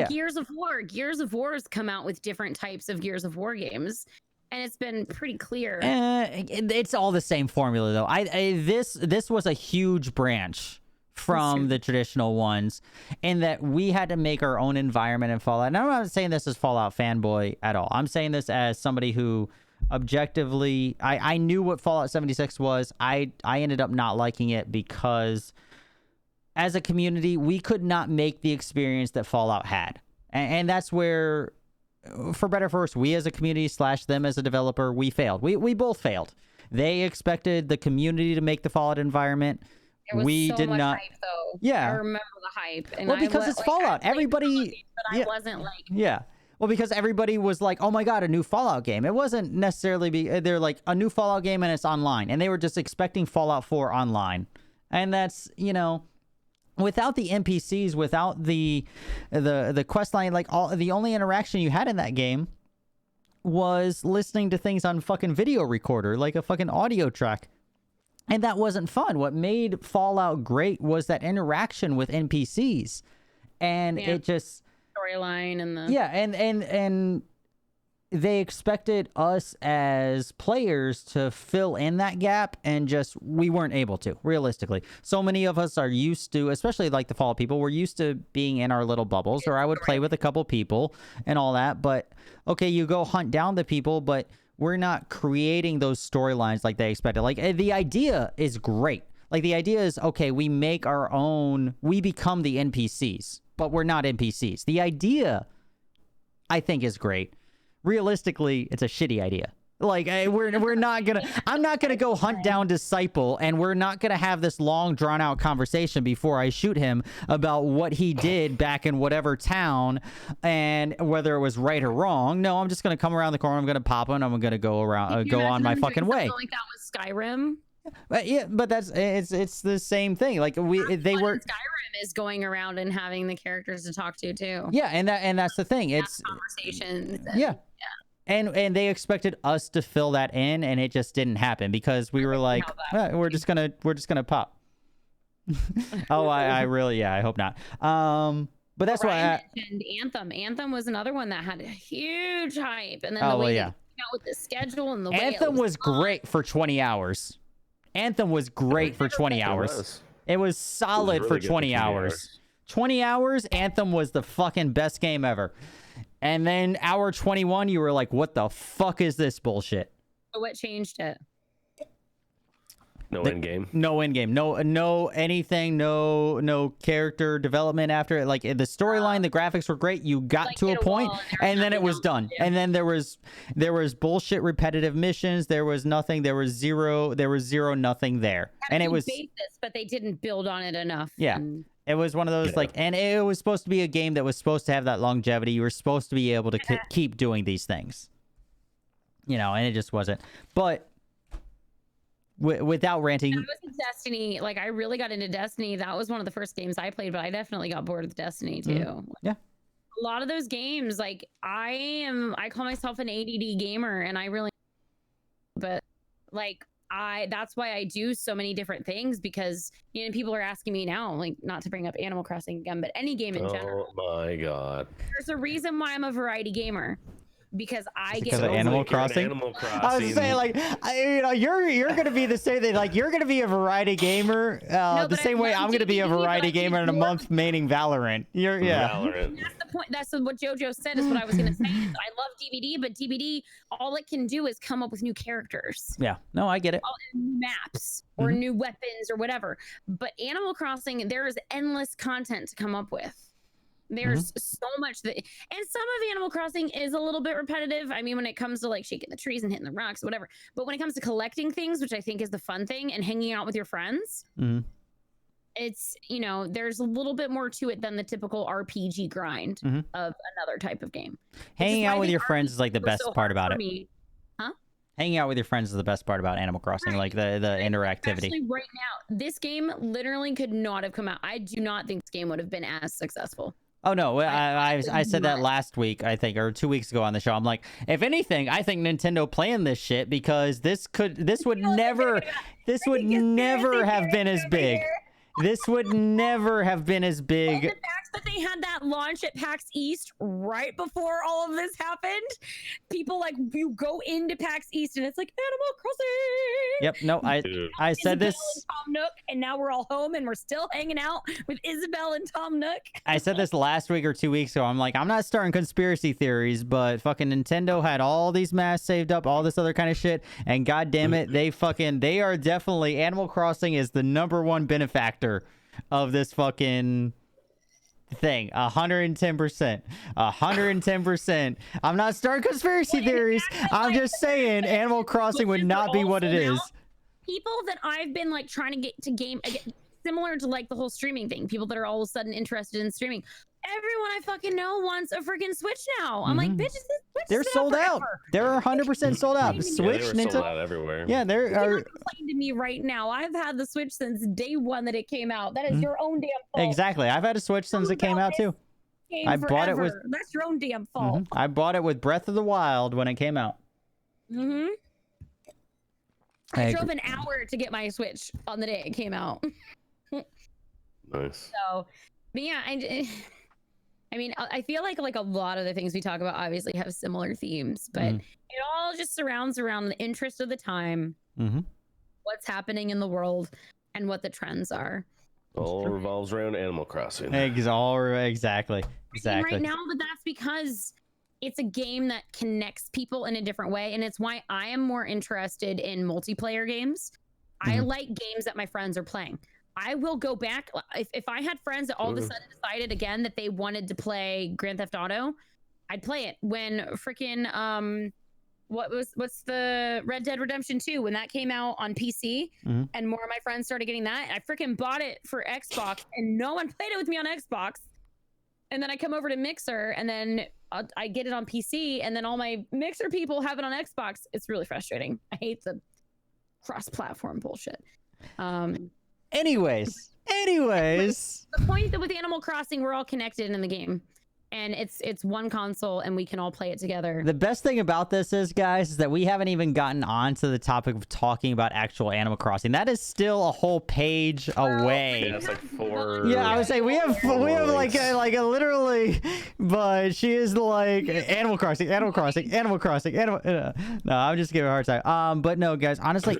Gears of War has come out with different types of Gears of War games, and it's been pretty clear. It's all the same formula, though. This was a huge branch from the traditional ones, in that we had to make our own environment in Fallout. And I'm not saying this as Fallout fanboy at all. I'm saying this as somebody who objectively, I knew what Fallout 76 was. I ended up not liking it because, as a community, we could not make the experience that Fallout had. And that's where, for better or for worse, we as a community / them as a developer, we failed. We both failed. They expected the community to make the Fallout environment. We did not. Hype, though. Yeah. I remember the hype. And well, because it's Fallout. Everybody. But I wasn't like. Yeah. Well, because everybody was like, oh my God, a new Fallout game. It wasn't necessarily, they're like a new Fallout game and it's online. And they were just expecting Fallout 4 online. And that's, without the NPCs, without the quest line, like the only interaction you had in that game was listening to things on fucking video recorder, like a fucking audio track. And that wasn't fun. What made Fallout great was that interaction with NPCs. And it just storyline and the and they expected us as players to fill in that gap, and just we weren't able to, realistically. So many of us are used to, especially like the Fallout people, we're used to being in our little bubbles, or I would play with a couple people and all that. But okay, you go hunt down the people, but we're not creating those storylines like they expected. Like, the idea is great. Like, the idea is, okay, we make our own, we become the NPCs, but we're not NPCs. The idea, I think, is great. Realistically, it's a shitty idea. Like, we're not gonna, I'm not gonna go hunt down Disciple, and we're not gonna have this long drawn out conversation before I shoot him about what he did back in whatever town and whether it was right or wrong. No, I'm just gonna come around the corner, I'm gonna pop him, and I'm gonna go around, go on my fucking way. Like that was Skyrim. But yeah, but that's it's the same thing. Like, they were. Skyrim is going around and having the characters to talk to too. Yeah, and that's the thing. It's conversations. Yeah. And they expected us to fill that in, and it just didn't happen because we were like, we're just gonna pop. Oh, I really, I hope not. But that's why I mentioned Anthem. Anthem was another one that had a huge hype, and then oh, the way well, they yeah. came out with the schedule and the way Anthem was great for 20 hours. Anthem was great for 20 hours. It was solid for 20 hours. 20 hours, Anthem was the fucking best game ever. And then hour 21, you were like, what the fuck is this bullshit? So what changed it? No end game. No end game. No anything. No character development after it. Like, the storyline, the graphics were great. You got like to a point, and then it was done. And then there was bullshit repetitive missions. There was nothing. There was zero nothing there. And it was basis, but they didn't build on it enough. Yeah. It was one of those like, and it was supposed to be a game that was supposed to have that longevity. You were supposed to be able to keep doing these things, you know, and it just wasn't. But without ranting, I was in Destiny. Like, I really got into Destiny. That was one of the first games I played, but I definitely got bored with Destiny too. Yeah. A lot of those games, like I call myself an ADD gamer, and I really, but like. That's why I do so many different things, because, you know, people are asking me now, like, not to bring up Animal Crossing again, but any game in general. Oh my god. There's a reason why I'm a variety gamer. Because I get because of Animal Crossing. I was saying, like, you know, you're gonna be the same thing. Like, you're gonna be a variety gamer, the same way I'm gonna be a variety gamer in a month maining Valorant. Valorant. That's the point. That's what JoJo said. Is what I was gonna say. I love DBD, but DBD, all it can do is come up with new characters. Yeah. No, I get it. New maps or new weapons or whatever. But Animal Crossing, there is endless content to come up with. There's so much that, and some of Animal Crossing is a little bit repetitive. I mean, when it comes to like shaking the trees and hitting the rocks, whatever. But when it comes to collecting things, which I think is the fun thing, and hanging out with your friends, it's, you know, there's a little bit more to it than the typical RPG grind of another type of game. Hanging out with your friends is like the best part about it. Huh? Hanging out with your friends is the best part about Animal Crossing, like the interactivity. Especially right now, this game literally could not have come out. I do not think this game would have been as successful. Oh no, I said that last week, I think, or 2 weeks ago on the show. I'm like, if anything, I think Nintendo planned this shit because this would never have been as big. This would never have been as big. And the fact that they had that launch at PAX East right before all of this happened, people, like, you go into PAX East and it's like Animal Crossing. Yep. No, I said this. And Tom Nook, and now we're all home and we're still hanging out with Isabelle and Tom Nook. I said this last week or 2 weeks ago. I'm like, I'm not starting conspiracy theories, but fucking Nintendo had all these masks saved up, all this other kind of shit, and god damn it, they are definitely, Animal Crossing is the #1 benefactor of this fucking thing. 110%. 110%. I'm not starting conspiracy theories. I'm just saying Animal Crossing would not be what it is. People that I've been like trying to get to game, similar to like the whole streaming thing, people that are all of a sudden interested in streaming. Everyone I fucking know wants a freaking Switch now. I'm like, bitches, they're sold out. They're 100% sold out. Switch, yeah, Nintendo, sold out everywhere. Yeah, they're complaining to me right now. I've had the Switch since day one that it came out. That is your own damn fault. Exactly. I've had a Switch since it came out too. I bought it with. That's your own damn fault. I bought it with Breath of the Wild when it came out. I drove an hour to get my Switch on the day it came out. Nice. So, but yeah, I mean, I feel like a lot of the things we talk about obviously have similar themes, but it all just surrounds around the interest of the time, what's happening in the world, and what the trends are. All revolves around Animal Crossing. Exactly. Right now, but that's because it's a game that connects people in a different way, and it's why I am more interested in multiplayer games. I like games that my friends are playing. I will go back if I had friends that all of a sudden decided again that they wanted to play Grand Theft Auto, I'd play it. When freaking what's the Red Dead Redemption 2 when that came out on PC and more of my friends started getting that, I freaking bought it for Xbox and no one played it with me on Xbox. And then I come over to Mixer and then I get it on PC and then all my Mixer people have it on Xbox. It's really frustrating. I hate the cross-platform bullshit. Anyways. The point that with Animal Crossing, we're all connected in the game. And it's one console and we can all play it together. The best thing about this is, guys, is that we haven't even gotten onto the topic of talking about actual Animal Crossing. That is still a whole page away. Yeah, it's like 4. Yeah, I would say we have like a literally, but she is like Animal Crossing. No, I'm just giving her a hard time. But no, guys, honestly,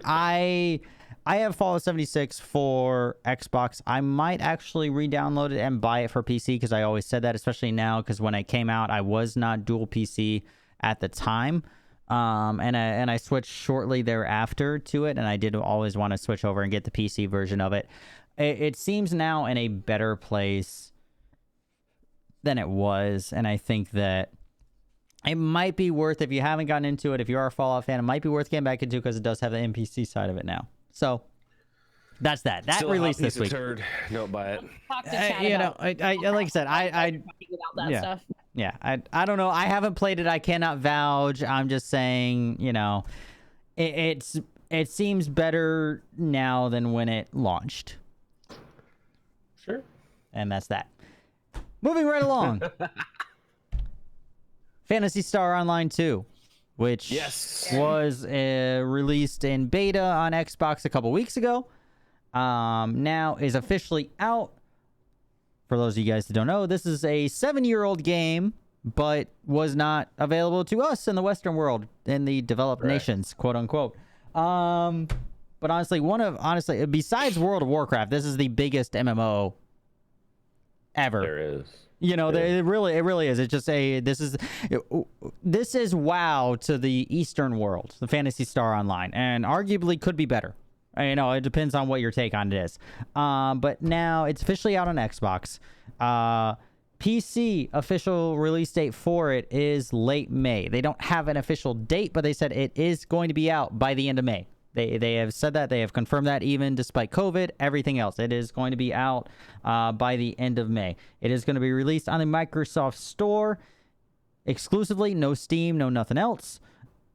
I have Fallout 76 for Xbox. I might actually re-download it and buy it for PC because I always said that, especially now because when I came out, I was not dual PC at the time. And I switched shortly thereafter to it, and I did always want to switch over and get the PC version of it. It seems now in a better place than it was, and I think that it might be worth, if you haven't gotten into it, if you are a Fallout fan, it might be worth getting back into because it does have the NPC side of it now. So that's that. That released this week. Don't buy it. Talk to chat You know, about I like I said, I stuff. Yeah, I don't know. I haven't played it. I cannot vouch. I'm just saying, you know, it seems better now than when it launched. Sure. And that's that. Moving right along. Phantasy Star Online 2. Which was released in beta on Xbox a couple weeks ago. Now is officially out. For those of you guys that don't know, this is a 7-year-old game, but was not available to us in the Western world, in the developed nations, quote unquote. But honestly, besides World of Warcraft, this is the biggest MMO ever. There is. You know, it really is. It's just this is WoW to the Eastern world, the Phantasy Star Online, and arguably could be better. You know, it depends on what your take on it is. But now it's officially out on Xbox. PC official release date for it is late May. They don't have an official date, but they said it is going to be out by the end of May. They have said that. They have confirmed that even despite COVID, everything else. It is going to be out by the end of May. It is going to be released on the Microsoft Store exclusively. No Steam, no nothing else.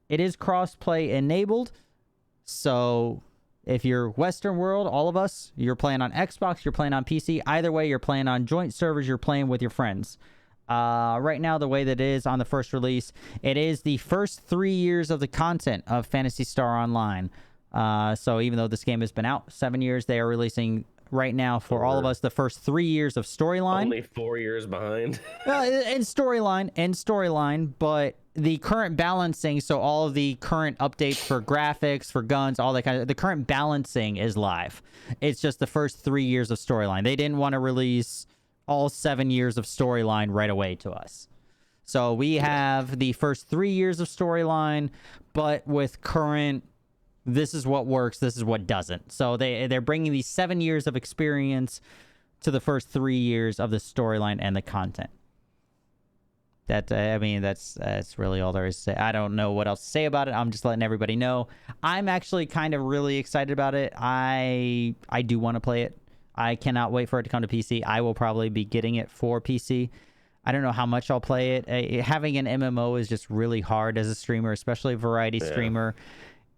It is cross-play enabled. So if you're Western world, all of us, you're playing on Xbox, you're playing on PC. Either way, you're playing on joint servers, you're playing with your friends. Right now, the way that it is on the first release, it is the first 3 years of the content of Phantasy Star Online. So even though this game has been out 7 years, they are releasing right now for all of us the first 3 years of storyline. Only 4 years behind. in storyline, but the current balancing, so all of the current updates for graphics, for guns, all that kind of, the current balancing is live. It's just the first 3 years of storyline. They didn't want to release all 7 years of storyline right away to us. So we have the first 3 years of storyline, but with current, this is what works, this is what doesn't. So they're bringing these 7 years of experience to the first 3 years of the storyline and the content. That I mean, that's really all there is to say. I don't know what else to say about it. I'm just letting everybody know. I'm actually kind of really excited about it. I do want to play it. I cannot wait for it to come to PC. I will probably be getting it for PC. I don't know how much I'll play it. Having an MMO is just really hard as a streamer, especially a variety streamer.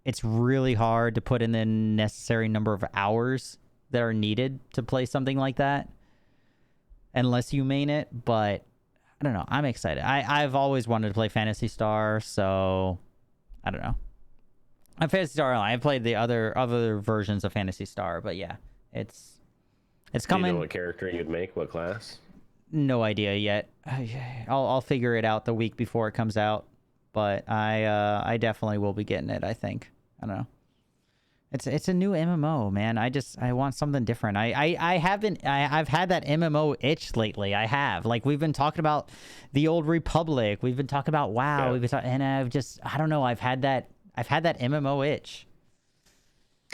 It's really hard to put in the necessary number of hours that are needed to play something like that, unless you main it. But I don't know. I'm excited. I've always wanted to play Phantasy Star, so I don't know. I'm Phantasy Star Online. I've played the other versions of Phantasy Star, but yeah, it's coming. Do you know what character you'd make? What class? No idea yet. I'll figure it out the week before it comes out, but I definitely will be getting it. I think. I don't know. It's a new MMO, man. I want something different. I've had that MMO itch lately. I have. Like, we've been talking about the Old Republic. We've been talking about WoW. Yeah. We've been and I don't know. I've had that MMO itch.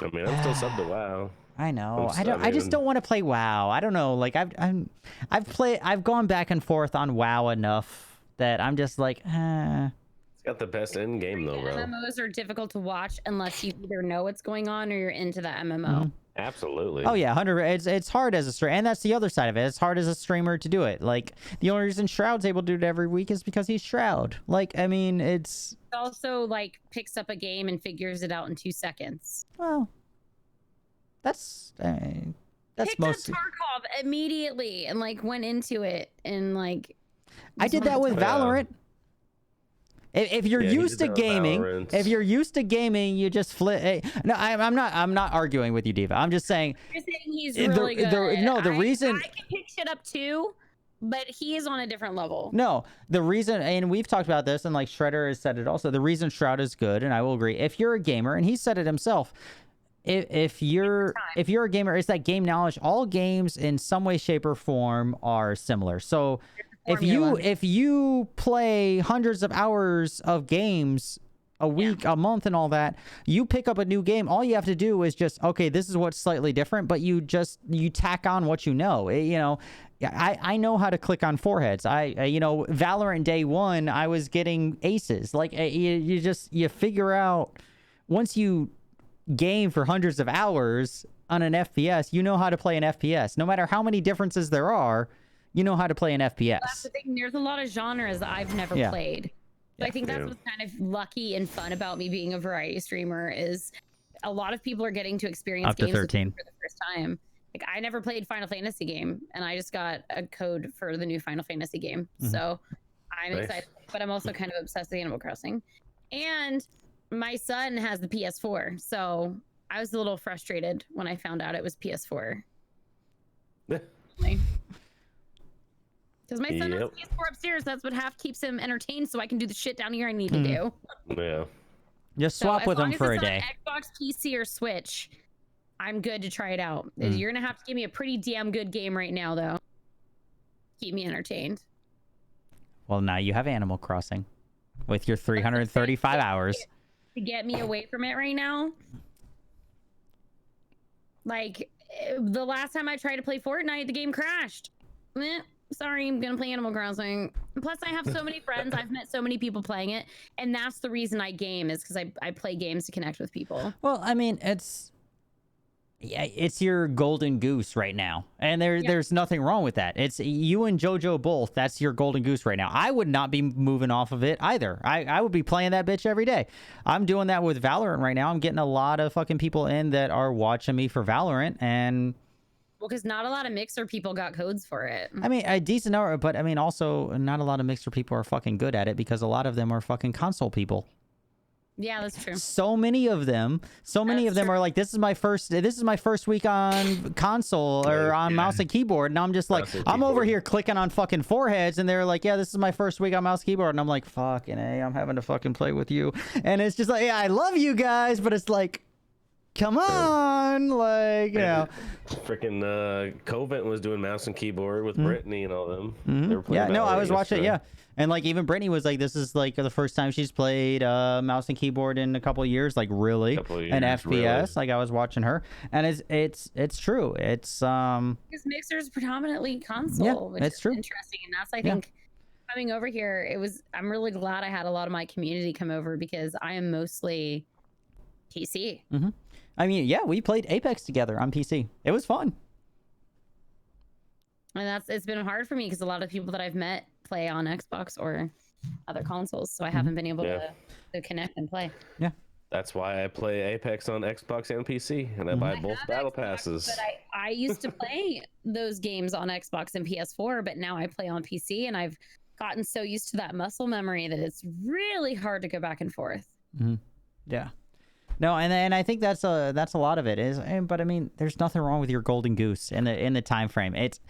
I mean, I'm still sub to WoW. I know. I just don't want to play WoW. I don't know. Like, I've gone back and forth on WoW enough that I'm just like, It's got the best end game though, bro. MMOs are difficult to watch unless you either know what's going on or you're into that MMO. Mm-hmm. Absolutely. Oh yeah, 100. It's hard as a streamer, and that's the other side of it. It's hard as a streamer to do it. Like, the only reason Shroud's able to do it every week is because he's Shroud. Like, I mean, it's also like picks up a game and figures it out in 2 seconds. Well, that's picked mostly. up Tarkov immediately and like went into it and like. I did that with Valorant. If you're used to gaming, you just flip. No, I'm not arguing with you, Diva. I'm just saying. You're saying he's really good. The reason I can pick shit up too, but he is on a different level. No, the reason, and we've talked about this, and like Shredder has said it also. The reason Shroud is good, and I will agree. If you're a gamer, and he said it himself. If you're a gamer, it's that game knowledge. All games in some way, shape, or form are similar. So if you play hundreds of hours of games a week, a month, and all that, you pick up a new game. All you have to do is just, okay, this is what's slightly different, but you tack on what you know. I know how to click on foreheads. Valorant day one, I was getting aces. Like, you figure out once you game for hundreds of hours on an FPS, you know how to play an FPS. No matter how many differences there are, you know how to play an FPS. That's the thing. There's a lot of genres that I've never played. So I think that's what's kind of lucky and fun about me being a variety streamer is a lot of people are getting to experience games for the first time. Like, I never played Final Fantasy game, and I just got a code for the new Final Fantasy game. So I'm excited, but I'm also kind of obsessed with Animal Crossing. And my son has the PS4, so I was a little frustrated when I found out it was PS4. Because my son has PS4 upstairs. That's what keeps him entertained, so I can do the shit down here I need to do. Yeah. Just swap with him for a day. Xbox, PC, or Switch, I'm good to try it out. You're gonna have to give me a pretty damn good game right now, though. Keep me entertained. Well, now you have Animal Crossing with your 335 hours. To get me away from it right now. Like, the last time I tried to play Fortnite, the game crashed. Sorry, I'm gonna play Animal Crossing. Plus, I have so many friends. I've met so many people playing it, and that's the reason I game, is because I play games to connect with people. Well, I mean, it's your golden goose right now, and there's nothing wrong with that. It's you and JoJo both. That's your golden goose right now. I would not be moving off of it either. I would be playing that bitch every day. I'm doing that with Valorant right now. I'm getting a lot of fucking people in that are watching me for Valorant, and well, because not a lot of Mixer people got codes for it. I mean, a decent number, but I mean, also not a lot of Mixer people are fucking good at it because a lot of them are fucking console people. Yeah, that's true. So many of them are like, this is my first week on console or on mouse and keyboard, and I'm just like, I'm over here clicking on fucking foreheads, and they're like, yeah, this is my first week on mouse and keyboard, and I'm like, fucking A, I'm having to fucking play with you, and it's just like, yeah, I love you guys, but it's like, come on, like, you know. Freaking Covent was doing mouse and keyboard with Brittany and all them. They were playing I was watching it, yeah. And like even Brittany was like, this is like the first time she's played mouse and keyboard in a couple of years, like really, an FPS. Really? Like I was watching her, and it's true. It's because Mixer is predominantly console, which is true. Interesting, and that's I think coming over here. I'm really glad I had a lot of my community come over because I am mostly PC. I mean, yeah, we played Apex together on PC. It was fun. And it's been hard for me because a lot of people that I've met play on Xbox or other consoles, so I haven't been able to connect and play. Yeah. That's why I play Apex on Xbox and PC, and I buy both battle passes. But I used to play those games on Xbox and PS4, but now I play on PC, and I've gotten so used to that muscle memory that it's really hard to go back and forth. Yeah. No, and I think that's a lot of it is, but I mean, there's nothing wrong with your golden goose in the time frame. It's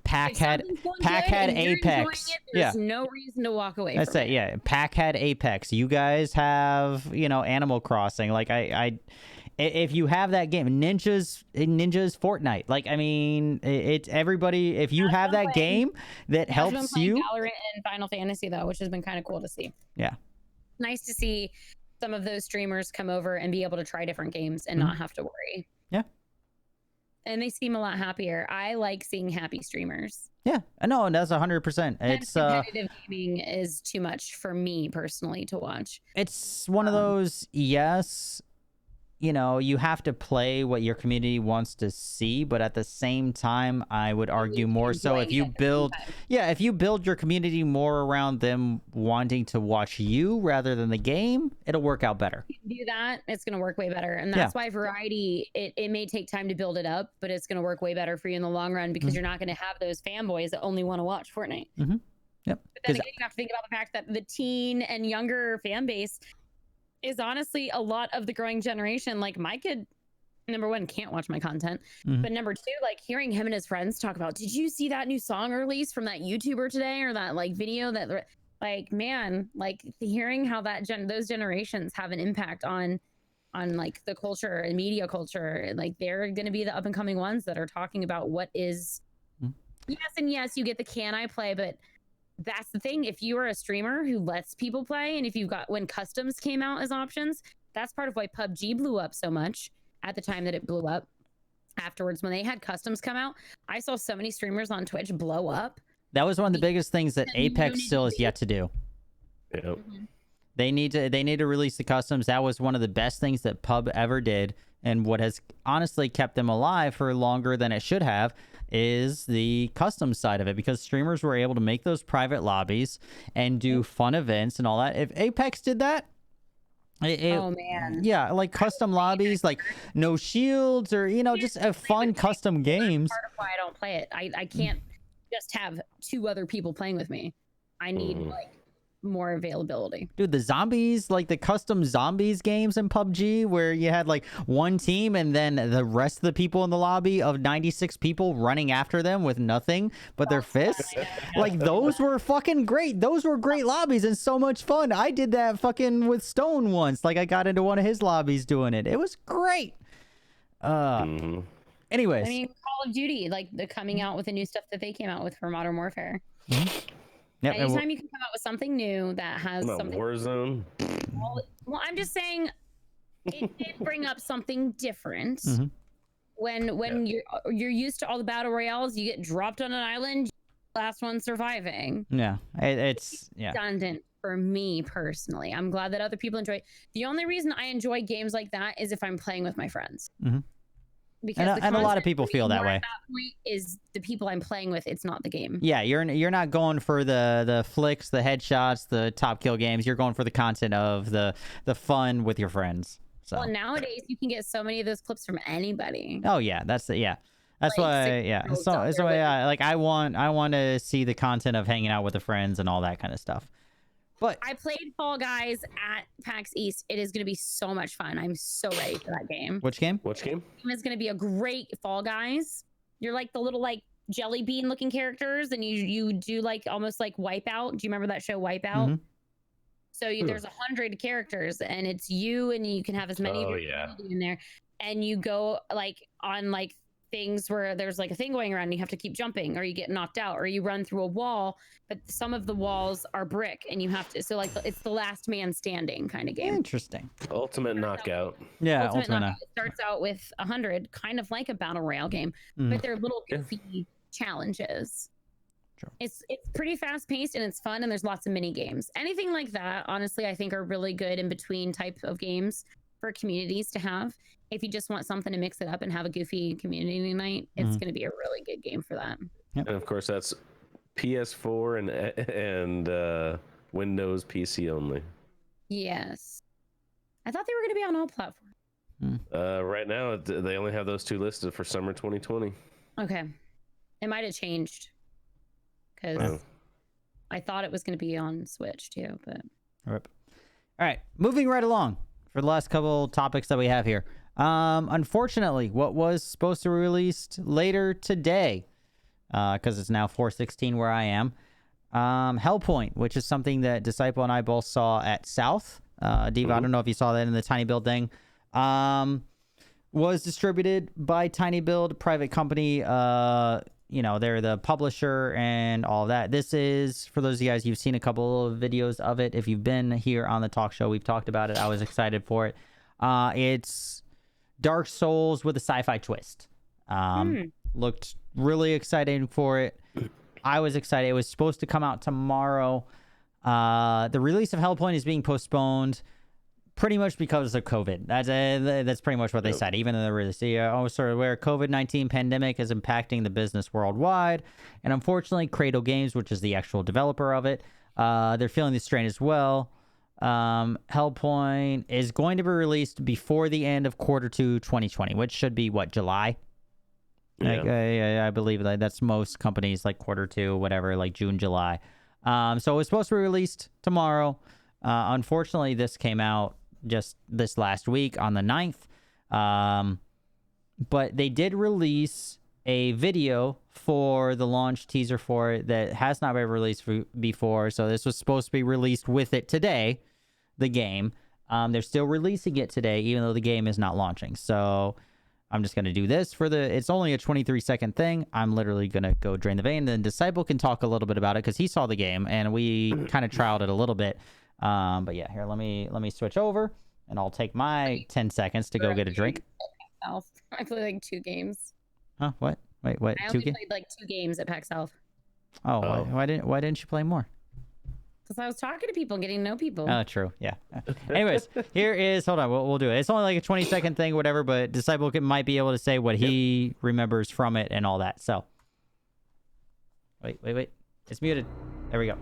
Pack had Apex. There's no reason to walk away. That's it. Yeah, Pack had Apex. You guys have Animal Crossing. Like if you have that game, Ninja's Fortnite. Like, I mean, it's everybody. If you have that game that helps you. Valorant and Final Fantasy though, which has been kind of cool to see. Yeah. Nice to see some of those streamers come over and be able to try different games and not have to worry. Yeah. And they seem a lot happier. I like seeing happy streamers. Yeah, no, that's 100%. It's competitive gaming is too much for me personally to watch. It's one of those, yes, you know, you have to play what your community wants to see, but at the same time, I would argue more so if you build, if you build your community more around them wanting to watch you rather than the game, it'll work out better. If you do that, it's going to work way better. And that's why variety, it may take time to build it up, but it's going to work way better for you in the long run because you're not going to have those fanboys that only want to watch Fortnite. Yep. But then again, you have to think about the fact that the teen and younger fan base is honestly a lot of the growing generation. Like my kid, number one, can't watch my content, but number two, like hearing him and his friends talk about, did you see that new song release from that YouTuber today, or that like video that, like, man, like hearing how that those generations have an impact on like the culture and media culture, like they're going to be the up and coming ones that are talking about what is yes, you get the can I play, but that's the thing. If you are a streamer who lets people play, and if you've got, when customs came out as options, that's part of why PUBG blew up so much at the time that it blew up. Afterwards, when they had customs come out, I saw so many streamers on Twitch blow up. That was one of the biggest things that Apex still is yet to do. Yep. They need to release the customs. That was one of the best things that Pub ever did, and what has honestly kept them alive for longer than it should have is the custom side of it, because streamers were able to make those private lobbies and do fun events and all that. If Apex did that, oh man, yeah, like custom lobbies, like no shields, or you know, just a fun custom games. Part of why I don't play it. I can't just have two other people playing with me. I need like more availability. Dude, the zombies, like the custom zombies games in PUBG, where you had like one team and then the rest of the people in the lobby of 96 people running after them with nothing but their fists. Like those were fucking great. Those were great lobbies and so much fun. I did that fucking with Stone once. Like I got into one of his lobbies doing it. It was great. Anyways. I mean, Call of Duty, like the coming out with the new stuff that they came out with for Modern Warfare. Yep, anytime you can come out with something new that has something Warzone. Well, I'm just saying it did bring up something different. When you're used to all the battle royales, you get dropped on an island, last one surviving. Yeah, it's redundant for me personally. I'm glad that other people enjoy it. The only reason I enjoy games like that is if I'm playing with my friends. Because and a lot of people feel that way. At that point is the people I'm playing with. It's not the game. Yeah, you're not going for the flicks, the headshots, the top kill games. You're going for the content of the fun with your friends. So. Well, nowadays you can get so many of those clips from anybody. Oh yeah, that's why like I want to see the content of hanging out with the friends and all that kind of stuff. But I played Fall Guys at PAX East. It is going to be so much fun. I'm so ready for that game. Which game? Which game? It's going to be a great Fall Guys. You're like the little like jelly bean looking characters, and you do like almost like Wipeout. Do you remember that show Wipeout? So there's 100 characters, and it's you, and you can have as many in there, and you go like on like things where there's like a thing going around and you have to keep jumping, or you get knocked out, or you run through a wall, but some of the walls are brick and you have to, so like it's the last man standing kind of game. Interesting. Ultimate knockout. Yeah, ultimate knockout. It starts out with 100, kind of like a battle royale game, but they're little goofy challenges. Sure. It's pretty fast paced and it's fun, and there's lots of mini games. Anything like that, honestly, I think are really good in between type of games for communities to have. If you just want something to mix it up and have a goofy community night, it's going to be a really good game for that. Yep. And of course, that's PS4 and Windows PC only. Yes, I thought they were going to be on all platforms. Right now, they only have those two listed for summer 2020. Okay, it might have changed because I thought it was going to be on Switch too. But all right, moving right along for the last couple topics that we have here. Unfortunately, what was supposed to be released later today, because it's now 4/16 where I am, Hellpoint, which is something that Disciple and I both saw at South. Diva, I don't know if you saw that in the Tiny Build thing. was distributed by Tiny Build, private company. You know, they're the publisher and all that. This is, for those of you guys, you've seen a couple of videos of it. If you've been here on the talk show, we've talked about it. I was excited for it. It's Dark Souls with a sci-fi twist. Looked really exciting for it. I was excited. It was supposed to come out tomorrow. The release of Hellpoint is being postponed pretty much because of COVID. That's pretty much what they said. Even though they really see, sort of where COVID-19 pandemic is impacting the business worldwide, and unfortunately, Kdog Games, which is the actual developer of it, they're feeling the strain as well. Hellpoint is going to be released before the end of Q2 2020, which should be what, July? I believe that's most companies, like Q2, whatever, like June, July. So it was supposed to be released tomorrow. Unfortunately, this came out just this last week on the 9th. But they did release a video for the launch teaser for it that has not been released before. So this was supposed to be released with it today, the game. They're still releasing it today, even though the game is not launching. So I'm just going to do this for it's only a 23-second thing. I'm literally going to go drain the vein. Then Disciple can talk a little bit about it because he saw the game and we kind of trialed it a little bit. But yeah, here, let me switch over and I'll take my 10 seconds to go get a drink. I played like 2 games. Huh? What? Wait, what? I only played like 2 games at PAX South. Oh, why didn't you play more? Because I was talking to people and getting to know people. Oh, true. Yeah. Anyways, here is, hold on, we'll do it. It's only like a 20-second thing, whatever, but Disciple might be able to say what he remembers from it and all that. So, wait. It's muted. There we go.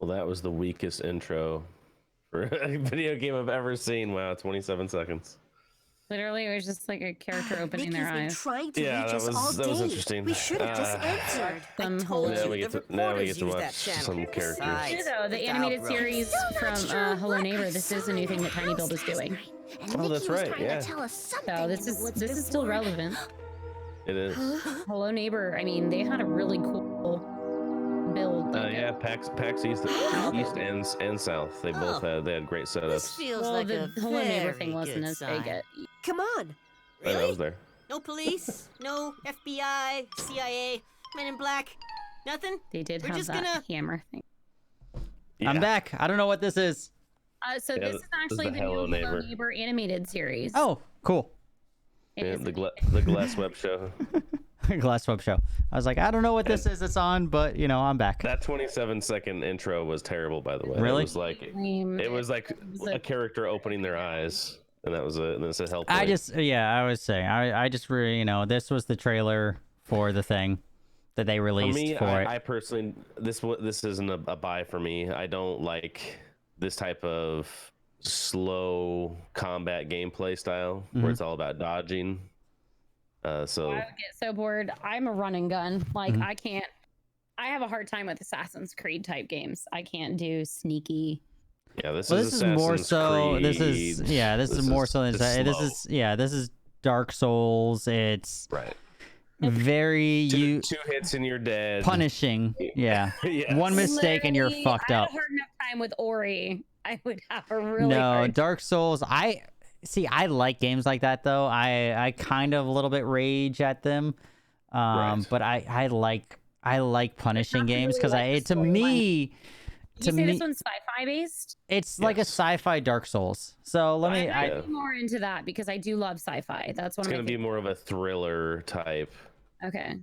Well, that was the weakest intro for a video game I've ever seen. Wow, 27 seconds. Literally, it was just like a character opening their eyes. Yeah, that was interesting. We should have just answered. Now we get to watch some characters. The animated series from Hello Neighbor. This is a new thing that Tiny Build is doing. Oh, that's right. Yeah. So this is still relevant. It is. Hello Neighbor. I mean, they had a really cool build. Yeah, PAX East and South. They both had great setups. Well, the Hello Neighbor thing wasn't as big. Come on. I was there. No police, no FBI, CIA, Men in Black, nothing. They did have that hammer thing. Yeah. I'm back. I don't know what this is. So this is actually the new Hello Neighbor animated series. Oh, cool. Yeah, the Glass Web show. Glass Web show. I was like, I don't know what this is. It's on, but you know, I'm back. That 27-second intro was terrible, by the way. Really? It was like a character opening their eyes, and that was and it said help. I was saying, I just really, you know, this was the trailer for the thing that they released for it. I personally, this isn't a buy for me. I don't like this type of slow combat gameplay style where it's all about dodging. So I would get so bored. I'm a run and gun. Like I have a hard time with Assassin's Creed type games. I can't do sneaky. Yeah, this is more so. Creed. This is more so than this is Dark Souls. It's very two hits and you're dead. Punishing. Yeah. Yes. One mistake and you're fucked up. I had a hard enough time with Ori. I would have a really hard Dark Souls. I like games like that though. I kind of a little bit rage at them, but I like punishing games because to me, this one's sci-fi based. It's like a sci-fi Dark Souls. So I be more into that because I do love sci-fi. That's one. It's gonna be more of a thriller type. Okay,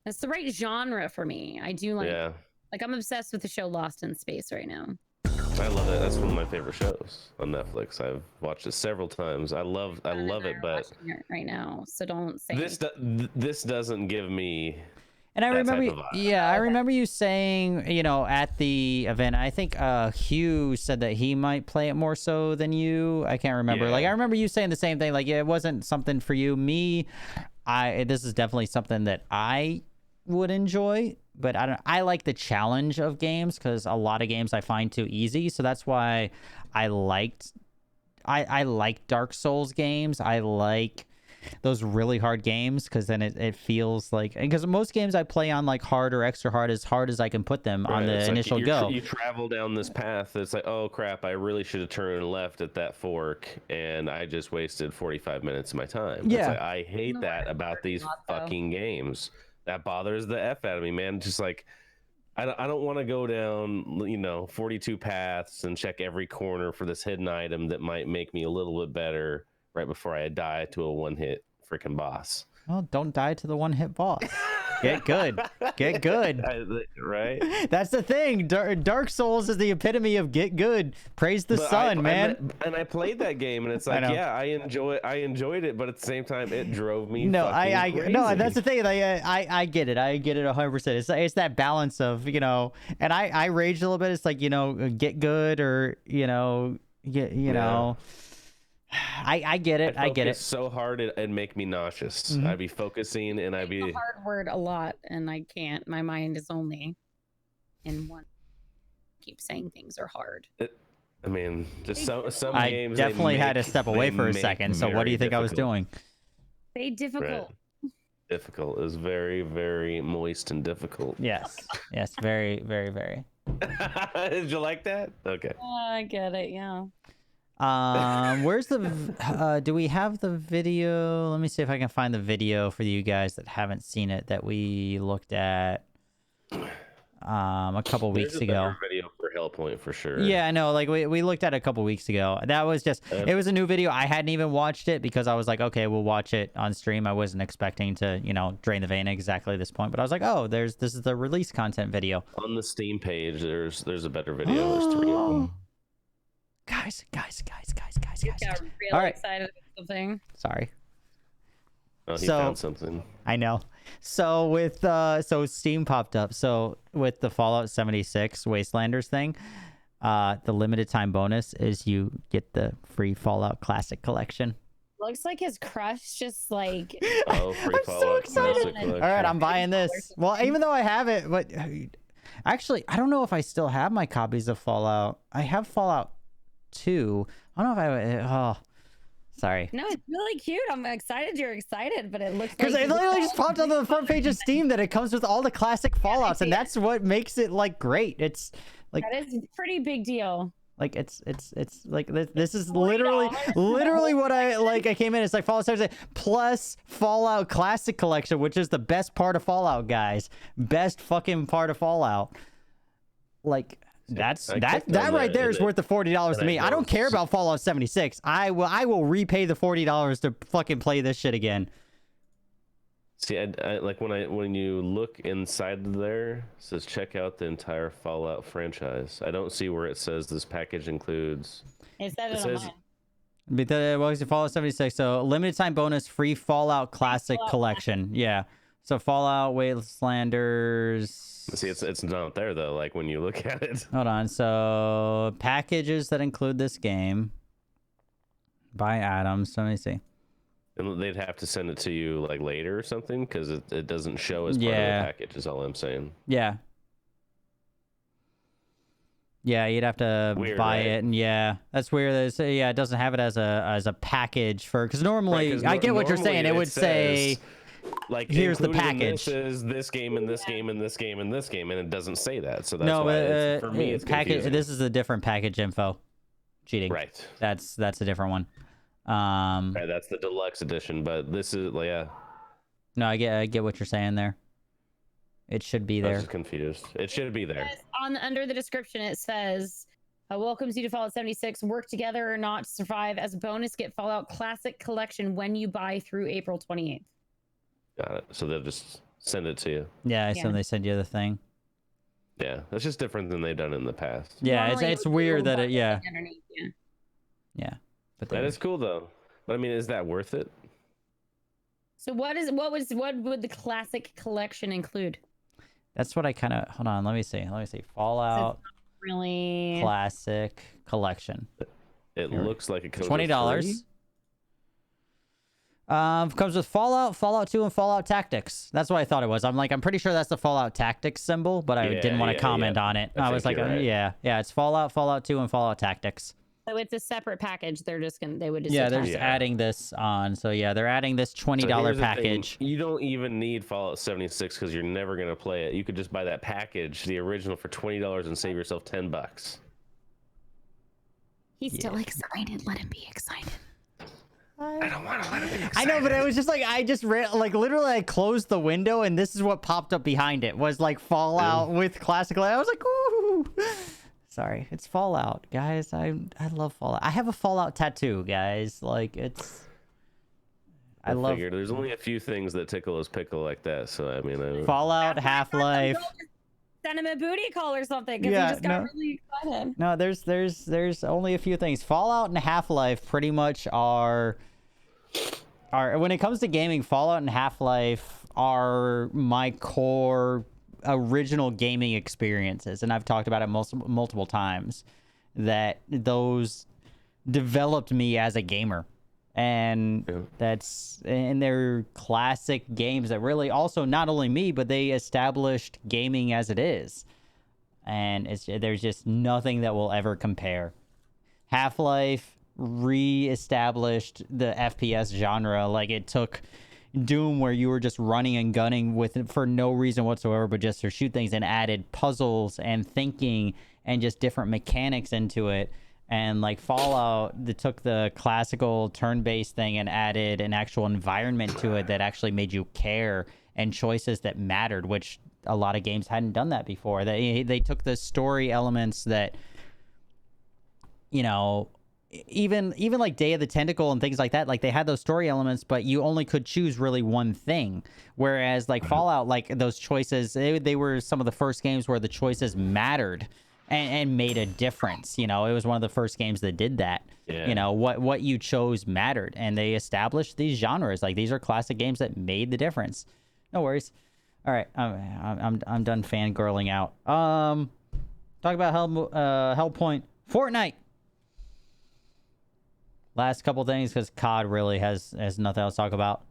that's the right genre for me. I do like. Yeah. Like I'm obsessed with the show Lost in Space right now. I love it. That's one of my favorite shows on Netflix. I've watched it several times. I love it, but right now, so don't say this doesn't give me. And I remember you saying, you know, at the event, I think Hugh said that he might play it more so than you. I can't remember. Yeah. Like I remember you saying the same thing. Like it wasn't something for you. Me, this is definitely something that I would enjoy, but I like the challenge of games because a lot of games I find too easy. So that's why I like Dark Souls games. I like those really hard games because then it feels like, because most games I play on like hard or extra hard as I can put them on the initial go. You travel down this path. It's like, oh crap, I really should have turned left at that fork, and I just wasted 45 minutes of my time. Yeah. It's like, I hate that about these fucking games. That bothers the F out of me, man. Just like, I don't want to go down, 42 paths and check every corner for this hidden item that might make me a little bit better right before I die to a one-hit freaking boss. Well, don't die to the one-hit boss. Get good. Get good. Right? That's the thing. Dark Souls is the epitome of get good. Praise the sun, man. And I played that game, and it's like, yeah, I enjoyed it, but at the same time, it drove me. No, crazy. no, that's the thing. I get it. I get it 100%. It's that balance of, and I raged a little bit. It's like, get good or, I get it. I get it. So hard it'd make me nauseous. I'd be focusing and I'd be a hard word a lot, and I can't. My mind is only in one. Keep saying things are hard. I mean, just some games. I definitely had to step away for a second. So what do you think I was doing? Say difficult. Right. Difficult is very, very moist and difficult. Yes. Yes. Very, very, very. Did you like that? Okay. I get it. Yeah. Where's the do we have the video? Let me see if I can find the video for you guys that haven't seen it that we looked at a couple weeks ago. Video for Hellpoint for sure. Yeah, I know, like we looked at it a couple weeks ago. That was just it was a new video. I hadn't even watched it because I was like, okay, we'll watch it on stream. I wasn't expecting to, drain the vein exactly this point, but I was like, oh, this is the release content video. On the Steam page, there's a better video. There's 3 of them. Guys. Got really All right. excited about something. Sorry. Oh, he found something. I know. So with so Steam popped up. So with the Fallout 76 Wastelanders thing, the limited time bonus is you get the free Fallout Classic Collection. Looks like his crush just like. Oh, free I'm Fallout so excited. Classic. All right, I'm buying this. Well, even though I have it, but actually, I don't know if I still have my copies of Fallout. I have Fallout 2. I don't know if I. Oh, sorry. No, it's really cute. I'm excited you're excited, but it looks because like it literally just popped on the front page of Steam that it comes with all the classic Fallouts, and that's what makes it like great. It's like that is a pretty big deal. Like it's like this is literally what I came in. It's like Fallout 76 plus Fallout Classic Collection, which is the best part of Fallout, guys. Best fucking part of Fallout. Like. That right there is worth the $40 to me. I don't care about Fallout 76. I will repay the $40 to fucking play this shit again. See, I like when you look inside there, it says check out the entire Fallout franchise. I don't see where it says this package includes. It says Fallout 76. So limited time bonus, free Fallout Classic Collection. Yeah. So Fallout Wastelanders. See, it's not there though. Like when you look at it. Hold on. So packages that include this game by Adams. So let me see. And they'd have to send it to you like later or something because it doesn't show as part of the package. Is all I'm saying. Yeah. Yeah, you'd have to buy it, and that's weird. It doesn't have it as a package for because normally I get what you're saying. It would say. Like here's the package. This is this game and this game and this game and this game, and it doesn't say that. So that's no, why for me it's package. confusing. This is a different package info. Cheating. Right. That's a different one. Right, that's the deluxe edition, but this is No, I get what you're saying there. It should be there. I was just confused. It should be there. Under the description, it says. Welcomes you to Fallout 76. Work together or not to survive. As a bonus, get Fallout Classic Collection when you buy through April 28th. Got it. So they'll just send it to you. Yeah, I assume they send you the thing. Yeah, that's just different than they've done in the past. Yeah, it's weird that it. Yeah. But that is cool though. But I mean, is that worth it? So what would the Classic Collection include? That's what I kind of. Hold on, let me see. Fallout. Really. Classic Collection. It looks like it comes $20. Comes with Fallout, Fallout 2, and Fallout Tactics. That's what I thought it was. I'm pretty sure that's the Fallout Tactics symbol, but I didn't want to comment on it. I was like, right. yeah, it's Fallout, Fallout 2, and Fallout Tactics. So it's a separate package. They're just gonna, they would just they're just adding this on. So yeah, they're adding this $20 package. You don't even need Fallout 76 because you're never gonna play it. You could just buy that package, the original, for $20 and save yourself $10. He's still excited. Let him be excited. I don't want to let him be excited. I know, but it was just like, I just read, like, literally I closed the window and this is what popped up behind it was like Fallout with classic. I was like, ooh. Sorry, it's Fallout, guys. I love Fallout. I have a Fallout tattoo, guys. Like, it's... I love... Figured. There's only a few things that tickle his pickle like that, so I mean... Fallout, Half-Life... Send him a booty call or something, because he just got really excited. No, there's only a few things. Fallout and Half-Life pretty much are... When it comes to gaming, Fallout and Half-Life are my core... original gaming experiences, and I've talked about it multiple times, that those developed me as a gamer, and they're classic games that really also not only me, but they established gaming as it is, and there's just nothing that will ever compare. Half-Life re-established the FPS genre. Like, it took Doom, where you were just running and gunning for no reason whatsoever, but just to shoot things, and added puzzles and thinking and just different mechanics into it. And like Fallout, they took the classical turn-based thing and added an actual environment to it that actually made you care, and choices that mattered, which a lot of games hadn't done that before. They took the story elements that, you know, even like Day of the Tentacle and things like that, like they had those story elements, but you only could choose really one thing. Whereas like Fallout, like those choices, they were some of the first games where the choices mattered and made a difference. You know, it was one of the first games that did that. Yeah. You know, what you chose mattered, and they established these genres. Like, these are classic games that made the difference. No worries. All right, I'm done fangirling out. Talk about Hellpoint, Fortnite. Last couple things, because COD really has nothing else to talk about.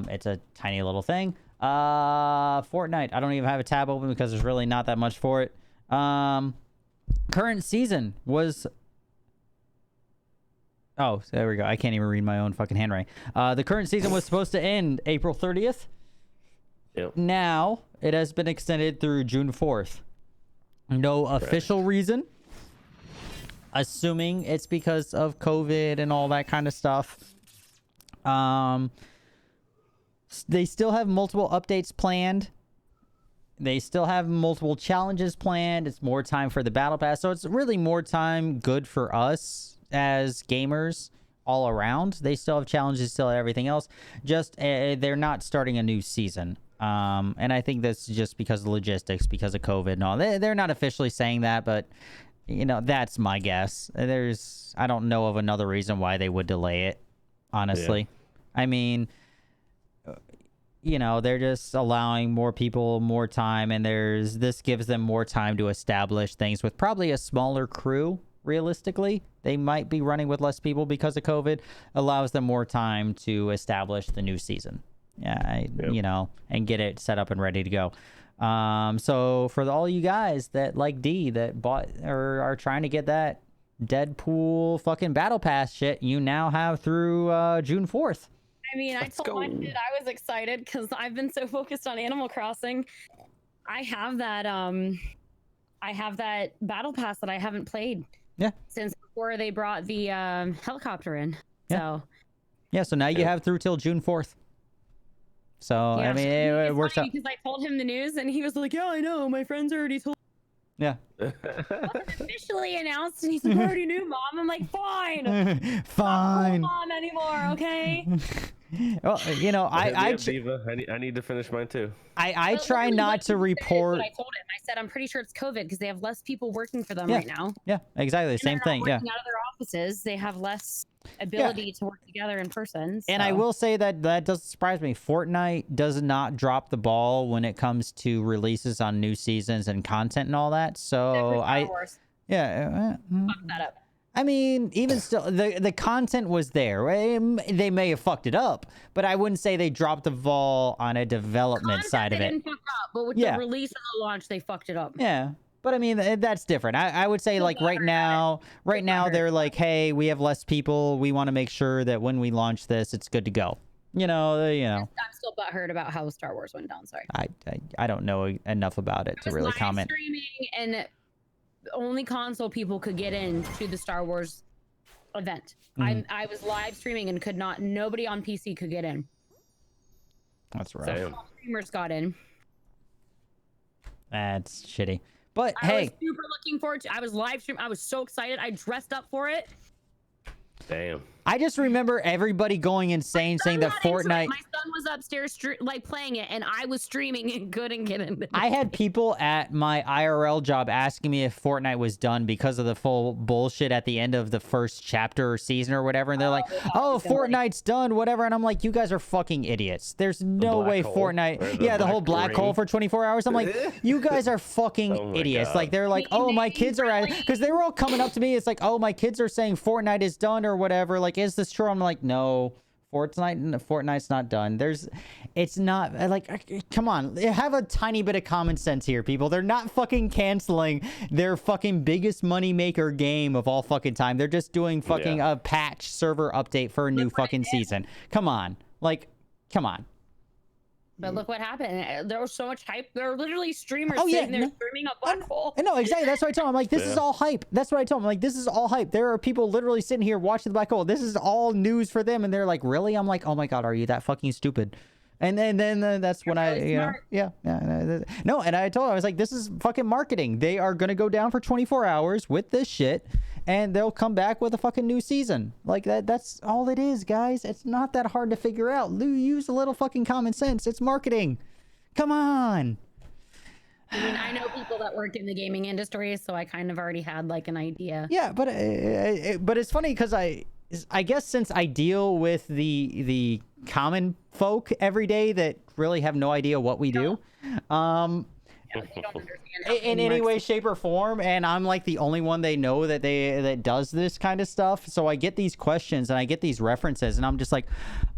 It's a tiny little thing. Fortnite. I don't even have a tab open because there's really not that much for it. Current season was... Oh, so there we go. I can't even read my own fucking handwriting. The current season was supposed to end April 30th. Yep. Now, it has been extended through June 4th. No official reason. Assuming it's because of COVID and all that kind of stuff. They still have multiple updates planned. They still have multiple challenges planned. It's more time for the battle pass. So it's really more time good for us as gamers all around. They still have challenges, still have everything else. Just they're not starting a new season. And I think that's just because of logistics, because of COVID and all. They're not officially saying that, but... You know, that's my guess. I don't know of another reason why they would delay it, honestly. Yeah. I mean, you know, they're just allowing more people more time, and this gives them more time to establish things with probably a smaller crew, realistically. They might be running with less people because of COVID. Allows them more time to establish the new season. Yeah, you know, and get it set up and ready to go. So for all you guys that like D that bought or are trying to get that Deadpool fucking battle pass shit, you now have through June 4th. I mean, I told my kid I was excited because I've been so focused on Animal Crossing. I have that battle pass that I haven't played since before they brought the helicopter in. So so now you have through till June 4th. So, I mean, it works out. Because I told him the news, and he was like, yeah, I know. My friends already told. Yeah. It wasn't officially announced, and he's like, I already knew, Mom. I'm like, fine. Fine. Not Mom anymore, okay? Well, you know, I need to finish mine too. I try not to report. I told him. I said, I'm pretty sure it's COVID because they have less people working for them right now. Yeah, exactly. Same thing. Out of their offices, they have less ability to work together in person. So. And I will say that doesn't surprise me. Fortnite does not drop the ball when it comes to releases on new seasons and content and all that. So Bump that up. I mean, even still, the content was there. Right? They may have fucked it up, but I wouldn't say they dropped the ball on a development side of They it. didn't fuck up, but with Yeah. the release and the launch, they fucked it up. Yeah. But I mean, that's different. I would say like right now they're like, hey, we have less people. We want to make sure that when we launch this, it's good to go. You know. I'm still butthurt about how Star Wars went down. Sorry. I don't know enough about it to really comment. Streaming and only console people could get into the Star Wars event. I was live streaming and could not. Nobody on PC could get in. That's rough. Damn. Streamers got in. That's shitty. But I hey, was super looking forward to. I was live stream. I was so excited. I dressed up for it. Damn. I just remember everybody going insane saying that Fortnite. My son was upstairs like playing it, and I was streaming and couldn't get in. I had people at my IRL job asking me if Fortnite was done because of the full bullshit at the end of the first chapter or season or whatever. And they're like, oh, Fortnite's done, whatever. And I'm like, you guys are fucking idiots. There's no way Fortnite. Yeah, the whole black hole for 24 hours. I'm like, you guys are fucking idiots. God. Like, they're like, oh, my kids are at, because they were all coming up to me. It's like, oh, my kids are saying Fortnite is done or whatever. Like, is this true? I'm like, no. Fortnite's not done. It's not like, come on, have a tiny bit of common sense here, people. They're not fucking canceling their fucking biggest money maker game of all fucking time. They're just doing fucking a patch server update for a new fucking season. Come on, like, come on. But look what happened. There was so much hype. There were literally streamers Oh, sitting there streaming a black hole. No, exactly. That's what I told him. I'm like, this is all hype. That's what I told him. I'm like, this is all hype. There are people literally sitting here watching the black hole. This is all news for them. And they're like, really? I'm like, oh my God, are you that fucking stupid? And then that's when No, and I told him, I was like, this is fucking marketing. They are going to go down for 24 hours with this shit. And they'll come back with a fucking new season. Like, that's all it is, guys. It's not that hard to figure out. Use a little fucking common sense. It's marketing. Come on. I mean, I know people that work in the gaming industry, so I kind of already had like an idea. Yeah, but it's funny because I guess since I deal with the common folk every day that really have no idea what we do, in any way, shape, or form, and I'm like the only one they know that does this kind of stuff. So I get these questions and I get these references, and I'm just like,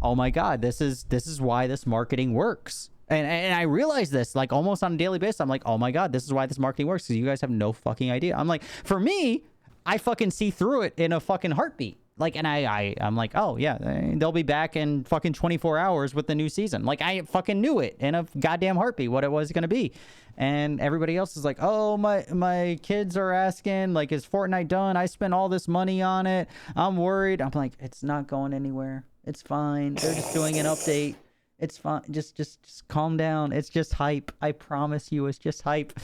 oh my God, this is why this marketing works. And I realize this like almost on a daily basis. I'm like, oh my God, this is why this marketing works, because you guys have no fucking idea. I'm like, for me, I fucking see through it in a fucking heartbeat. Like, and I'm like, oh yeah, they'll be back in fucking 24 hours with the new season. Like, I fucking knew it in a goddamn heartbeat what it was going to be. And everybody else is like, oh, my kids are asking, like, is Fortnite done? I spent all this money on it. I'm worried. I'm like, it's not going anywhere. It's fine. They're just doing an update. It's fine. Just calm down. It's just hype. I promise you, it's just hype.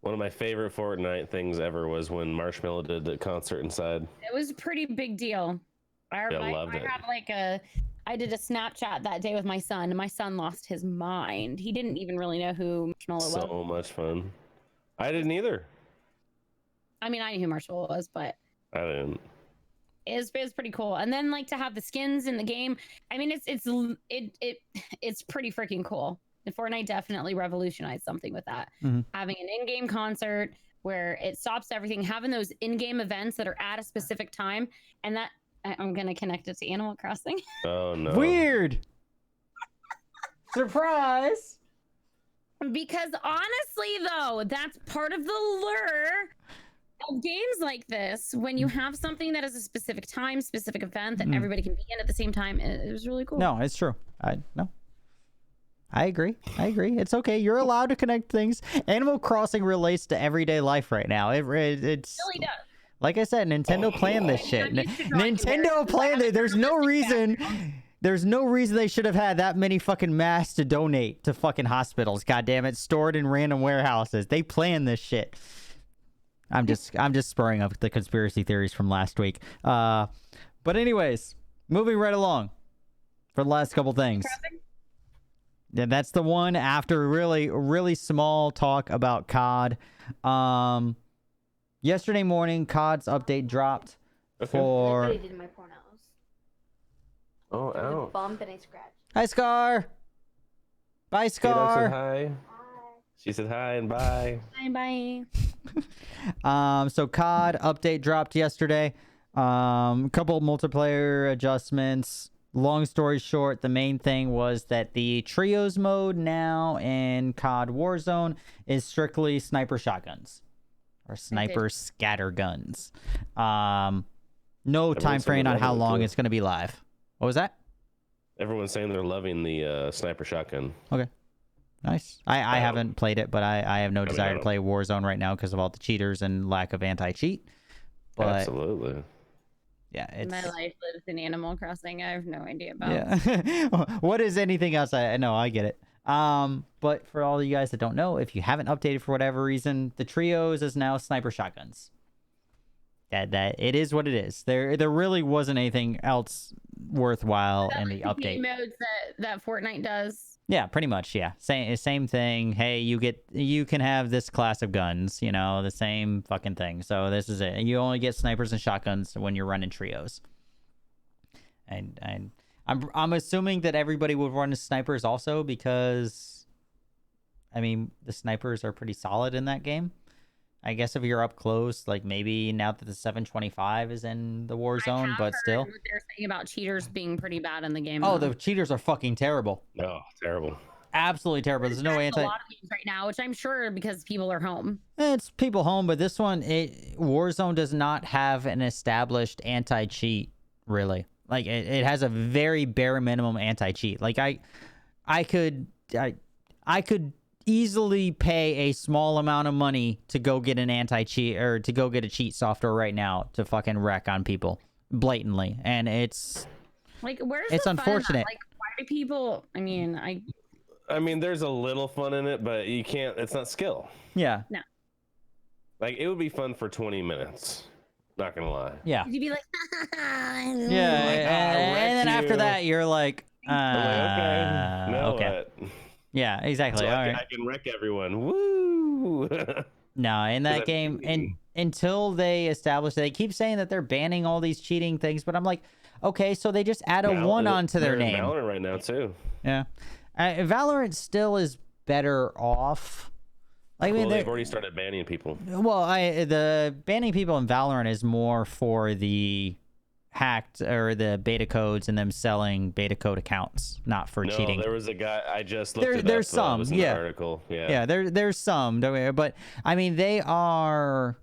One of my favorite Fortnite things ever was when Marshmello did the concert inside. It was a pretty big deal. I loved it. I did a Snapchat that day with my son, and my son lost his mind. He didn't even really know who Marshmello was. So much fun. I didn't either. I mean, I knew who Marshmello was, but I didn't. It was pretty cool. And then like to have the skins in the game. I mean, it's pretty freaking cool. And Fortnite definitely revolutionized something with that. Having an in-game concert where it stops everything, having those in-game events that are at a specific time, and that I'm gonna connect it to Animal Crossing. Oh no! Weird. Surprise. Because honestly, though, that's part of the lure of games like this. When you have something that is a specific time, specific event that everybody can be in at the same time, it was really cool. No, it's true. I agree. It's okay. You're allowed to connect things. Animal Crossing relates to everyday life right now. It's really does. Like I said, Nintendo planned this shit. Nintendo planned it. There's no reason they should have had that many fucking masks to donate to fucking hospitals. God damn it, stored in random warehouses. They planned this shit. I'm just spurring up the conspiracy theories from last week. But anyways, moving right along for the last couple things. Yeah, that's the one after really small talk about COD. Yesterday morning, COD's update dropped for... I did my pornos. Oh, ow. A bump and a scratch. Hi, Scar. Bye, Scar. Hi. She said hi and bye. Bye. So COD update dropped yesterday. Couple multiplayer adjustments. Long story short, the main thing was that the trios mode now in COD Warzone is strictly sniper shotguns or sniper scatter guns. No time frame on how long it's going to be live. What was that? Everyone's saying they're loving the sniper shotgun. Okay. Nice. I haven't played it, but I have no desire to play Warzone right now because of all the cheaters and lack of anti-cheat. But absolutely. Yeah, it's... My life lives in Animal Crossing. I have no idea about. Yeah. What is anything else? I know, I get it. But for all you guys that don't know, if you haven't updated for whatever reason, the trios is now sniper shotguns. That it is what it is. There really wasn't anything else worthwhile in the update. Game modes that Fortnite does. Yeah, pretty much. Yeah, same thing. Hey, you can have this class of guns. You know, the same fucking thing. So this is it. You only get snipers and shotguns when you're running trios. And I'm assuming that everybody would run snipers also because, I mean, the snipers are pretty solid in that game. I guess if you're up close, like maybe now that the 725 is in the war zone, but still. What they're saying about cheaters being pretty bad in the game. Oh, the cheaters are fucking terrible. No, terrible. Absolutely terrible. There's no anti. A lot of games right now, which I'm sure because people are home. It's people home, but this one, Warzone does not have an established anti-cheat. Really, like it has a very bare minimum anti-cheat. Like I could easily pay a small amount of money to go get an anti-cheat or to go get a cheat software right now to fucking wreck on people blatantly, and it's like where's it's the unfortunate. Fun in that? Like, why do people? I mean, there's a little fun in it, but you can't. It's not skill. Yeah. No. Like it would be fun for 20 minutes. Not gonna lie. Yeah. You'd be like, yeah, and then after that, you're like, okay. Yeah, exactly. So all right. I can wreck everyone. Woo! No, in that game, and until they establish, they keep saying that they're banning all these cheating things, but I'm like, okay, so they just add a 1 onto their name. Valorant right now too. Yeah, Valorant still is better off. Like, I mean, they've already started banning people. Well, the banning people in Valorant is more for the hacked or the beta codes and them selling beta code accounts, not for cheating. There was a guy I just looked it there's up, some, was in the article. Yeah, there's some, but I mean they are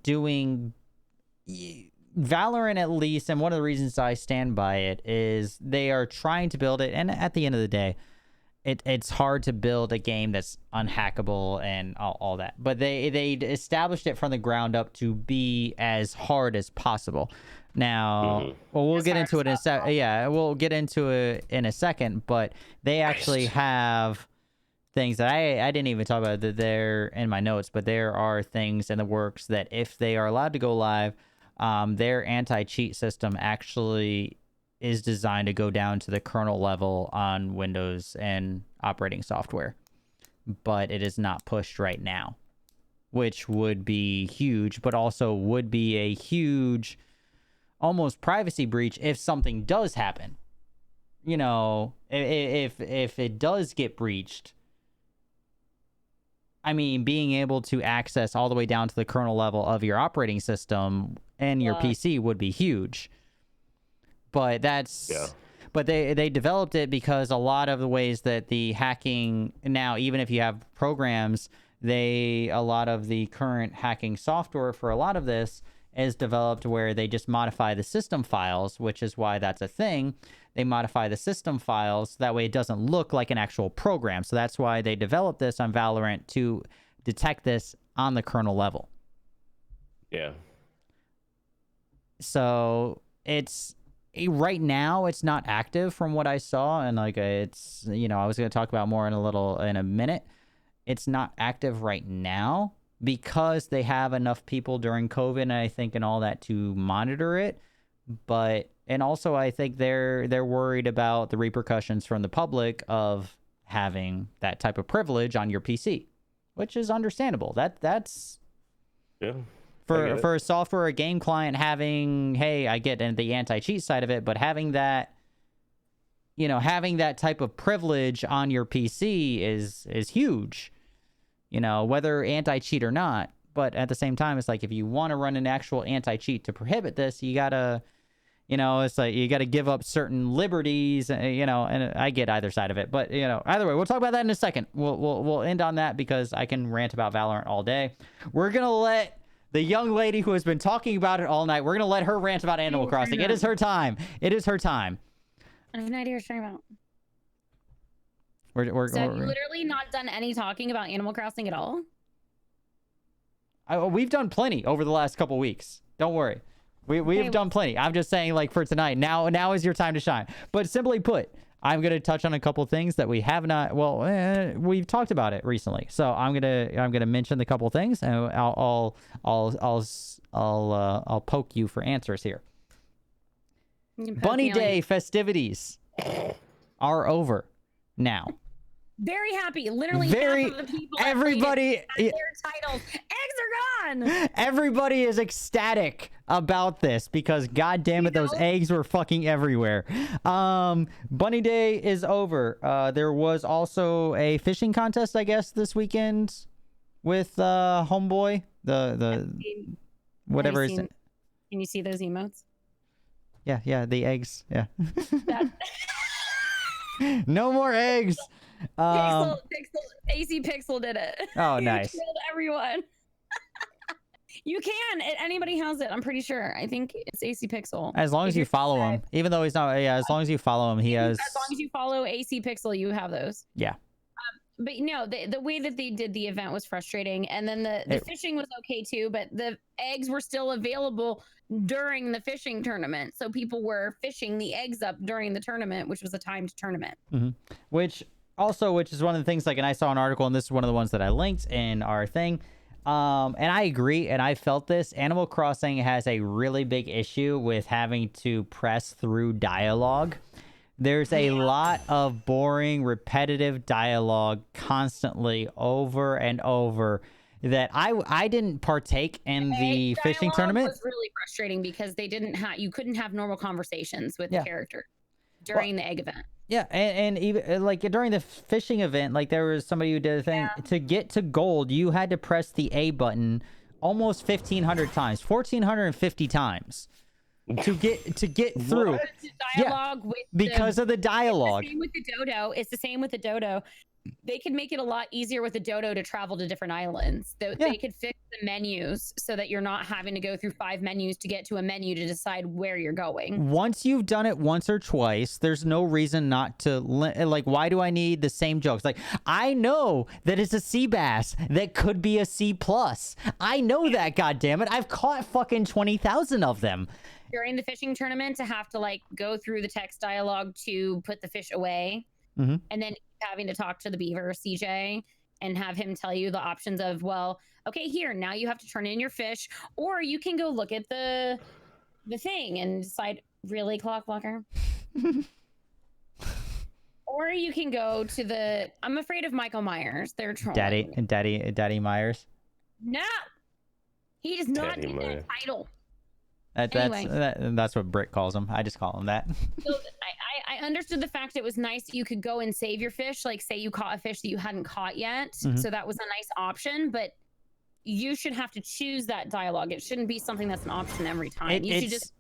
doing Valorant at least, and one of the reasons I stand by it is they are trying to build it, and at the end of the day, it's hard to build a game that's unhackable and all that, but they established it from the ground up to be as hard as possible. Now, well, we'll get into it in a second. Yeah, we'll get into it in a second, but they actually have things that I didn't even talk about that they're in my notes, but there are things in the works that if they are allowed to go live, their anti-cheat system actually is designed to go down to the kernel level on Windows and operating software, but it is not pushed right now, which would be huge, but also would be a huge almost privacy breach if something does happen. You know, if it does get breached, I mean, being able to access all the way down to the kernel level of your operating system and your PC would be huge. But that's... Yeah. But they developed it because a lot of the ways that the hacking... Now, even if you have programs, a lot of the current hacking software for a lot of this is developed where they just modify the system files, which is why that's a thing. They modify the system files. That way it doesn't look like an actual program. So that's why they developed this on Valorant to detect this on the kernel level. Yeah. So it's... Right now, it's not active from what I saw. And like, it's, you know, I was going to talk about more in a minute. It's not active right now because they have enough people during COVID, and I think, and all that to monitor it. But, and also I think they're worried about the repercussions from the public of having that type of privilege on your PC, which is understandable. That's yeah. For a software, a game client having, hey, I get the anti-cheat side of it, but having that, you know, having that type of privilege on your PC is huge. you know, whether anti-cheat or not. But at the same time, it's like if you want to run an actual anti-cheat to prohibit this, you gotta, you know, it's like you gotta give up certain liberties, you know. And I get either side of it, but you know, either way, we'll talk about that in a second. We'll end on that because I can rant about Valorant all day. We're gonna let the young lady who has been talking about it all night. We're gonna let her rant about Animal Crossing. It is her time. It is her time. I have no idea what you're talking about. We're So have you literally not done any talking about Animal Crossing at all? We've done plenty over the last couple weeks. Don't worry. We've done plenty. I'm just saying, like, for tonight, now is your time to shine. But simply put, I'm going to touch on a couple things that we have not, we've talked about it recently. So I'm going to mention the couple things, and I'll poke you for answers here. Bunny Day festivities are over now. Very happy. Literally Very, half of the people everybody, their titles. Eggs are gone. Everybody is ecstatic about this because god damn it, those eggs were fucking everywhere. Bunny Day is over. There was also a fishing contest, I guess, this weekend with Homeboy. The whatever is. Can you see those emotes? Yeah, the eggs. Yeah. No more eggs. Pixel, AC Pixel did it. Oh, He nice. killed everyone. You can. Anybody has it. I'm pretty sure. I think it's AC Pixel. As long as you follow him, even though he's not. Yeah, as long as you follow him, he has. As long as you follow AC Pixel, you have those. Yeah. But no, the way that they did the event was frustrating, and then the fishing was okay too. But the eggs were still available during the fishing tournament, so people were fishing the eggs up during the tournament, which was a timed tournament. Mm-hmm. Which is one of the things, like, and I saw an article, and this is one of the ones that I linked in our thing. And I agree, and I felt this. Animal Crossing has a really big issue with having to press through dialogue. There's a lot of boring, repetitive dialogue constantly over and over that I didn't partake in the fishing tournament. It was really frustrating because they didn't have, you couldn't have normal conversations with the character during the egg event. Yeah, and even like during the fishing event, like there was somebody who did a thing to get to gold, you had to press the A button almost 1,500 times, 1,450 times to get through. Because of the dialogue. It's the same with the dodo. It's the same with the dodo. They could make it a lot easier with the dodo to travel to different islands. They could fix the menus so that you're not having to go through 5 menus to get to a menu to decide where you're going. Once you've done it once or twice, there's no reason not to, like, why do I need the same jokes? Like, I know that it's a sea bass that could be a C+. I know that, goddammit. I've caught fucking 20,000 of them. During the fishing tournament, to have to, like, go through the text dialogue to put the fish away. Mm-hmm. And then having to talk to the beaver, CJ, and have him tell you the options of, well, okay, here, now you have to turn in your fish, or you can go look at the thing and decide, really, clock blocker? Or you can go to the, I'm afraid of Michael Myers. They're trolling. Daddy Myers. No! He does not get that title. That's what Britt calls him. I just call him that. So I understood the fact it was nice you could go and save your fish, like say you caught a fish that you hadn't caught yet. Mm-hmm. So that was a nice option, but you should have to choose that dialogue. It shouldn't be something that's an option every time. You should just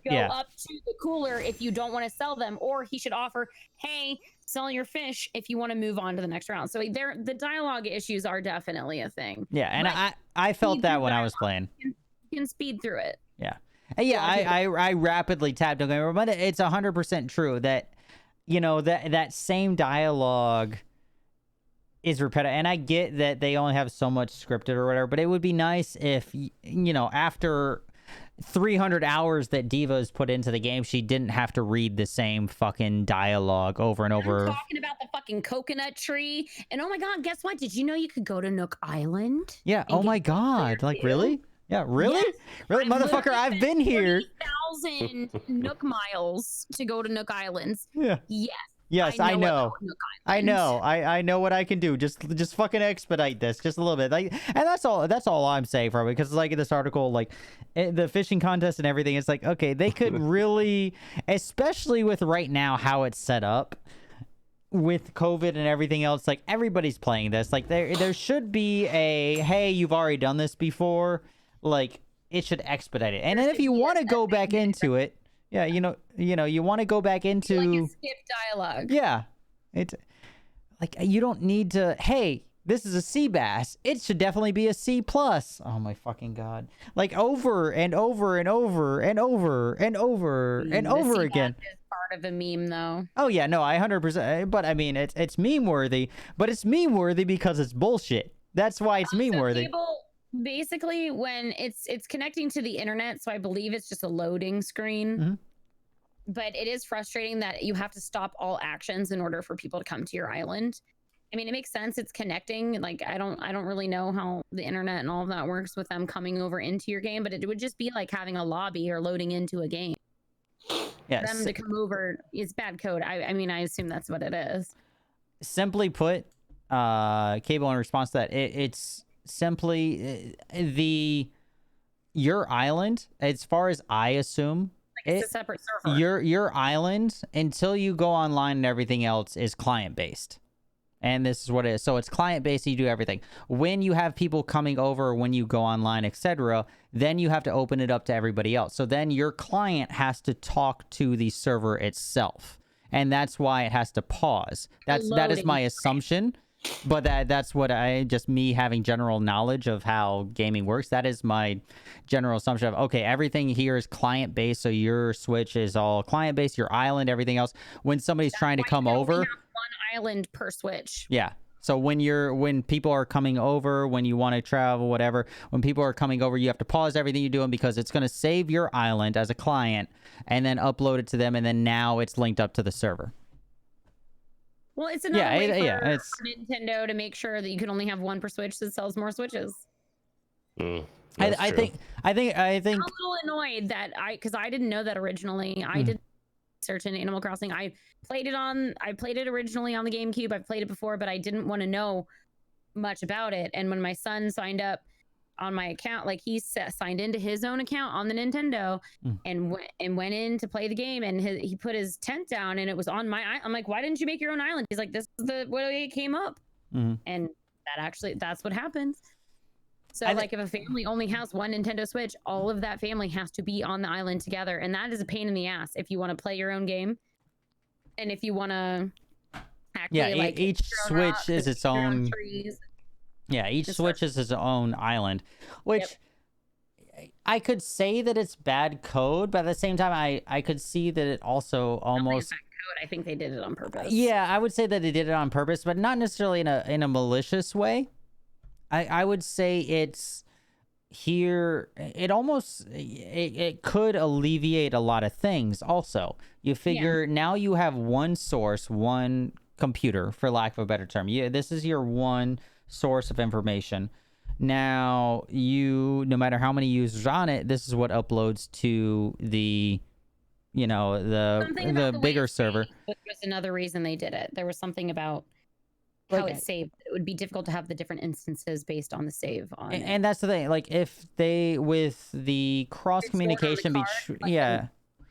go up to the cooler if you don't want to sell them, or he should offer, hey, sell your fish if you want to move on to the next round. So the dialogue issues are definitely a thing. Yeah, and I felt that when I was playing. You can speed through it. Yeah. Yeah, I rapidly tapped on it, but it's 100% true that, you know, that same dialogue is repetitive. And I get that they only have so much scripted or whatever, but it would be nice if, you know, after 300 hours that Diva has put into the game, she didn't have to read the same fucking dialogue over and over. I'm talking about the fucking coconut tree. And oh my God, guess what? Did you know you could go to Nook Island? Yeah. Oh my God. Like, really? Yeah, really? Yes. Really? Motherfucker, I've been here. 40,000 Nook miles to go to Nook Islands. Yeah. Yes, I know. I know what I can do. Just fucking expedite this just a little bit. Like, and that's all I'm saying for it, because like in this article, like the fishing contest and everything, it's like, okay, they could really, especially with right now how it's set up, with COVID and everything else, like everybody's playing this. Like there should be a, hey, you've already done this before. Like it should expedite it. And then if you want to go back into it, yeah, you want to go back into like a skip dialogue. Yeah, it's like you don't need to. Hey, this is a C bass. It should definitely be a C plus. Oh my fucking god! Like over and over and over and over and over and over again. Is part of a meme, though. Oh yeah, no, I 100%. But I mean, it's meme worthy. But it's meme worthy because it's bullshit. That's why it's meme worthy. Basically, when it's connecting to the internet, so I believe it's just a loading screen. Mm-hmm. But it is frustrating that you have to stop all actions in order for people to come to your island. I mean, it makes sense. It's connecting. Like, I don't really know how the internet and all of that works with them coming over into your game, but it would just be like having a lobby or loading into a game. Yes. For them to come over is bad code. I mean, I assume that's what it is. Simply put, Cable, in response to that, it's simply your island, as far as I assume. It's a separate server. Your island, until you go online and everything else, is client-based. And this is what it is. So it's client-based, you do everything. When you have people coming over, when you go online, etc., then you have to open it up to everybody else. So then your client has to talk to the server itself. And that's why it has to pause. That is my assumption. But that's what me having general knowledge of how gaming works. That is my general assumption of, okay, everything here is client-based. So your Switch is all client-based, your island, everything else. When somebody's trying to come over... island per Switch. Yeah. So when people are coming over, when you want to travel, whatever, when people are coming over, you have to pause everything you're doing because it's going to save your island as a client and then upload it to them, and then now it's linked up to the server. Well, it's another way for Nintendo to make sure that you can only have one per Switch that sells more Switches. I think I'm a little annoyed that because I didn't know that originally. I did research in Animal Crossing. I played it originally on the GameCube. I've played it before, but I didn't want to know much about it. And when my son signed up on my account, like he signed into his own account on the Nintendo and went in to play the game, and he put his tent down and it was on my. I'm like, why didn't you make your own island? He's like, this is the way it came up, and that's what happens. So like if a family only has one Nintendo Switch, all of that family has to be on the island together, and that is a pain in the ass if you want to play your own game, and if you want to. Each Switch is its own. Yeah, each Switch is its own island, which I could say that it's bad code, but at the same time, I could see that it also almost. I think they did it on purpose. Yeah, I would say that they did it on purpose, but not necessarily in a malicious way. I would say it's here. It almost it could alleviate a lot of things. Also, you figure now you have one source, one computer, for lack of a better term. This is your one source of information. Now no matter how many users on it, this is what uploads to the the bigger server. There's another reason they did it. There was something about how it's saved. It would be difficult to have the different instances based on the save on it. And that's the thing. Like if they with the cross communication between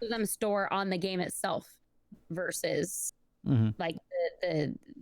them store on the game itself versus like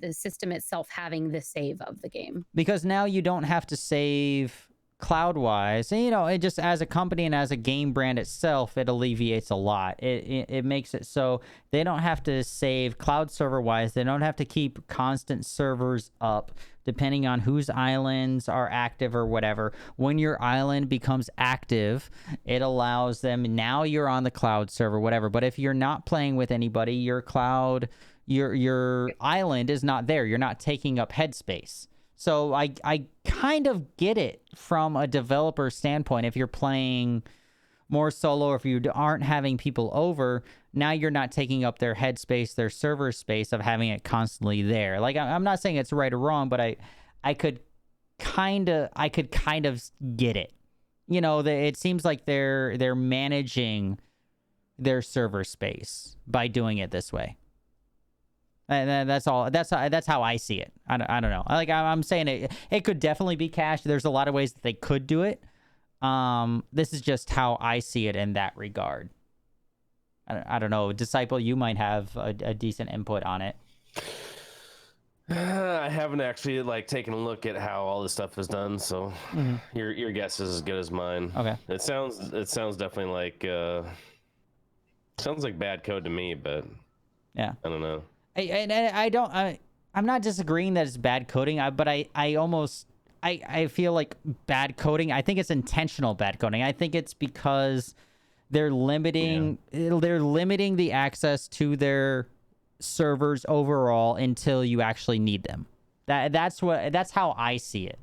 the system itself having the save of the game, because now you don't have to save cloud wise, and it just, as a company and as a game brand itself, it alleviates a lot. It makes it so they don't have to save cloud server wise. They don't have to keep constant servers up depending on whose islands are active or whatever. When your island becomes active, it allows them, now you're on the cloud server, whatever. But if you're not playing with anybody, your cloud, your island is not there. You're not taking up headspace. So I kind of get it from a developer standpoint. If you're playing more solo, or if you aren't having people over, now you're not taking up their headspace, their server space of having it constantly there. Like, I'm not saying it's right or wrong, but I could kind of get it. It seems like they're managing their server space by doing it this way. And that's all. That's how I see it. I don't know. Like I'm saying, it could definitely be cached. There's a lot of ways that they could do it. This is just how I see it in that regard. I don't know. Disciple, you might have a decent input on it. I haven't actually like taken a look at how all this stuff is done, so your guess is as good as mine. Okay. It sounds definitely like sounds like bad code to me, but yeah, I don't know. I'm not disagreeing that it's bad coding, but I feel like bad coding. I think it's intentional bad coding. I think it's because they're limiting the access to their servers overall until you actually need them. That's how I see it.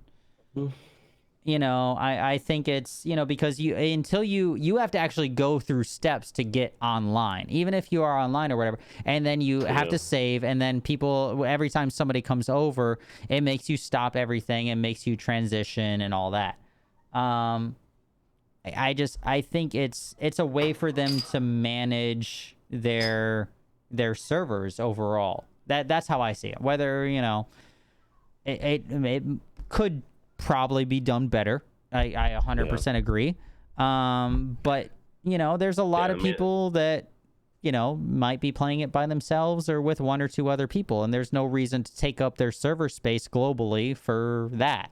You know, I think it's, you know, because until you have to actually go through steps to get online, even if you are online or whatever, and then you have to save, and then people, every time somebody comes over, it makes you stop everything and makes you transition and all that. I think it's a way for them to manage their servers overall. That's how I see it. Whether, you know, it could probably be done better. I 100% agree. But, you know, there's a lot of people that, you know, might be playing it by themselves or with one or two other people, and there's no reason to take up their server space globally for that.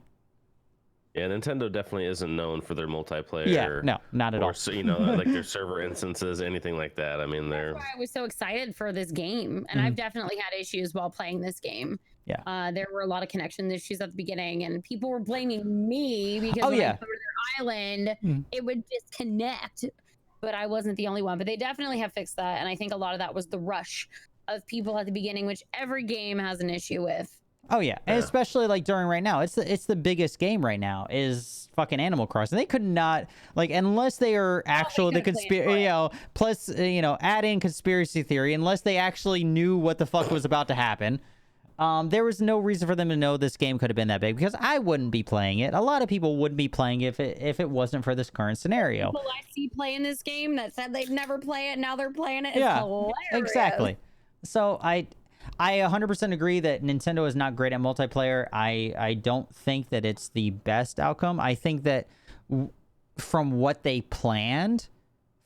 Yeah, Nintendo definitely isn't known for their multiplayer. Yeah, no, not at all. You know, like their server instances, anything like that. I mean, That's why I was so excited for this game, and I've definitely had issues while playing this game. Yeah. There were a lot of connection issues at the beginning, and people were blaming me because when I go to their island, it would disconnect. But I wasn't the only one. But they definitely have fixed that, and I think a lot of that was the rush of people at the beginning, which every game has an issue with. Oh yeah, and especially like during right now, it's the biggest game right now is fucking Animal Crossing. They could not, like, unless they are actual the conspiracy, you know, plus you know, add in conspiracy theory, unless they actually knew what the fuck was about to happen. There was no reason for them to know this game could have been that big, because I wouldn't be playing it. A lot of people wouldn't be playing it if it wasn't for this current scenario. People I see playing this game that said they'd never play it, now they're playing it. It's Yeah, hilarious. exactly. So I 100% agree that Nintendo is not great at multiplayer. I don't think that it's the best outcome. I think that from what they planned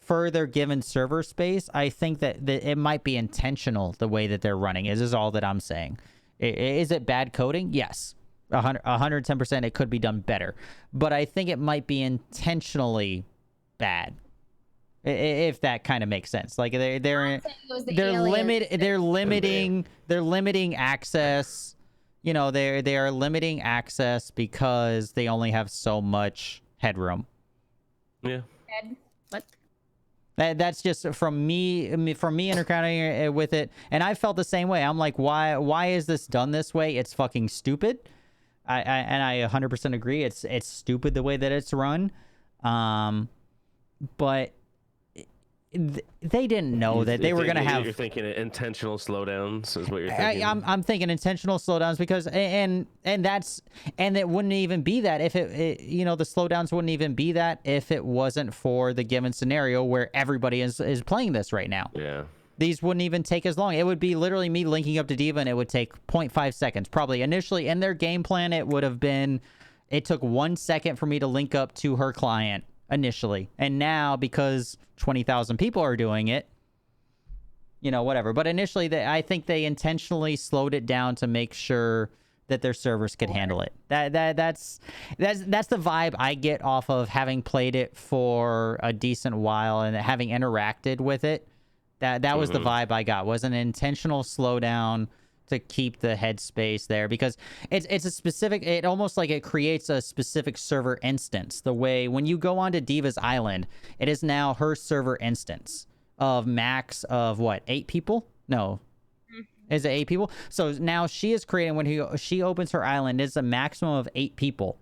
for their given server space, I think that it might be intentional the way that they're running. Is all that I'm saying. Is it bad coding? Yes. 110% it could be done better. But I think it might be intentionally bad. If that kind of makes sense. Like they're limiting access. You know, they are limiting access because they only have so much headroom. Yeah. What? That's just from me encountering with it, and I felt the same way. I'm like, why is this done this way? It's fucking stupid. I 100% agree. It's stupid the way that it's run. But they didn't know that they were going to have... You're thinking intentional slowdowns is what you're thinking? I'm thinking intentional slowdowns because... And it wouldn't even be that if it... You know, the slowdowns wouldn't even be that if it wasn't for the given scenario where everybody is playing this right now. Yeah. These wouldn't even take as long. It would be literally me linking up to Diva, and it would take 0.5 seconds. Probably initially in their game plan, it would have been... It took 1 second for me to link up to her client initially. And now, because 20,000 people are doing it, you know, whatever. But initially, I think they intentionally slowed it down to make sure that their servers could handle it. That's the vibe I get off of having played it for a decent while and having interacted with it. That was the vibe I got. Was an intentional slowdown to keep the headspace there, because it's a specific, it almost like it creates a specific server instance. The way when you go onto Diva's island, it is now her server instance of max of what, 8 people? No. Is it 8 people? So now she is creating, when she opens her island, it's a maximum of 8 people.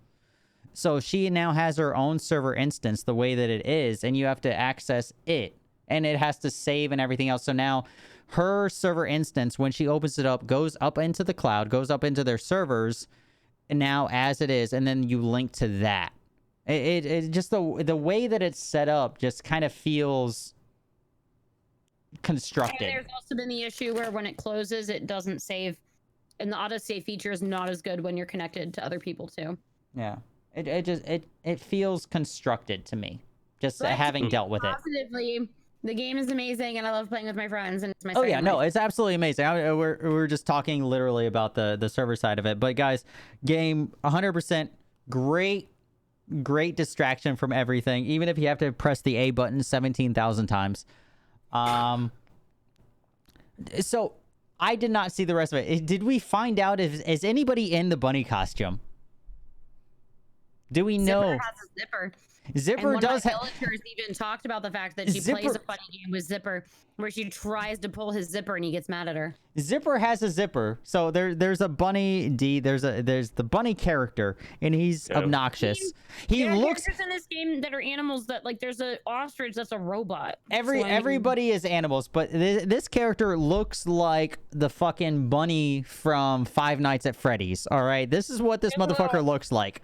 So she now has her own server instance the way that it is, and you have to access it, and it has to save and everything else. So now her server instance, when she opens it up, goes up into the cloud, goes up into their servers, and now as it is, and then you link to that. It just the way that it's set up just kind of feels constructed. And there's also been the issue where when it closes, it doesn't save, and the autosave feature is not as good when you're connected to other people too. Yeah, it feels constructed to me, just having dealt with it. Positively, The game is amazing, and I love playing with my friends, and it's my Oh yeah, second no, life. it's absolutely amazing. We're just talking literally about the server side of it. But guys, game 100% great distraction from everything, even if you have to press the A button 17,000 times. So I did not see the rest of it. Did we find out if is anybody in the bunny costume? Do we know? Zipper has a zipper. Zipper and does have. have. Villagers even talked about the fact that she plays a funny game with Zipper, where she tries to pull his zipper and he gets mad at her. Zipper has a zipper. So there's a bunny D. There's the bunny character, and he's obnoxious. He there are looks. characters in this game that are animals. That like there's a ostrich that's a robot. Everybody is animals, but this character looks like the fucking bunny from Five Nights at Freddy's. All right, this is what this motherfucker looks like.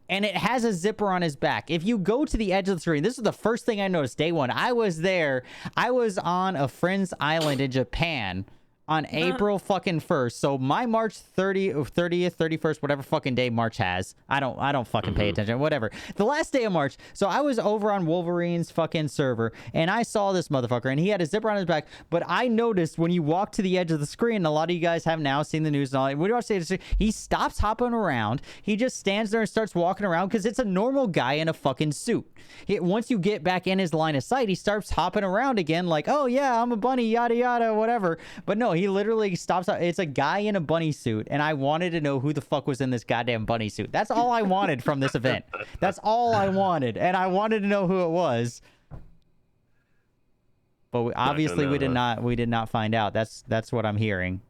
And it has a zipper on his back. If you go to the edge of the screen, this is the first thing I noticed day one. I was there. I was on a friend's island in Japan on April fucking 1st. So my March 30th, 31st, whatever fucking day March has. I don't fucking pay attention. Whatever. The last day of March. So I was over on Wolverine's fucking server, and I saw this motherfucker, and he had a zipper on his back. But I noticed when you walk to the edge of the screen, a lot of you guys have now seen the news and all that. When you watch the he stops hopping around. He just stands there and starts walking around because it's a normal guy in a fucking suit. Once you get back in his line of sight, he starts hopping around again like, oh yeah, I'm a bunny, yada yada, whatever. But no, he literally stops. It's a guy in a bunny suit, and I wanted to know who the fuck was in this goddamn bunny suit. That's all I wanted from this event. That's all I wanted, and I wanted to know who it was. But obviously we did not find out. That's what I'm hearing.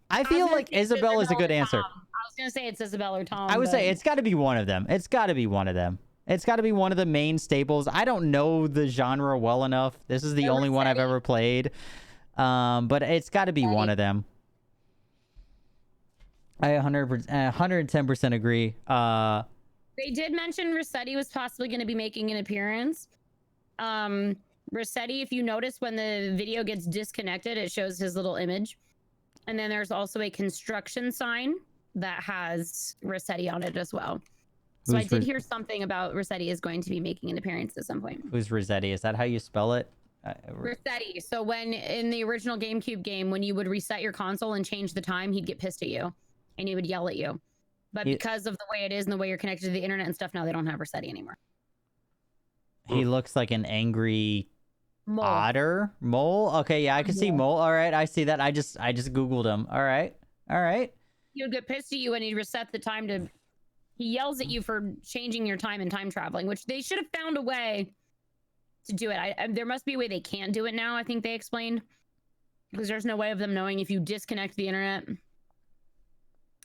I feel like Isabel is a good answer. I was gonna say it's Isabel or Tom. I would say it's got to be one of them. It's got to be one of them. It's got to be one of the main staples. I don't know the genre well enough. This is the only one I've ever played. But it's got to be one of them. I 110% agree. They did mention Rossetti was possibly going to be making an appearance. Rossetti, if you notice when the video gets disconnected, it shows his little image. And then there's also a construction sign that has Rossetti on it as well. So I did hear something about Rossetti is going to be making an appearance at some point. Who's Rossetti? Is that how you spell it? Rossetti. So when in the original GameCube game, when you would reset your console and change the time, he'd get pissed at you and he would yell at you. But because of the way it is and the way you're connected to the internet and stuff, now they don't have Rossetti anymore. He looks like an angry otter. Mole? Okay, yeah, I can see mole. All right, I see that. I just Googled him. All right. He would get pissed at you and he'd reset the time to... He yells at you for changing your time and time traveling, which they should have found a way to do it. There must be a way they can't do it now, I think they explained. Because there's no way of them knowing if you disconnect the internet.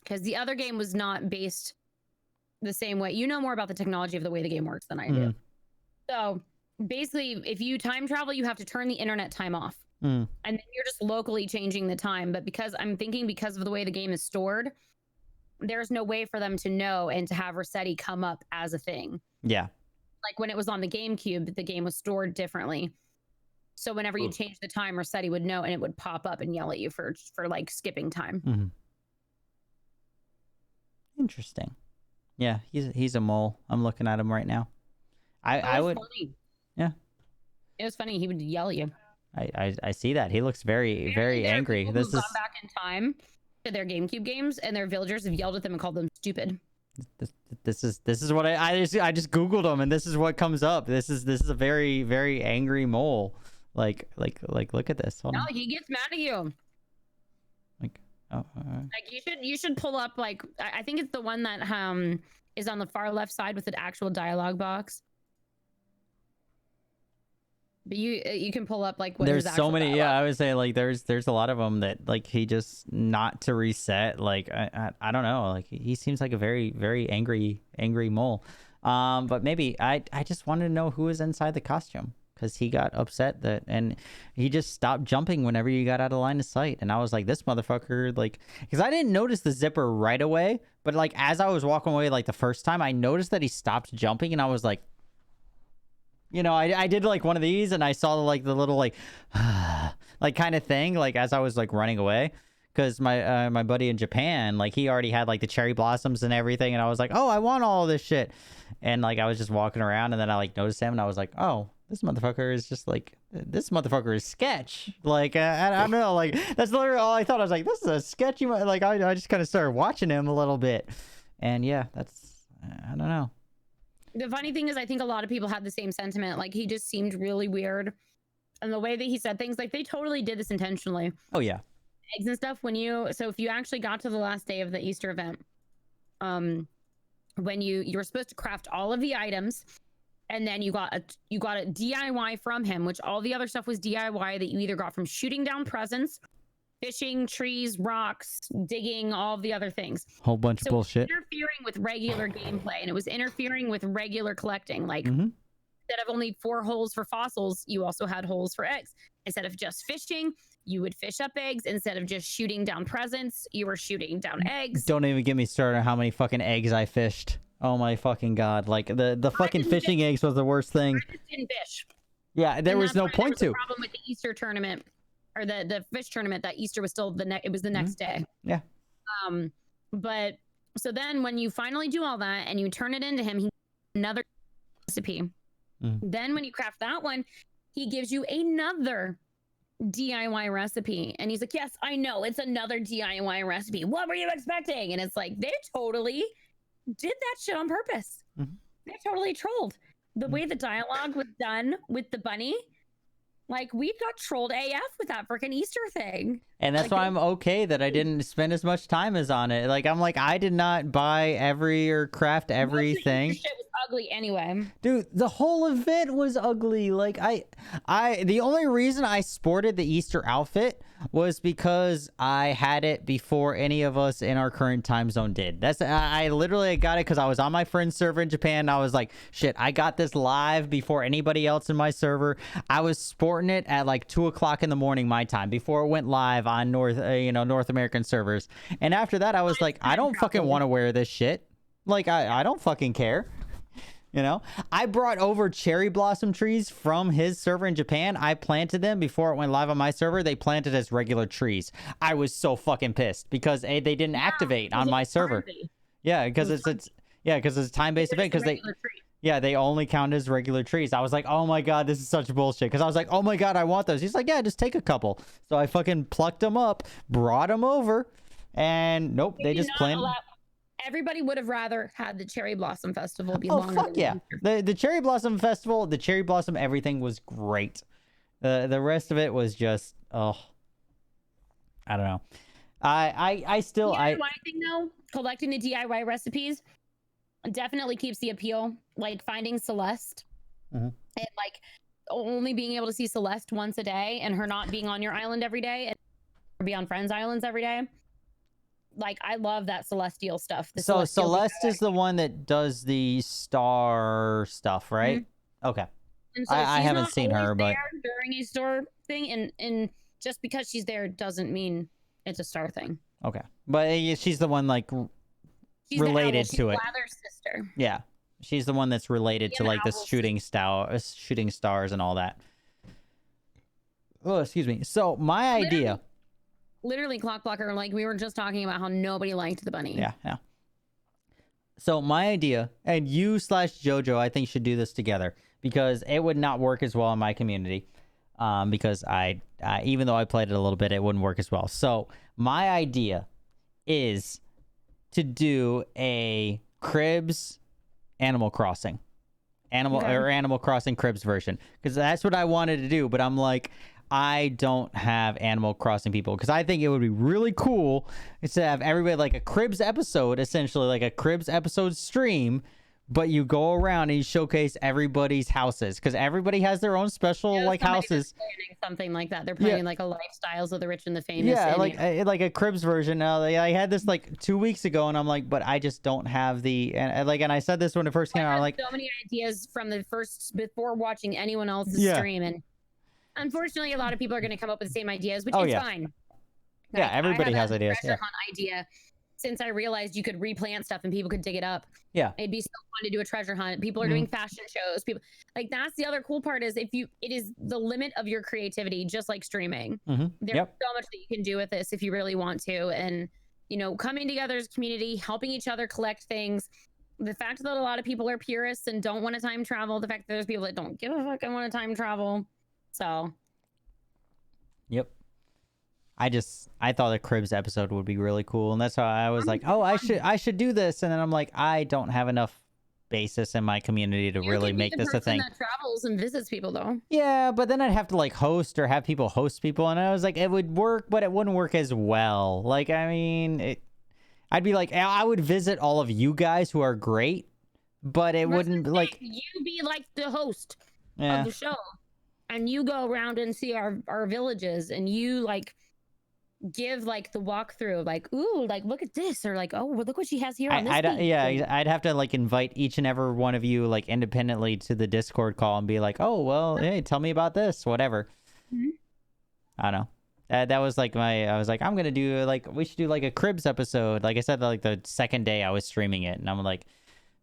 Because the other game was not based the same way. You know more about the technology of the way the game works than I do. So basically, if you time travel, you have to turn the internet time off. And then you're just locally changing the time. But because of the way the game is stored, there's no way for them to know and to have Rossetti come up as a thing. Yeah. Like when it was on the GameCube, the game was stored differently. So whenever you change the time, Rossetti would know and it would pop up and yell at you for like skipping time. Interesting. Yeah, he's a mole. I'm looking at him right now. I would. Funny. Yeah. It was funny. He would yell at you. I see that. He looks very angry. This is gone back in time to their GameCube games, and their villagers have yelled at them and called them stupid. This is what I just Googled him, and this is what comes up. This is a very angry mole. Like look at this. Hold on. He gets mad at you. Like you should pull up like I think it's the one that is on the far left side with the actual dialogue box. But you can pull up like what there's so many. dialogue. Yeah, I would say like there's a lot of them that like he just not to reset. Like I don't know. Like he seems like a very angry mole. But maybe I just wanted to know who was inside the costume because he got upset and he just stopped jumping whenever you got out of line of sight. And I was like, this motherfucker, like, because I didn't notice the zipper right away, but like as I was walking away like the first time, I noticed that he stopped jumping, and I was like. You know, I did like one of these and I saw like the little like like kind of thing like as I was like running away because my buddy in Japan, like he already had like the cherry blossoms and everything, and I was like, oh, I want all of this shit, and like I was just walking around and then I like noticed him and I was like, oh, this motherfucker is just like, this motherfucker is sketch. Like, I don't know. Like, that's literally all I thought. I was like, this is a sketchy. Like, I just kind of started watching him a little bit. And yeah, that's, I don't know. The funny thing is, I think a lot of people had the same sentiment. Like, he just seemed really weird. And the way that he said things, like, they totally did this intentionally. Oh, yeah. Eggs and stuff, so if you actually got to the last day of the Easter event, when you were supposed to craft all of the items, and then you got a DIY from him, which all the other stuff was DIY that you either got from shooting down presents, fishing, trees, rocks, digging, all of the other things. Whole bunch of bullshit. Interfering with regular gameplay, and it was interfering with regular collecting. Like, instead of only 4 holes for fossils, you also had holes for eggs. Instead of just fishing, you would fish up eggs. Instead of just shooting down presents, you were shooting down eggs. Don't even get me started on how many fucking eggs I fished. Oh my fucking god! Like the fucking fishing eggs was the worst thing. I just didn't fish. Yeah, there was no point to. The problem with the Easter tournament, or the fish tournament, that Easter was still it was the next day. Yeah. But so then when you finally do all that and you turn it into him, he another recipe. Then when you craft that one, he gives you another DIY recipe, and he's like, yes, I know, it's another DIY recipe. What were you expecting? And it's like, they totally did that shit on purpose. They totally trolled. The way the dialogue was done with the bunny, like, we got trolled AF with that freaking Easter thing. And that's why I'm okay that I didn't spend as much time as on it. Like, I'm like, I did not buy or craft everything. Shit was ugly anyway. Dude, the whole event was ugly. Like, the only reason I sported the Easter outfit was because I had it before any of us in our current time zone did. I literally got it because I was on my friend's server in Japan. And I was like, shit, I got this live before anybody else in my server. I was sporting it at like 2 o'clock in the morning my time before it went live on North American servers. And after that, I was like, I don't fucking want to wear this shit. Like, I don't fucking care. You know, I brought over cherry blossom trees from his server in Japan. I planted them before it went live on my server. They planted as regular trees. I was so fucking pissed because they didn't activate on my server. Yeah, because it's a time-based event, because they only count as regular trees. I was like, oh my god, this is such bullshit. Because I was like, oh my god, I want those. He's like, yeah, just take a couple. So I fucking plucked them up, brought them over, and nope, they just planted. Everybody would have rather had the Cherry Blossom Festival be longer. Oh, fuck yeah. The Cherry Blossom Festival, the Cherry Blossom everything was great. The rest of it was just, I don't know. I still... The DIY thing, though, collecting the DIY recipes definitely keeps the appeal. Like, finding Celeste and, like, only being able to see Celeste once a day and her not being on your island every day and be on friends' islands every day. Like, I love that Celestial stuff. So Celeste is the one that does the star stuff, right? Okay. And so I haven't seen her, but during a star thing, and just because she's there doesn't mean it's a star thing. Okay, but she's the one like related to it. Lather's sister. Yeah, she's the one that's related to like the shooting stars and all that. Oh, excuse me. So my idea. Literally, Clock Blocker, like we were just talking about how nobody liked the bunny. Yeah. So my idea, and you / JoJo, I think should do this together, because it would not work as well in my community. Because I even though I played it a little bit, it wouldn't work as well. So my idea is to do a Cribs Animal Crossing. Animal Crossing Cribs version. Because that's what I wanted to do, but I'm like, I don't have Animal Crossing people, because I think it would be really cool to have everybody like a Cribs episode, essentially like a Cribs episode stream, but you go around and you showcase everybody's houses, because everybody has their own special like houses. Something like that. They're playing like a Lifestyles of the Rich and the Famous. Yeah, like a Cribs version. I had this like 2 weeks ago, and I'm like, but I just don't have the and I said this when it first came out. I'm like, so many ideas from the first before watching anyone else's stream, and unfortunately, a lot of people are going to come up with the same ideas, which is fine. Yeah, everybody has ideas. Treasure hunt idea. Since I realized you could replant stuff and people could dig it up. Yeah, it'd be so fun to do a treasure hunt. People are doing fashion shows. People like that's the other cool part is it is the limit of your creativity, just like streaming. There's so much that you can do with this if you really want to, and coming together as a community, helping each other collect things. The fact that a lot of people are purists and don't want to time travel, the fact that there's people that don't give a fuck and want to time travel. So. Yep. I thought the Cribs episode would be really cool, and that's why I was like, oh, I should do this, and then I'm like, I don't have enough basis in my community to really make this a thing. That travels and visits people though. Yeah, but then I'd have to like host or have people host people, and I was like, it would work, but it wouldn't work as well. Like, I mean, I'd be like, I would visit all of you guys who are great, but it wouldn't like you be like the host of the show, and you go around and see our villages, and you like give like the walkthrough, like, ooh, like look at this, or like, oh, well, look what she has here on this beach. I'd have to like invite each and every one of you like independently to the Discord call and be like, oh, well, hey, tell me about this, whatever. I don't know. That was like I was like, I'm gonna do like, we should do like a Cribs episode. Like I said, like the second day I was streaming it, and I'm like,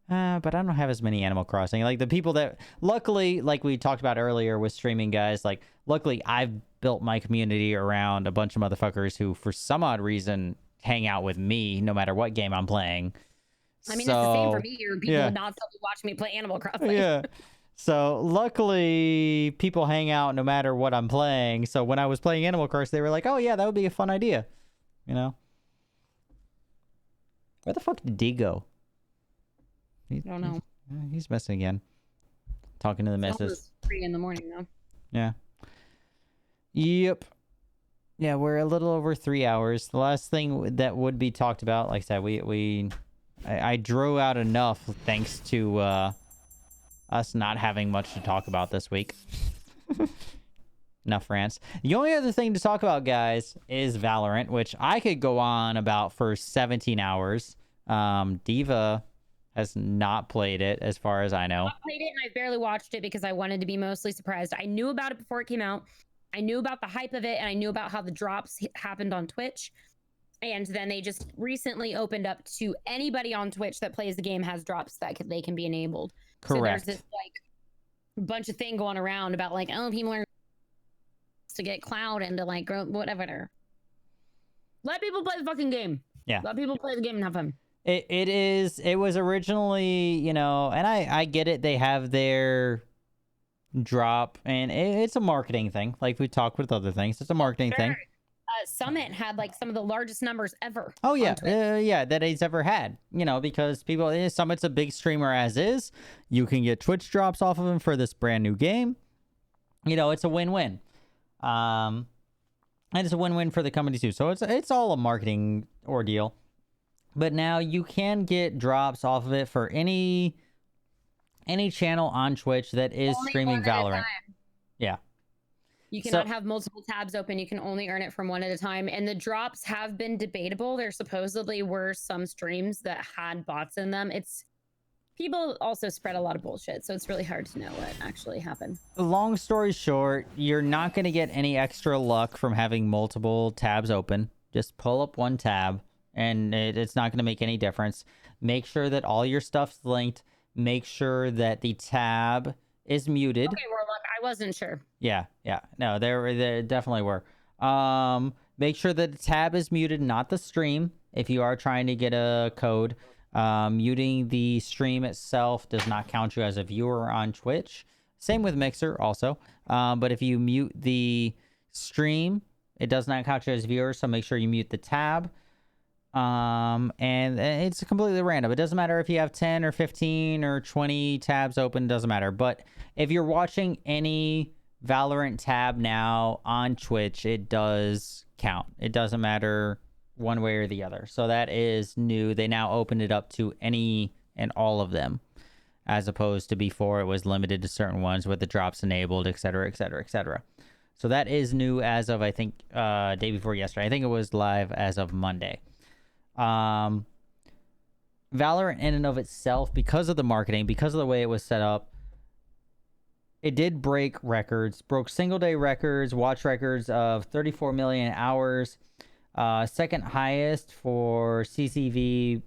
but I don't have as many Animal Crossing. Like the people that, luckily, like we talked about earlier with streaming guys, like luckily I've built my community around a bunch of motherfuckers who, for some odd reason, hang out with me no matter what game I'm playing. I mean, it's the same for me. Or people not watch me play Animal Crossing. Yeah. So luckily, people hang out no matter what I'm playing. So when I was playing Animal Crossing, they were like, "Oh yeah, that would be a fun idea," you know. Where the fuck did D go? I don't know. He's missing again. Talking to the missus. 3 in the morning though. Yeah. Yep. Yeah, we're a little over 3 hours. The last thing that would be talked about, like I said, I drew out enough thanks to us not having much to talk about this week. Enough rants. The only other thing to talk about, guys, is Valorant, which I could go on about for 17 hours. Diva has not played it, as far as I know. I played it, and I barely watched it because I wanted to be mostly surprised. I knew about it before it came out. I knew about the hype of it, and I knew about how the drops happened on Twitch. And then they just recently opened up to anybody on Twitch that plays the game has drops that they can be enabled. Correct. So there's this like bunch of thing going around about like, oh, people are to get cloud and to like grow whatever. Let people play the fucking game. Yeah. Let people play the game and have fun. It was originally, you know, and I get it. They have their drop, and it's a marketing thing. Like we talked with other things, it's a marketing thing. Summit had like some of the largest numbers ever. Oh yeah, yeah, that he's ever had. You know, because people, Summit's a big streamer as is. You can get Twitch drops off of him for this brand new game. You know, it's a win-win. And it's a win-win for the company too. So it's all a marketing ordeal. But now you can get drops off of it for any channel on Twitch that is only streaming Valorant. Yeah. You cannot have multiple tabs open. You can only earn it from one at a time. And the drops have been debatable. There supposedly were some streams that had bots in them. People also spread a lot of bullshit, so it's really hard to know what actually happened. Long story short, you're not going to get any extra luck from having multiple tabs open. Just pull up one tab, and it's not going to make any difference. Make sure that all your stuff's linked. Make sure that the tab is muted. Okay, Warlock, I wasn't sure. Yeah. No, there definitely were. Make sure that the tab is muted, not the stream. If you are trying to get a code, muting the stream itself does not count you as a viewer on Twitch. Same with Mixer also. But if you mute the stream, it does not count you as a viewer. So make sure you mute the tab. And it's completely random. It doesn't matter if you have 10 or 15 or 20 tabs open, doesn't matter. But if you're watching any Valorant tab now on Twitch, it does count. It doesn't matter one way or the other. So that is new. They now opened it up to any and all of them, as opposed to before it was limited to certain ones with the drops enabled, etc., etc., etc. So that is new as of, I think, day before yesterday. I think it was live as of Monday. Valorant in and of itself, because of the marketing, because of the way it was set up, it did break records, broke single day records, watch records of 34 million hours, second highest for CCV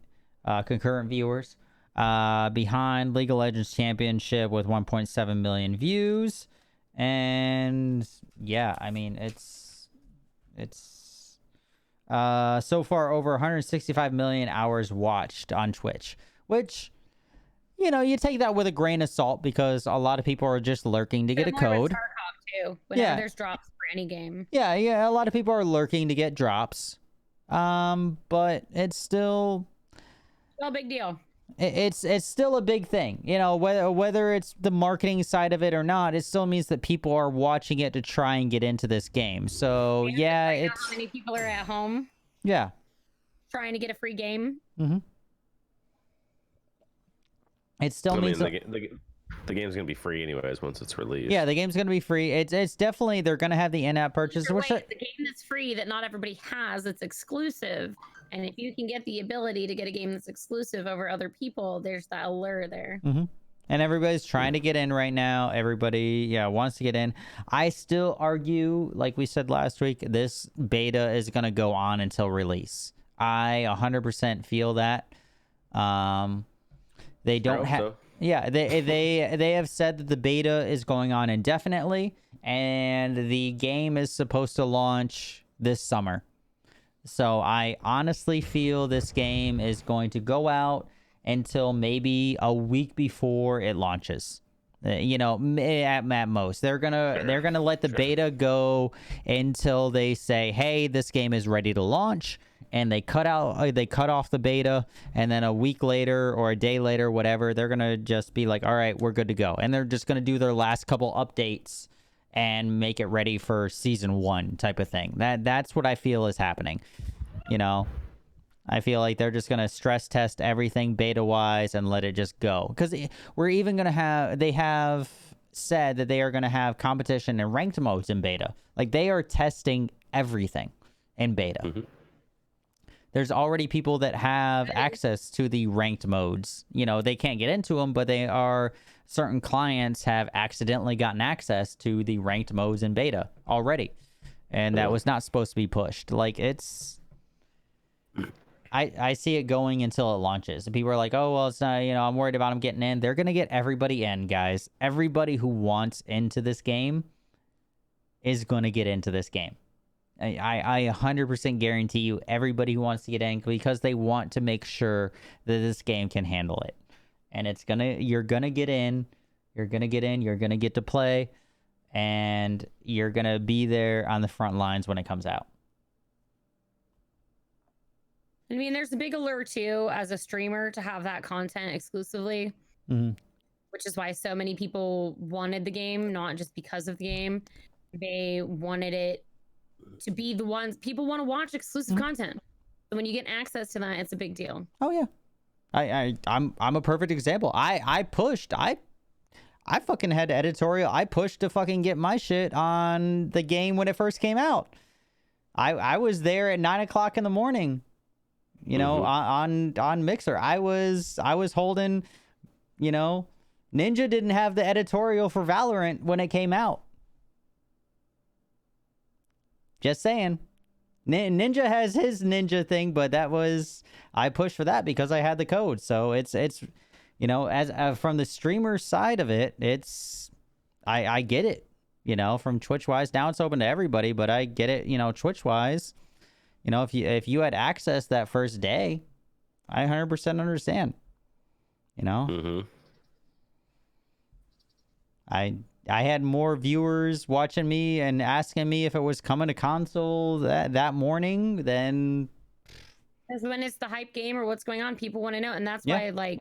concurrent viewers, behind League of Legends Championship with 1.7 million views. And yeah, I mean, it's so far over 165 million hours watched on Twitch, which you know, you take that with a grain of salt because a lot of people are just lurking to get a code. Too, whenever there's drops for any game. Yeah, a lot of people are lurking to get drops. But it's still no big deal. It's still a big thing, you know, whether it's the marketing side of it or not. It still means that people are watching it to try and get into this game. So yeah, right it's now, how many people are at home? Yeah, trying to get a free game. It still means the game's gonna be free anyways once it's released. Yeah, the game's gonna be free. It's definitely they're gonna have the in-app purchase. It's a game that's free that not everybody has. It's exclusive, and if you can get the ability to get a game that's exclusive over other people, there's that allure there. And everybody's trying to get in right now. Everybody, wants to get in. I still argue, like we said last week, this beta is gonna go on until release. I 100% feel that. They don't have. Yeah, they have said that the beta is going on indefinitely, and the game is supposed to launch this summer. So I honestly feel this game is going to go out until maybe a week before it launches. You know, at most, they're gonna let the beta go until they say, "Hey, this game is ready to launch." And they cut off the beta, and then a week later or a day later, whatever, they're gonna just be like, all right, we're good to go. And they're just gonna do their last couple updates and make it ready for season 1 type of thing. That's what I feel is happening. You know, I feel like they're just gonna stress test everything beta wise and let it just go. Because we're even gonna they have said that they are gonna have competition and ranked modes in beta. Like, they are testing everything in beta. There's already people that have access to the ranked modes. You know, they can't get into them, but certain clients have accidentally gotten access to the ranked modes in beta already. And that was not supposed to be pushed. Like, I see it going until it launches. And people are like, oh, well, it's not, you know, I'm worried about them getting in. They're going to get everybody in, guys. Everybody who wants into this game is going to get into this game. I 100% guarantee you everybody who wants to get in, because they want to make sure that this game can handle it. And you're gonna get in, you're gonna get to play, and you're gonna be there on the front lines when it comes out. I mean, there's a big allure too, as a streamer, to have that content exclusively, which is why so many people wanted the game, not just because of the game. They wanted it to be the ones people want to watch exclusive content. So when you get access to that, it's a big deal. Oh yeah, I'm a perfect example. I fucking had editorial. I pushed to fucking get my shit on the game when it first came out. I was there at 9 o'clock in the morning, you know, on Mixer. I was holding, you know, Ninja didn't have the editorial for Valorant when it came out. Just saying. Ninja has his Ninja thing, but I pushed for that because I had the code. So it's you know, as from the streamer side of it, I get it, you know, from Twitch wise. Now it's open to everybody, but I get it, you know, Twitch wise, you know, if you had access that first day, I 100% understand, you know. I had more viewers watching me and asking me if it was coming to console that morning than... Because when it's the hype game or what's going on, people want to know. And that's why, like,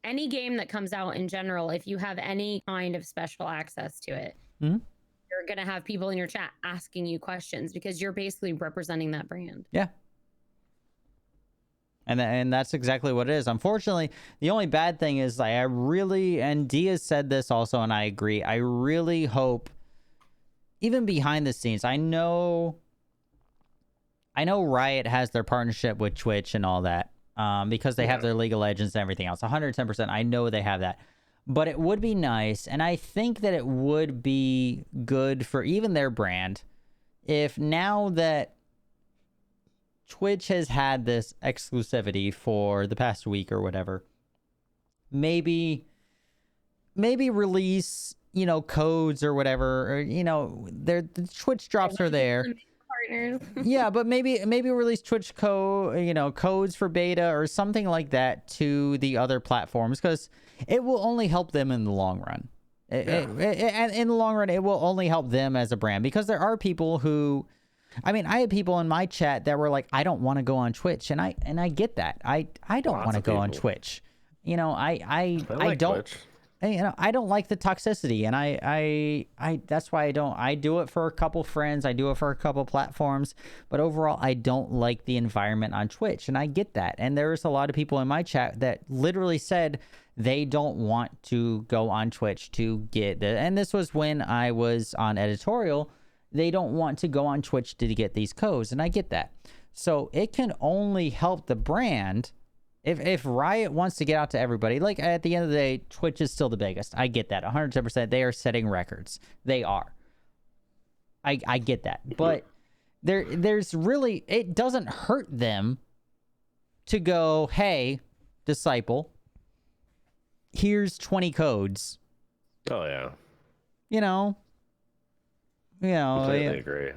any game that comes out in general, if you have any kind of special access to it, you're going to have people in your chat asking you questions because you're basically representing that brand. Yeah. And that's exactly what it is. Unfortunately, the only bad thing is, like, and Diaz said this also, and I agree, I really hope, even behind the scenes, I know Riot has their partnership with Twitch and all that, because they have their League of Legends and everything else. 110%, I know they have that. But it would be nice, and I think that it would be good for even their brand, if now that Twitch has had this exclusivity for the past week or whatever, maybe release, you know, codes or whatever, or, you know, the Twitch drops are there. partners. Yeah, but maybe release Twitch codes for beta or something like that to the other platforms, because it will only help them in the long run. In the long run, it will only help them as a brand, because there are people who, I mean, I had people in my chat that were like, I don't want to go on Twitch, and I get that. I don't want to go on Twitch. You know, I don't. Twitch. You know, I don't like the toxicity, and I that's why I do it for a couple friends, I do it for a couple platforms, but overall I don't like the environment on Twitch, and I get that. And there's a lot of people in my chat that literally said they don't want to go on Twitch to get the, and this was when I was on editorial, they don't want to go on Twitch to get these codes, and I get that. So it can only help the brand. If Riot wants to get out to everybody, like at the end of the day, Twitch is still the biggest. I get that 110%. They are setting records. They are. I get that. But there's really, it doesn't hurt them to go, hey, Disciple, here's 20 codes. Oh, yeah. You know, completely agree.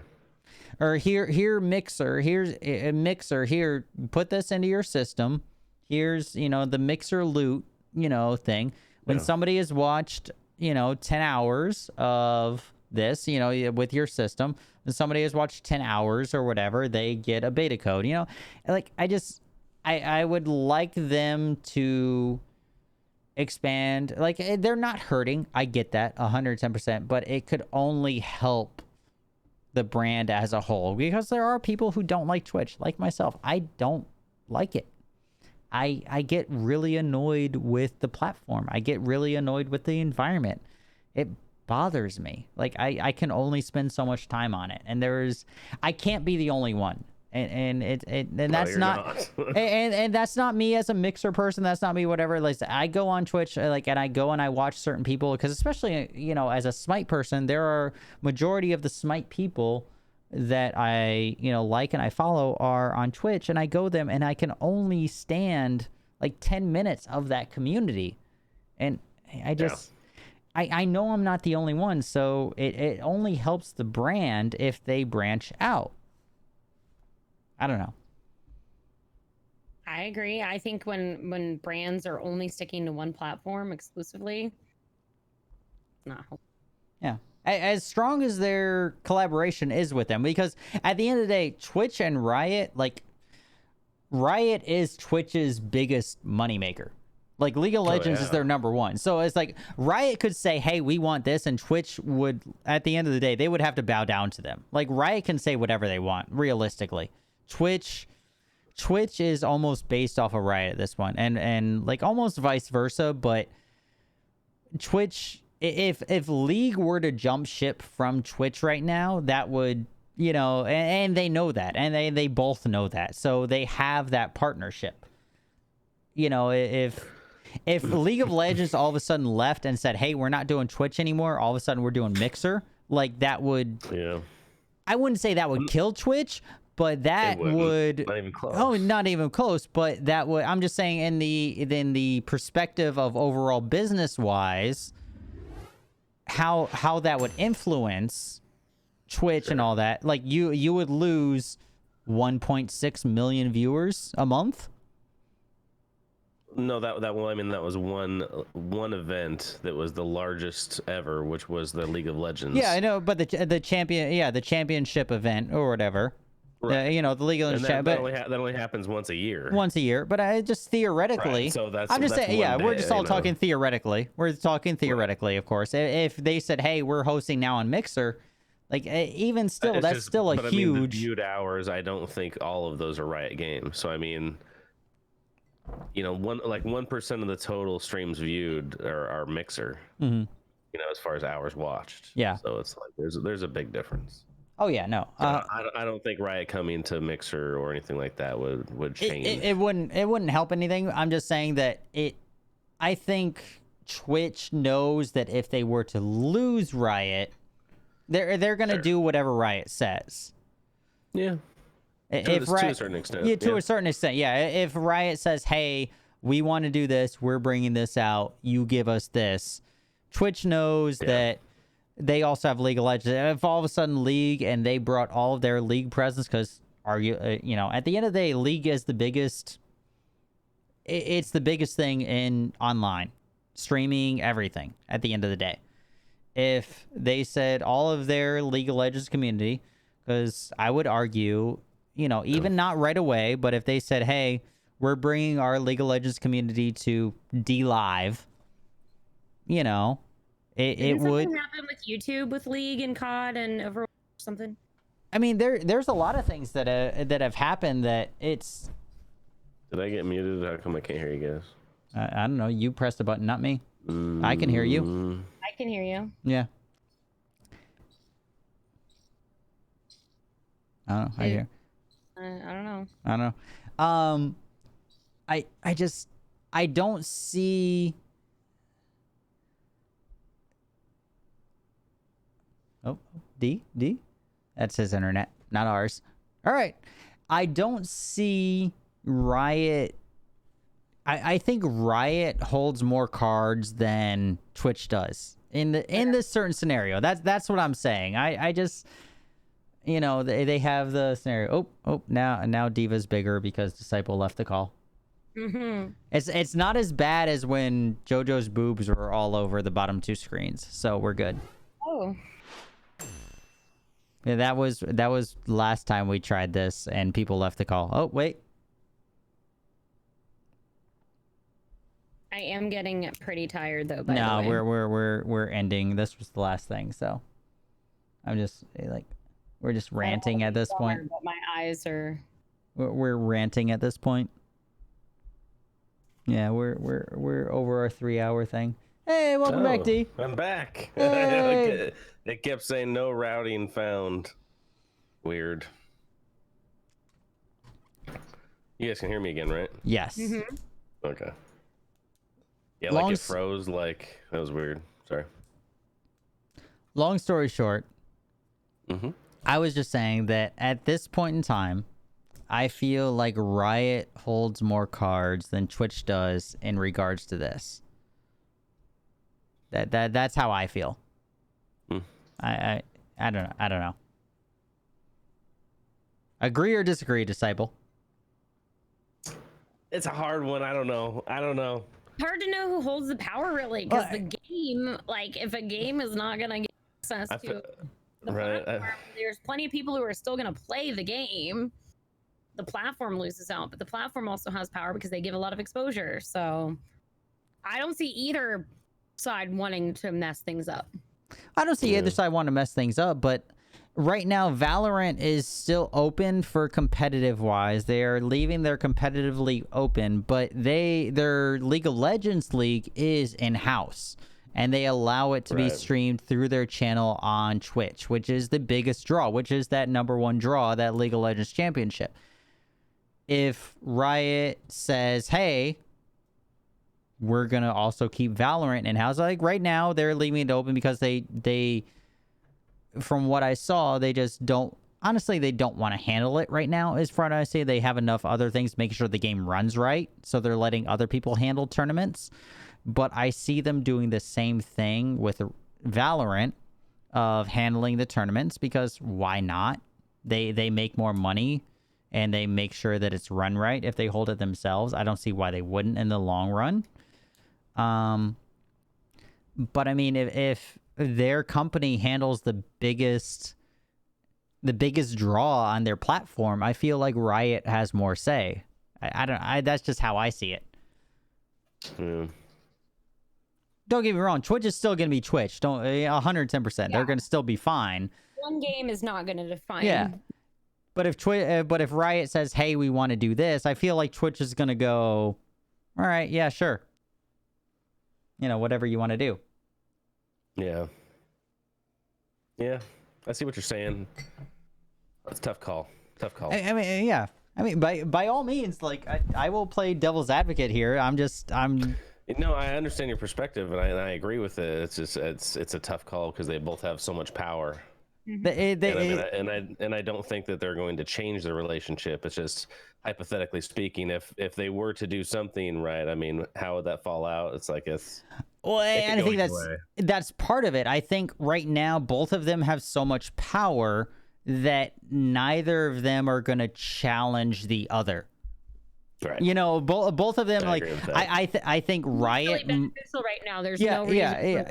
Or here Mixer, here's a Mixer, here, put this into your system. Here's, the Mixer loot, thing. When somebody has watched, 10 hours of this, with your system, and somebody has watched 10 hours or whatever, they get a beta code, like, I would like them to expand. Like, they're not hurting. I get that 110%, but it could only help the brand as a whole, because there are people who don't like Twitch, like myself. I don't like it. I get really annoyed with the platform. I get really annoyed with the environment. It bothers me. Like, I can only spend so much time on it, and I can't be the only one. And that's not and that's not me as a Mixer person. That's not me, whatever. Like, I go on Twitch, and I go and I watch certain people, because especially, as a Smite person, there are majority of the Smite people that I like and I follow are on Twitch, and I go them, and I can only stand like 10 minutes of that community, and I know I'm not the only one, so it only helps the brand if they branch out. I don't know. I agree. I think when brands are only sticking to one platform exclusively, it's not helpful. Yeah. As strong as their collaboration is with them, because at the end of the day, Twitch and Riot, like, Riot is Twitch's biggest moneymaker. Like, League of Legends is their number one. So it's like, Riot could say, hey, we want this, and Twitch would, at the end of the day, they would have to bow down to them. Like, Riot can say whatever they want, realistically. Twitch is almost based off of Riot at this point, and like almost vice versa, but Twitch, if League were to jump ship from Twitch right now, that would, and they know that, and they both know that, so they have that partnership. If League of Legends all of a sudden left and said, hey, we're not doing Twitch anymore, all of a sudden we're doing Mixer, like, that would, I wouldn't say that would kill Twitch, but that would, not even close. Oh, not even close. But that would, I'm just saying, in the perspective of overall business wise, how that would influence Twitch and all that. Like, you would lose 1.6 million viewers a month. No, that was one event that was the largest ever, which was the League of Legends. Yeah, I know, but the championship event or whatever. Right. The League of Legends. That only happens once a year. Once a year, but I just theoretically. Right, so I'm just saying. Yeah, we're just all talking theoretically. We're talking theoretically, of course. If they said, "Hey, we're hosting now on Mixer," like, even still, that's still a huge. I mean, the viewed hours, I don't think all of those are Riot games. So I mean, 1% of the total streams viewed are Mixer. Mm-hmm. As far as hours watched. Yeah. So it's like there's a big difference. Oh yeah, no. I don't think Riot coming to Mixer or anything like that would change. It wouldn't help anything. I'm just saying that I think Twitch knows that if they were to lose Riot, they're gonna do whatever Riot says. Yeah. To a certain extent. Yeah, to a certain extent. Yeah. If Riot says, "Hey, we want to do this. We're bringing this out. You give us this." Twitch knows that they also have League of Legends. If all of a sudden League and they brought all of their League presence, because you know, at the end of the day, League is the biggest. It's the biggest thing in online streaming, everything. At the end of the day, if they said all of their League of Legends community, because I would argue, you know, even not right away, but if they said, hey, we're bringing our League of Legends community to D-Live, you know, it would happen with YouTube, with League and COD and Overwatch or something. I mean, there's a lot of things that have happened that it's. Did I get muted? How come I can't hear you guys? I don't know. You pressed the button, not me. I can hear you. I can hear you. Yeah. I don't know. I hear. I don't know. I don't know. I don't see. Oh, D? That's his internet, not ours. All right. I don't see Riot. I think Riot holds more cards than Twitch does in this certain scenario. That's what I'm saying. I just, you know, they have the scenario. Oh, now Diva's bigger because Disciple left the call. Mm-hmm. It's not as bad as when JoJo's boobs were all over the bottom two screens, so we're good. Oh. Yeah, that was last time we tried this and people left the call. Oh, wait. I am getting pretty tired though. By the No, way. we're ending. This was the last thing, so I'm just like, we're just ranting at this point. But my eyes are. We're ranting at this point. Yeah, we're over our 3-hour thing. Hey, welcome back, D. I'm back. Hey. It kept saying no routing found. Weird. You guys can hear me again, right? Yes. Mm-hmm. Okay. Yeah, like it froze. Like that was weird. Sorry. Long story short, I was just saying that at this point in time, I feel like Riot holds more cards than Twitch does in regards to this. That's how I feel. I don't know. Agree or disagree, Disciple? It's a hard one. I don't know. Hard to know who holds the power, really, because the game, like, if a game is not gonna get access to the platform, there's plenty of people who are still gonna play the game. The platform loses out, but the platform also has power because they give a lot of exposure. So I don't see either side wanting to mess things up. I don't see either side want to mess things up, but right now Valorant is still open for competitive wise. They are leaving their competitive league open, but their League of Legends league is in-house, and they allow it to be streamed through their channel on Twitch, which is the biggest draw, which is that #1 draw, that League of Legends championship. If Riot says, hey, we're going to also keep Valorant in-house, like right now they're leaving it open because they from what I saw, they just don't, honestly, they don't want to handle it right now. As far as I say, they have enough other things to make sure the game runs right, so they're letting other people handle tournaments. But I see them doing the same thing with Valorant, of handling the tournaments, because why not? They make more money, and they make sure that it's run right. If they hold it themselves, I don't see why they wouldn't in the long run. But I mean, if their company handles the biggest draw on their platform, I feel like Riot has more say. That's just how I see it. Don't get me wrong, Twitch is still going to be Twitch. 110%. They're going to still be fine. One game is not going to define. Yeah. But if Riot says, "Hey, we want to do this," I feel like Twitch is going to go, "All right, yeah, sure. You know, whatever you want to do." Yeah. Yeah, I see what you're saying. It's a tough call. I mean, yeah. I mean, by all means, like, I will play devil's advocate here. No, I understand your perspective, and I agree with it. It's just it's a tough call because they both have so much power. And I don't think that they're going to change the relationship. It's just hypothetically speaking, if they were to do something right, I mean, how would that fall out? It's like well, and I think that's part of it. I think right now both of them have so much power that neither of them are going to challenge the other. Right. You know, both of them, like I think Riot. It's really beneficial right now. There's no reason.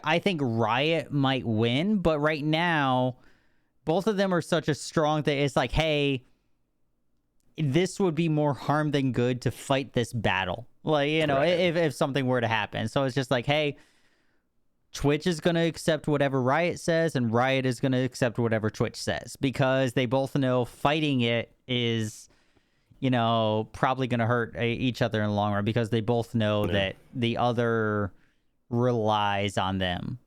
I think Riot might win, but right now, both of them are such a strong thing. It's like, hey, this would be more harm than good to fight this battle. Like, you know, if something were to happen. So it's just like, hey, Twitch is going to accept whatever Riot says, and Riot is going to accept whatever Twitch says, because they both know fighting it is, you know, probably going to hurt each other in the long run, because they both know that the other relies on them.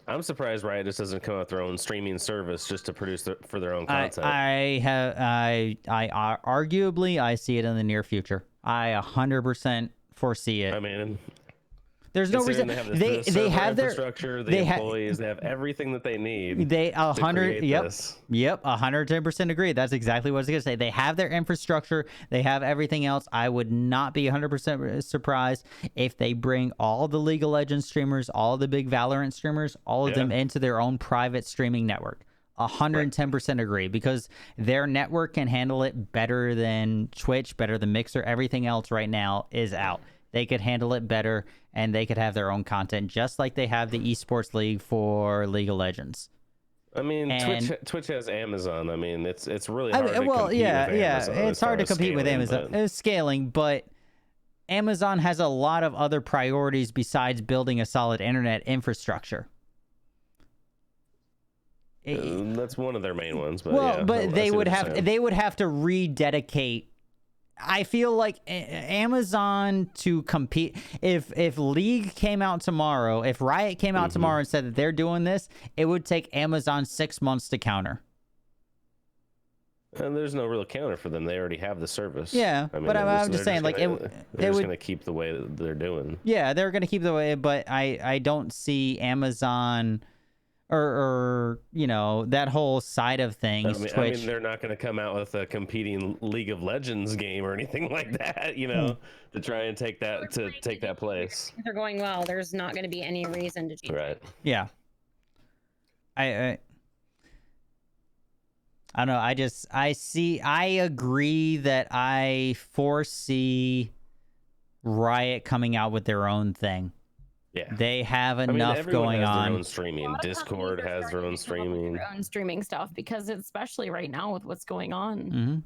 I'm surprised Riot just doesn't come out with their own streaming service just to produce for their own content. I arguably I see it in the near future. I 100% foresee it. I mean, there's no reason they have their infrastructure, the employees, they have everything that they need. They 110% agree. That's exactly what I was gonna say. They have their infrastructure, they have everything else. I would not be 100% surprised if they bring all the League of Legends streamers, all the big Valorant streamers, all of them into their own private streaming network. 110% agree, because their network can handle it better than Twitch, better than Mixer. Everything else right now is out. They could handle it better, and they could have their own content, just like they have the esports league for League of Legends. I mean, Twitch has Amazon. I mean, it's really hard to compete with Amazon. It's hard to compete with Amazon. It's scaling, but Amazon has a lot of other priorities besides building a solid internet infrastructure. That's one of their main ones. But they would have to rededicate. I feel like Amazon to compete. If League came out tomorrow, if Riot came out tomorrow and said that they're doing this, it would take Amazon 6 months to counter. And there's no real counter for them. They already have the service. Yeah, I mean, but I'm just saying, like, they're just going to keep the way that they're doing. Yeah, they're going to keep the way, but I don't see Amazon or you know, that whole side of things. I mean, they're not going to come out with a competing League of Legends game or anything like that, you know, to try and take that place. If they're going well, there's not going to be any reason to change. Right. Yeah. I don't know. I agree that I foresee Riot coming out with their own thing. Yeah. They have enough going on. Their own streaming. Discord has their own streaming. Their own streaming stuff, because especially right now with what's going on.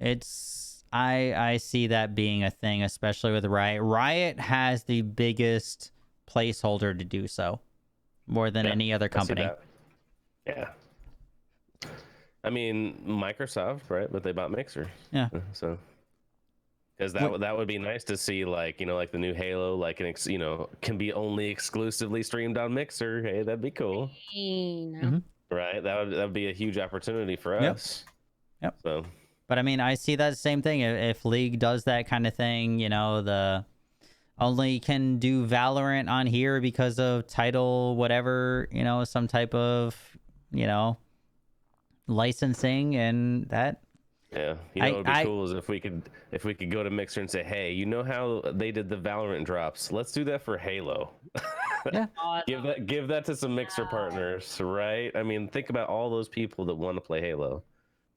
I see that being a thing, especially with Riot. Riot has the biggest placeholder to do so, more than any other company. Yeah. I mean, Microsoft, right? But they bought Mixer. Yeah. So, because that would be nice to see, like, you know, like the new Halo, like can be only exclusively streamed on Mixer. Hey, that'd be cool. Right? That would be a huge opportunity for us. Yep. So, but I mean, I see that same thing. If League does that kind of thing, you know, the only can do Valorant on here because of title, whatever, you know, some type of, you know, licensing, and that. Yeah, you know, what would be cool is if we could go to Mixer and say, hey, you know how they did the Valorant drops? Let's do that for Halo. Yeah. give that to some Mixer partners, right? I mean, think about all those people that want to play Halo,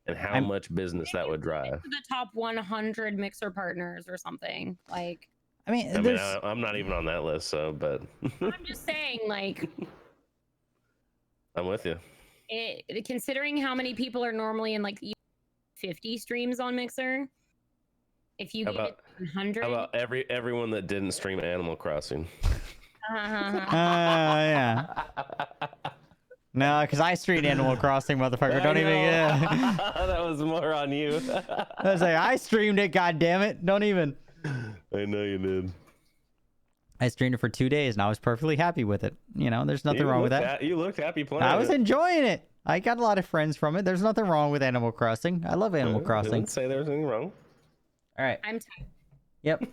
and how much business that would drive. The top 100 Mixer partners or something. Like, I mean, I'm not even on that list, so, but I'm just saying, like, I'm with you. Considering how many people are normally in, like, 50 streams on Mixer, if you get 100, how about everyone that didn't stream Animal Crossing? Yeah. No, because I streamed Animal Crossing, motherfucker. Don't even. That was more on you. I was like, I streamed it. God damn it! Don't even. I know you did. I streamed it for 2 days, and I was perfectly happy with it. You know, there's nothing wrong with that. You looked happy playing. I was enjoying it. I got a lot of friends from it. There's nothing wrong with Animal Crossing. I love Animal Crossing. I didn't say there was anything wrong. All right. I'm tired. Yep.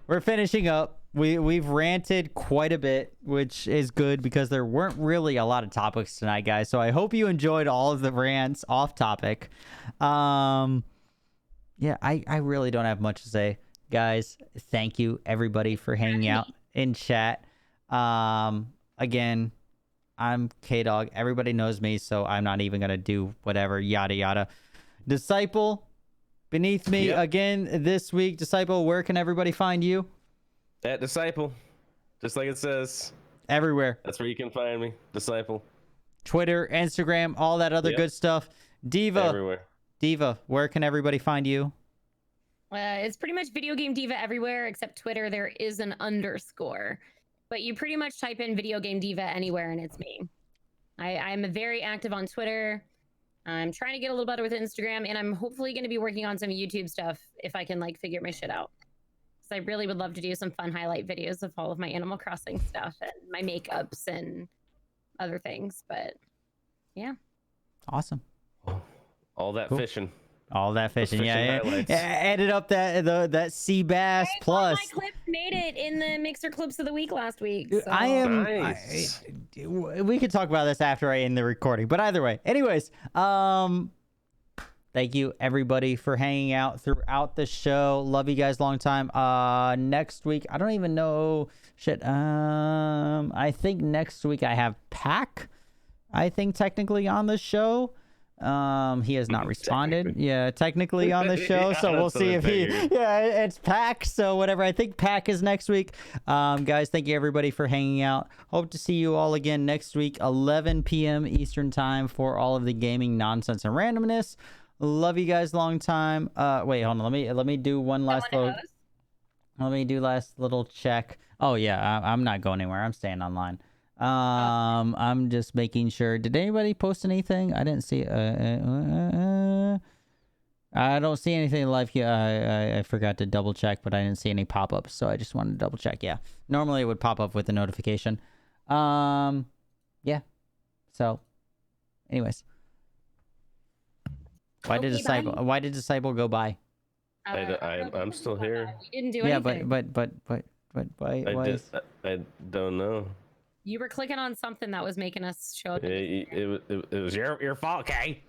We're finishing up. we've ranted quite a bit, which is good because there weren't really a lot of topics tonight, guys. So I hope you enjoyed all of the rants off topic. Yeah, I really don't have much to say, guys. Thank you everybody for hanging out in chat. Again, I'm Kdog. Everybody knows me, so I'm not even gonna do whatever yada yada. Disciple beneath me again this week. Disciple, where can everybody find you? At Disciple, just like it says. Everywhere. That's where you can find me, Disciple. Twitter, Instagram, all that other good stuff. Diva. Everywhere. Diva, where can everybody find you? It's pretty much Video Game Diva everywhere except Twitter. There is an underscore, but you pretty much type in Video Game Diva anywhere and it's me. I'm very active on Twitter. I'm trying to get a little better with Instagram, and I'm hopefully going to be working on some YouTube stuff if I can like figure my shit out. I really would love to do some fun highlight videos of all of my Animal Crossing stuff and my makeups and other things. But yeah. Awesome. All that fishing. All that fishing. Yeah. Highlights. Added up that sea bass plus. My clips made it in the Mixer Clips of the Week last week. So. I am. Nice. We could talk about this after I end the recording. But either way. Anyways. Thank you, everybody, for hanging out throughout the show. Love you guys long time. Next week, I don't even know. Shit. I think next week I have Pac, I think, technically on the show. He has not responded. Yeah, technically on the show. So we'll see if he... Yeah, it's Pac. So whatever. I think Pac is next week. Guys, thank you, everybody, for hanging out. Hope to see you all again next week, 11 p.m. Eastern time, for all of the gaming nonsense and randomness. Love you guys long time. Wait, hold on. Let me do one last little. Let me do last little check. Oh yeah, I'm not going anywhere. I'm staying online. I'm just making sure. Did anybody post anything? I didn't see. I don't see anything live here. I forgot to double check, but I didn't see any pop-ups, so I just wanted to double check. Yeah, normally it would pop up with a notification. Yeah. So, anyways. Why did Disciple go by? I'm still here. You didn't do anything. But why? I don't know. You were clicking on something that was making us show up. It was your fault, Kay.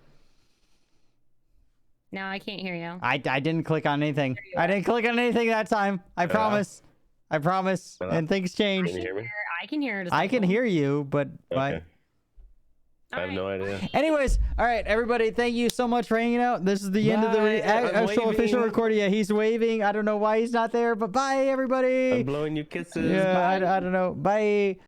No, I can't hear you. I didn't click on anything. I didn't click on anything that time. I promise. I promise. And things change. Can you hear me? I can hear it. I can hear you, but why? I have no idea. Anyways, all right, everybody, thank you so much for hanging out. This is the end of the actual official recording. Yeah, he's waving. I don't know why he's not there, but bye, everybody. I'm blowing you kisses. Yeah, bye. I don't know. Bye.